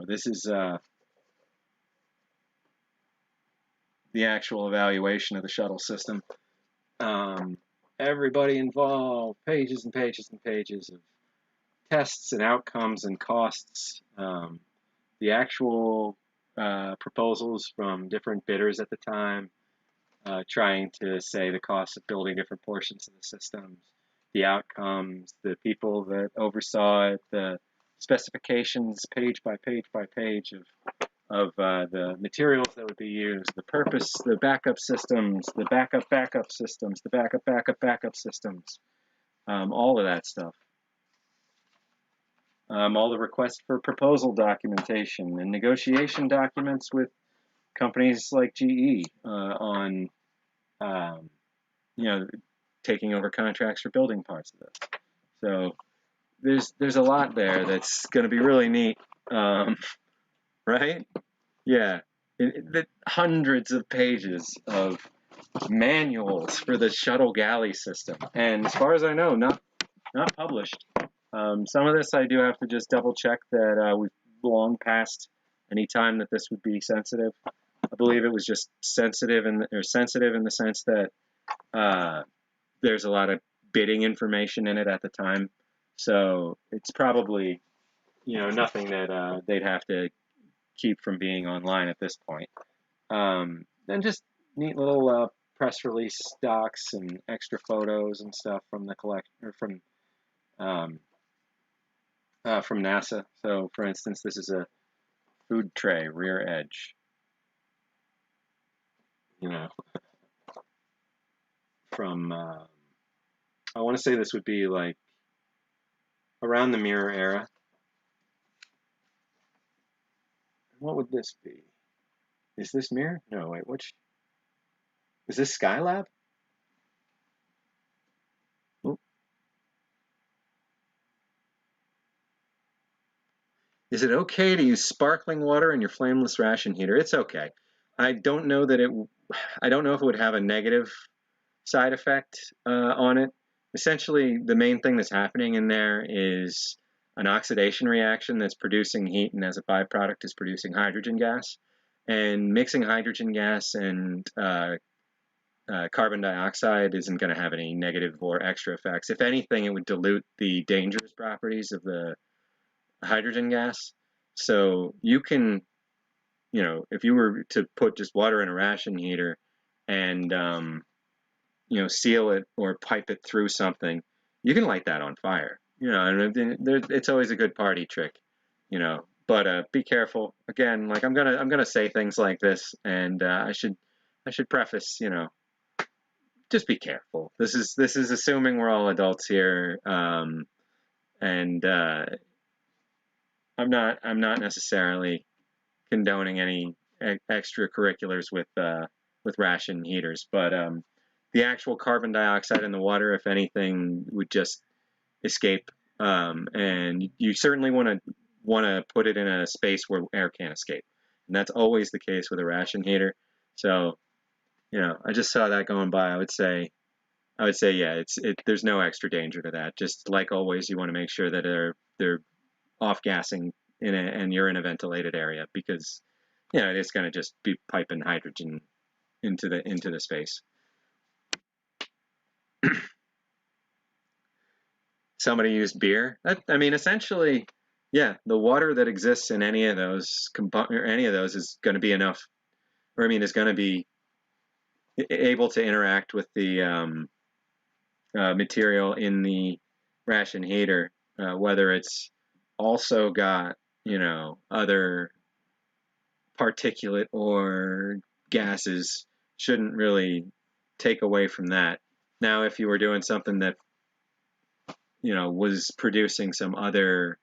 this is the actual evaluation of the shuttle system. Everybody involved, pages and pages and pages of tests and outcomes and costs. The actual proposals from different bidders at the time, trying to say the cost of building different portions of the systems, the outcomes, the people that oversaw it, the specifications page by page by page of the materials that would be used, the purpose, the backup systems, the backup systems, the backup systems, all of that stuff. All the requests for proposal documentation and negotiation documents with companies like GE on, taking over contracts for building parts of this. So there's a lot there that's going to be really neat, right? Yeah, hundreds of pages of manuals for the shuttle galley system, and as far as I know, not published. Some of this I do have to just double check that we've long past any time that this would be sensitive. I believe it was just sensitive in the sense that there's a lot of bidding information in it at the time, so it's probably nothing that they'd have to keep from being online at this point. Then just neat little press release docs and extra photos and stuff from the collection or from NASA. So, for instance, this is a food tray rear edge. From I want to say this would be like around the mirror era. What would this be? Is this mirror? No, wait, which? Is this Skylab? Oop. Is it okay to use sparkling water in your flameless ration heater? It's okay. I don't know if it would have a negative side effect on it. Essentially, the main thing that's happening in there is an oxidation reaction that's producing heat, and as a byproduct is producing hydrogen gas. And mixing hydrogen gas and carbon dioxide isn't going to have any negative or extra effects. If anything, it would dilute the dangerous properties of the hydrogen gas. So you can, if you were to put just water in a ration heater and seal it or pipe it through something, you can light that on fire. And it's always a good party trick, But be careful. Again, like I'm gonna say things like this, and I should preface, just be careful. This is assuming we're all adults here, and I'm not necessarily condoning any extracurriculars with ration heaters, but the actual carbon dioxide in the water, if anything, would just escape, and you certainly want to put it in a space where air can't escape, and that's always the case with a ration heater. So, I just saw that going by. I would say, yeah, there's no extra danger to that. Just like always, you want to make sure that they're off gassing and you're in a ventilated area, because it's going to just be piping hydrogen into the space. Somebody used beer. Essentially, yeah, the water that exists in any of those is going to be enough, or is going to be able to interact with the material in the ration heater, whether it's also got other particulate or gases, shouldn't really take away from that. Now, if you were doing something that was producing some other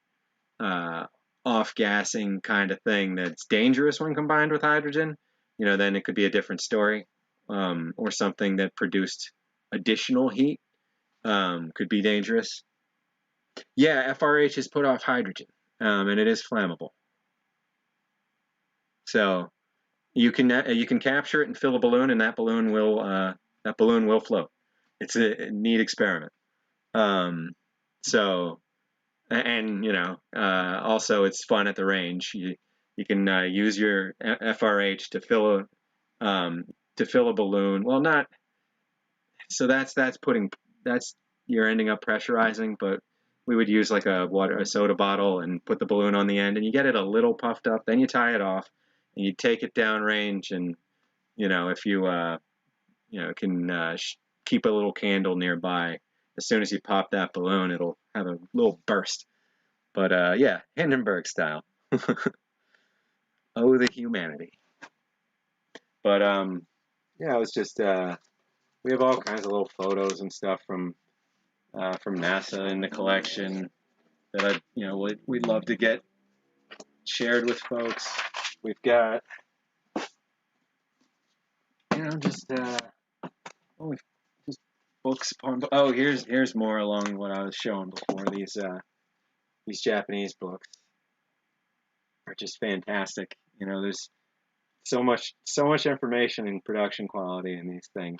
off-gassing kind of thing that's dangerous when combined with hydrogen, then it could be a different story. Or something that produced additional heat could be dangerous. Yeah, FRH is put off hydrogen, and it is flammable. So you can capture it and fill a balloon, and that balloon will float. It's a neat experiment. So, and also it's fun at the range. You can use your FRH to fill a balloon. Well, not so that's you're ending up pressurizing, but we would use like a soda bottle and put the balloon on the end, and you get it a little puffed up. Then you tie it off, and you take it down range, and if you can keep a little candle nearby. As soon as you pop that balloon, it'll have a little burst. But yeah, Hindenburg style. Oh, the humanity. But yeah, it was just we have all kinds of little photos and stuff from NASA in the collection that we'd love to get shared with folks. We've got just books upon. Oh, here's more along what I was showing before. These Japanese books are just fantastic. There's so much information and production quality in these things,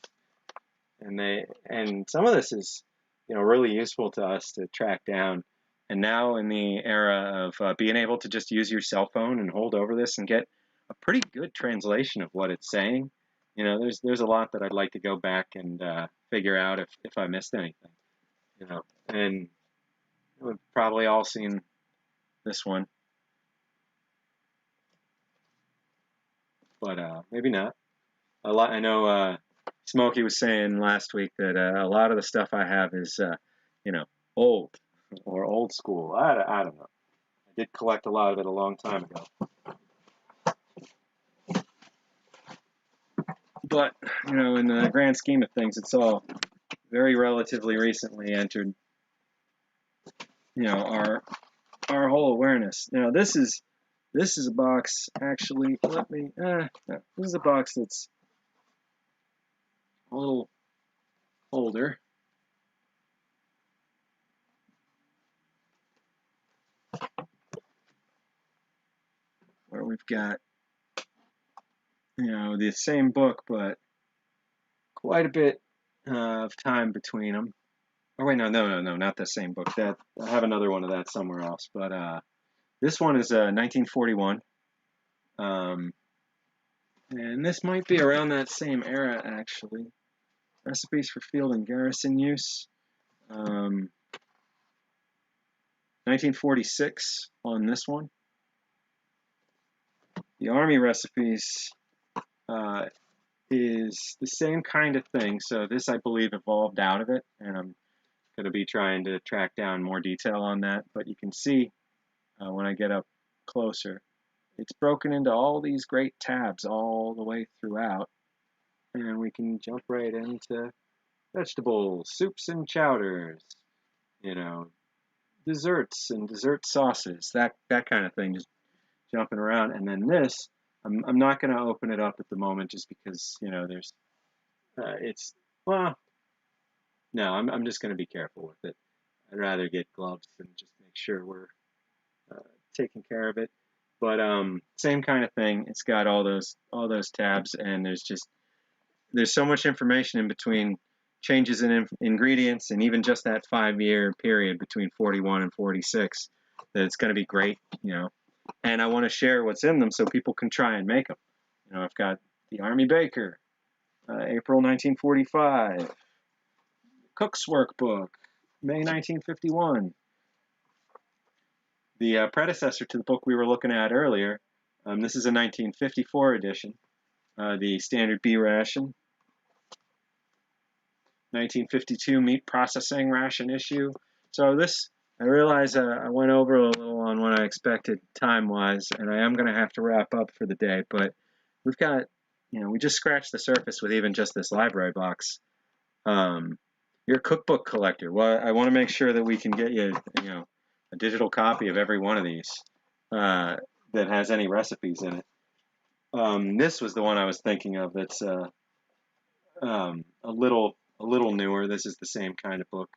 and some of this is, really useful to us to track down. And now in the era of being able to just use your cell phone and hold over this and get a pretty good translation of what it's saying, there's a lot that I'd like to go back and figure out if I missed anything, and we've probably all seen this one, but maybe not. I know Smokey was saying last week that a lot of the stuff I have is, old or old school. I don't know. I did collect a lot of it a long time ago. But, in the grand scheme of things, it's all very relatively recently entered, our whole awareness. Now, this is a box, actually, this is a box that's a little older. Where we've got, the same book, but quite a bit of time between them. Oh wait, no, not the same book. That I have another one of that somewhere else. But this one is 1941, and this might be around that same era actually. Recipes for field and garrison use. 1946 on this one. The Army recipes is the same kind of thing. So this, I believe, evolved out of it, and I'm going to be trying to track down more detail on that. But you can see when I get up closer, it's broken into all these great tabs all the way throughout, and we can jump right into vegetables, soups and chowders, desserts and dessert sauces, that kind of thing, just jumping around. And then this, I'm not going to open it up at the moment just because, there's, no, I'm just going to be careful with it. I'd rather get gloves and just make sure we're taking care of it. But same kind of thing. It's got all those tabs, and there's so much information in between changes in ingredients, and even just that 5-year period between 41 and 46, that it's going to be great, And I want to share what's in them so people can try and make them. I've got the Army Baker, April 1945, Cook's Workbook, May 1951. The predecessor to the book we were looking at earlier, this is a 1954 edition, the Standard B Ration. 1952 meat processing ration issue. So this, I realize I went over a little on what I expected time-wise, and I am going to have to wrap up for the day, but we've got, we just scratched the surface with even just this library box. You're a cookbook collector. Well, I want to make sure that we can get you, a digital copy of every one of these that has any recipes in it. This was the one I was thinking of that's a little newer. This is the same kind of book.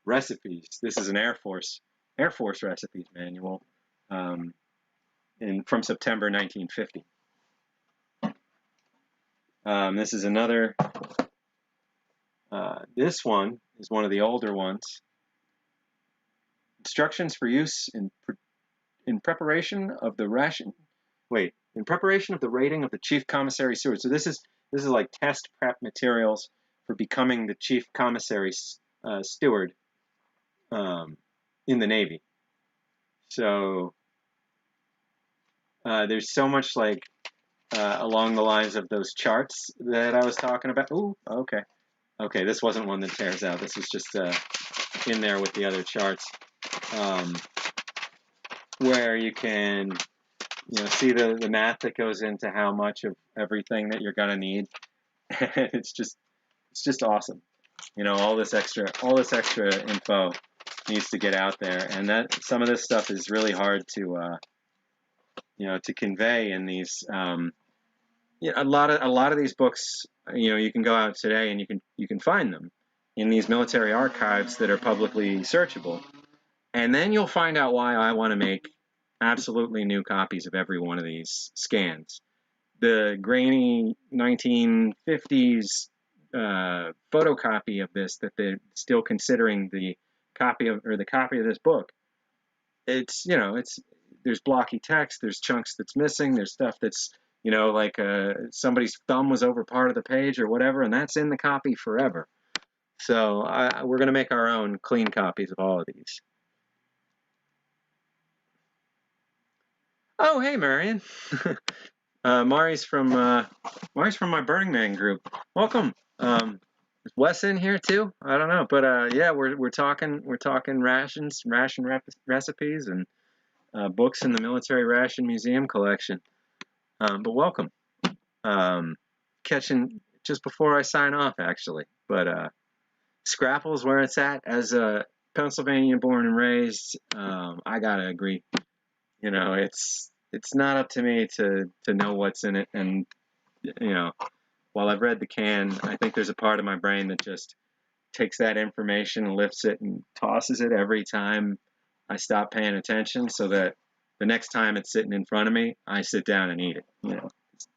Recipes. This is an Air Force recipes manual, from September 1950. This is another. This one is one of the older ones. Instructions for use in preparation of the ration. Wait, in preparation of the rating of the chief commissary steward. So this is like test prep materials for becoming the chief commissary steward in the Navy. So there's so much like along the lines of those charts that I was talking about. Ooh, okay. Okay, this wasn't one that tears out. This was just in there with the other charts, where you can, see the math that goes into how much of everything that you're gonna need. it's just awesome. All this extra info needs to get out there, and that some of this stuff is really hard to to convey in these. A lot of these books, you can go out today and you can find them in these military archives that are publicly searchable, and then you'll find out why I want to make absolutely new copies of every one of these scans, the grainy 1950s photocopy of this that they're still considering the copy of this book. It's there's blocky text, there's chunks that's missing, there's stuff that's like somebody's thumb was over part of the page or whatever, and that's in the copy forever. So we're going to make our own clean copies of all of these. Oh, hey, Marion. Mari's from my Burning Man group. Welcome. Is Wes in here too? I don't know, but yeah, we're talking ration recipes and books in the Military Ration Museum collection. But welcome. Catching just before I sign off, actually. But Scrapple's where it's at. As a Pennsylvania born and raised, I gotta agree. It's not up to me to know what's in it, and while I've read the can, I think there's a part of my brain that just takes that information, lifts it, and tosses it every time I stop paying attention, so that the next time it's sitting in front of me, I sit down and eat it.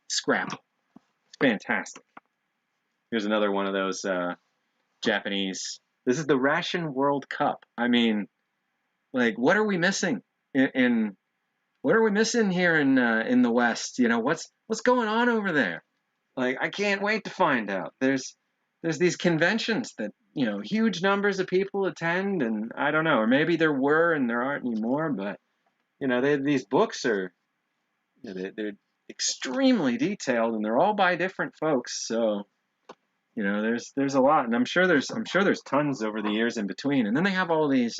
Scrapple. It's fantastic. Here's another one of those Japanese. This is the Ration World Cup. I mean, like, what are we missing what are we missing here in the West? What's going on over there? Like, I can't wait to find out. There's these conventions that huge numbers of people attend, and I don't know, or maybe there were and there aren't anymore. But these books are they're extremely detailed, and they're all by different folks. So there's a lot, and I'm sure there's tons over the years in between. And then they have all these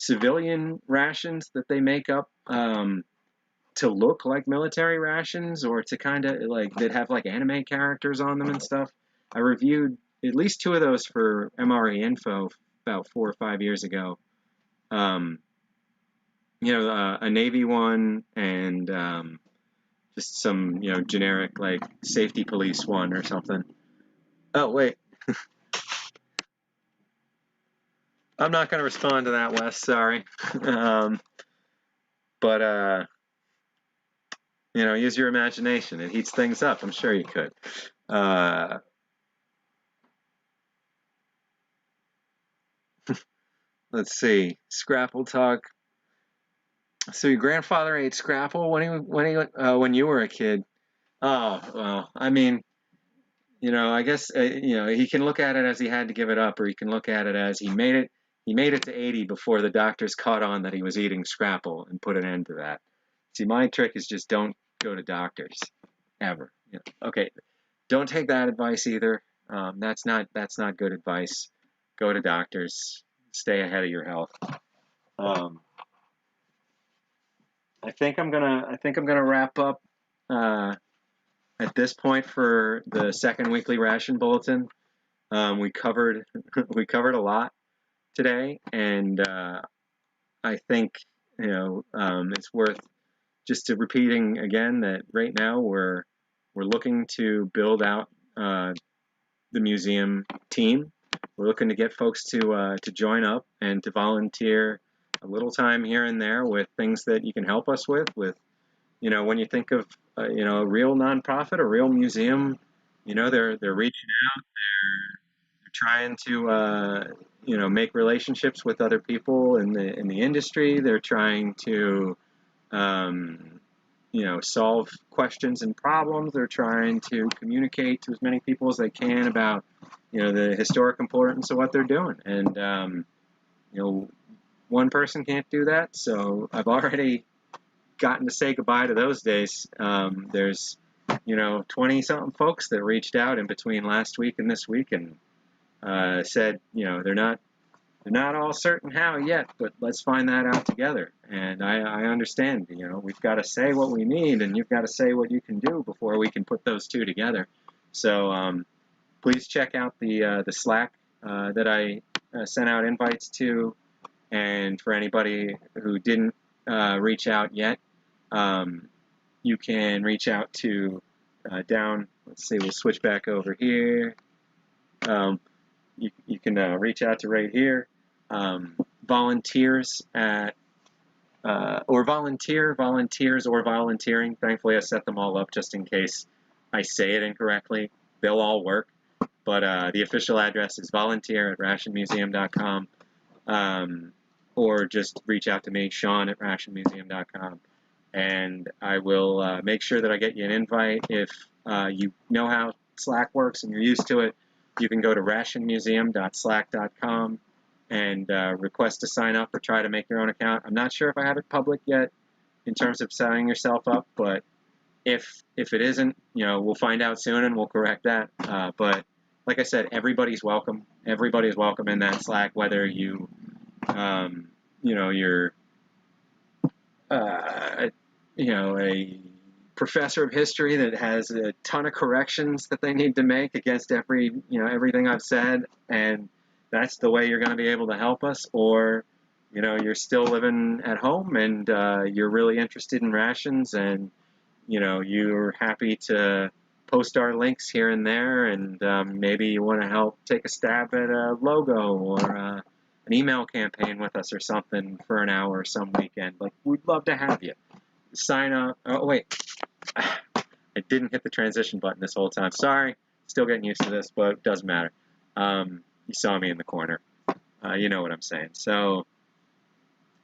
civilian rations that they make up to look like military rations, or to kind of like that have like anime characters on them and stuff. I reviewed at least 2 of those for MRE Info about 4 or 5 years ago. A Navy one, and just some generic like safety police one or something. Oh wait. I'm not going to respond to that, Wes. Sorry. But use your imagination. It heats things up. I'm sure you could. Let's see. Scrapple talk. So your grandfather ate Scrapple when you were a kid. Oh, well, I mean, I guess he can look at it as he had to give it up, or he can look at it as he made it to 80 before the doctors caught on that he was eating Scrapple and put an end to that. See, my trick is just don't go to doctors ever. Okay, don't take that advice either. That's not good advice. Go to doctors. Stay ahead of your health. I think I'm gonna wrap up at this point for the second weekly ration bulletin. We covered a lot today, and I think it's worth just repeating again that right now we're looking to build out the museum team. We're looking to get folks to join up and to volunteer a little time here and there with things that you can help us with. When you think of a real nonprofit, a real museum, they're reaching out, they're trying to make relationships with other people in the industry. They're trying to solve questions and problems. They're trying to communicate to as many people as they can about the historic importance of what they're doing. And one person can't do that, so I've already gotten to say goodbye to those days. There's 20-something folks that reached out in between last week and this week, and said they're not all certain how yet, but let's find that out together. And I understand. We've got to say what we need, and you've got to say what you can do before we can put those two together. So please check out the Slack that I sent out invites to. And for anybody who didn't reach out yet, you can reach out to down. Let's see, we'll switch back over here. You can reach out to right here. Volunteers at or volunteers or volunteering. Thankfully, I set them all up just in case I say it incorrectly. They'll all work. But the official address is volunteer@rationmuseum.com, or just reach out to me, Sean@rationmuseum.com, and I will make sure that I get you an invite. If you know how Slack works and you're used to it, you can go to rationmuseum.slack.com and request to sign up or try to make your own account. I'm not sure if I have it public yet in terms of signing yourself up, but if it isn't, we'll find out soon and we'll correct that. But like I said, everybody's welcome. Everybody's welcome in that Slack, whether you're a professor of history that has a ton of corrections that they need to make against everything I've said, and that's the way you're going to be able to help us, or you're still living at home and you're really interested in rations, and you're happy to post our links here and there, and maybe you want to help take a stab at a logo or an email campaign with us or something for an hour or some weekend. Like, we'd love to have you. Sign up. Oh, wait. I didn't hit the transition button this whole time. Sorry. Still getting used to this, but it doesn't matter. You saw me in the corner. You know what I'm saying. So,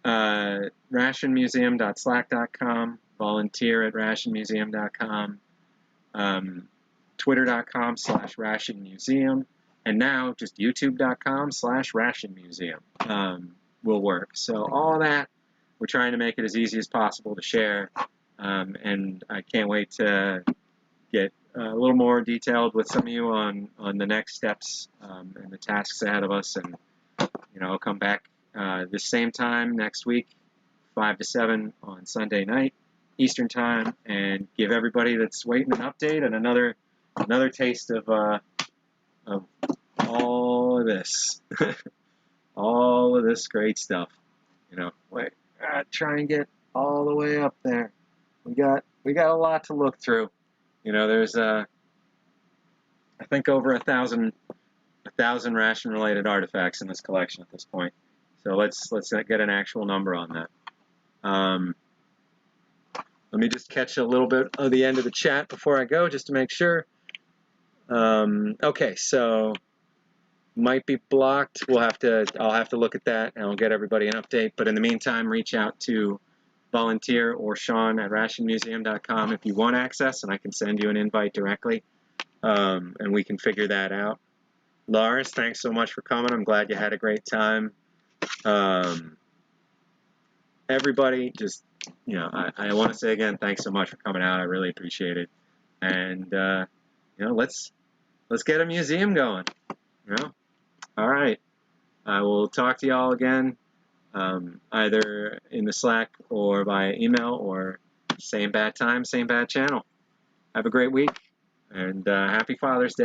rationmuseum.slack.com, volunteer@rationmuseum.com, twitter.com/rationmuseum, and now just youtube.com/rationmuseum will work. So all that, we're trying to make it as easy as possible to share, and I can't wait to get a little more detailed with some of you on the next steps and the tasks ahead of us. And I'll come back the same time next week, 5 to 7 on Sunday night Eastern time, and give everybody that's waiting an update and another taste of all of this, all of this great stuff. Try and get all the way up there. We got a lot to look through. There's I think over 1,000 ration-related artifacts in this collection at this point. So let's get an actual number on that. Let me just catch a little bit of the end of the chat before I go, just to make sure. Okay, so might be blocked. I'll have to look at that, and I'll get everybody an update. But in the meantime, reach out to Volunteer or Sean at rationmuseum.com if you want access, and I can send you an invite directly, and we can figure that out. Lars, thanks so much for coming. I'm glad you had a great time. Everybody, just I want to say again, thanks so much for coming out. I really appreciate it. And let's get a museum going. All right. I will talk to y'all again, either in the Slack or via email, or same bad time, same bad channel. Have a great week, and happy Father's Day.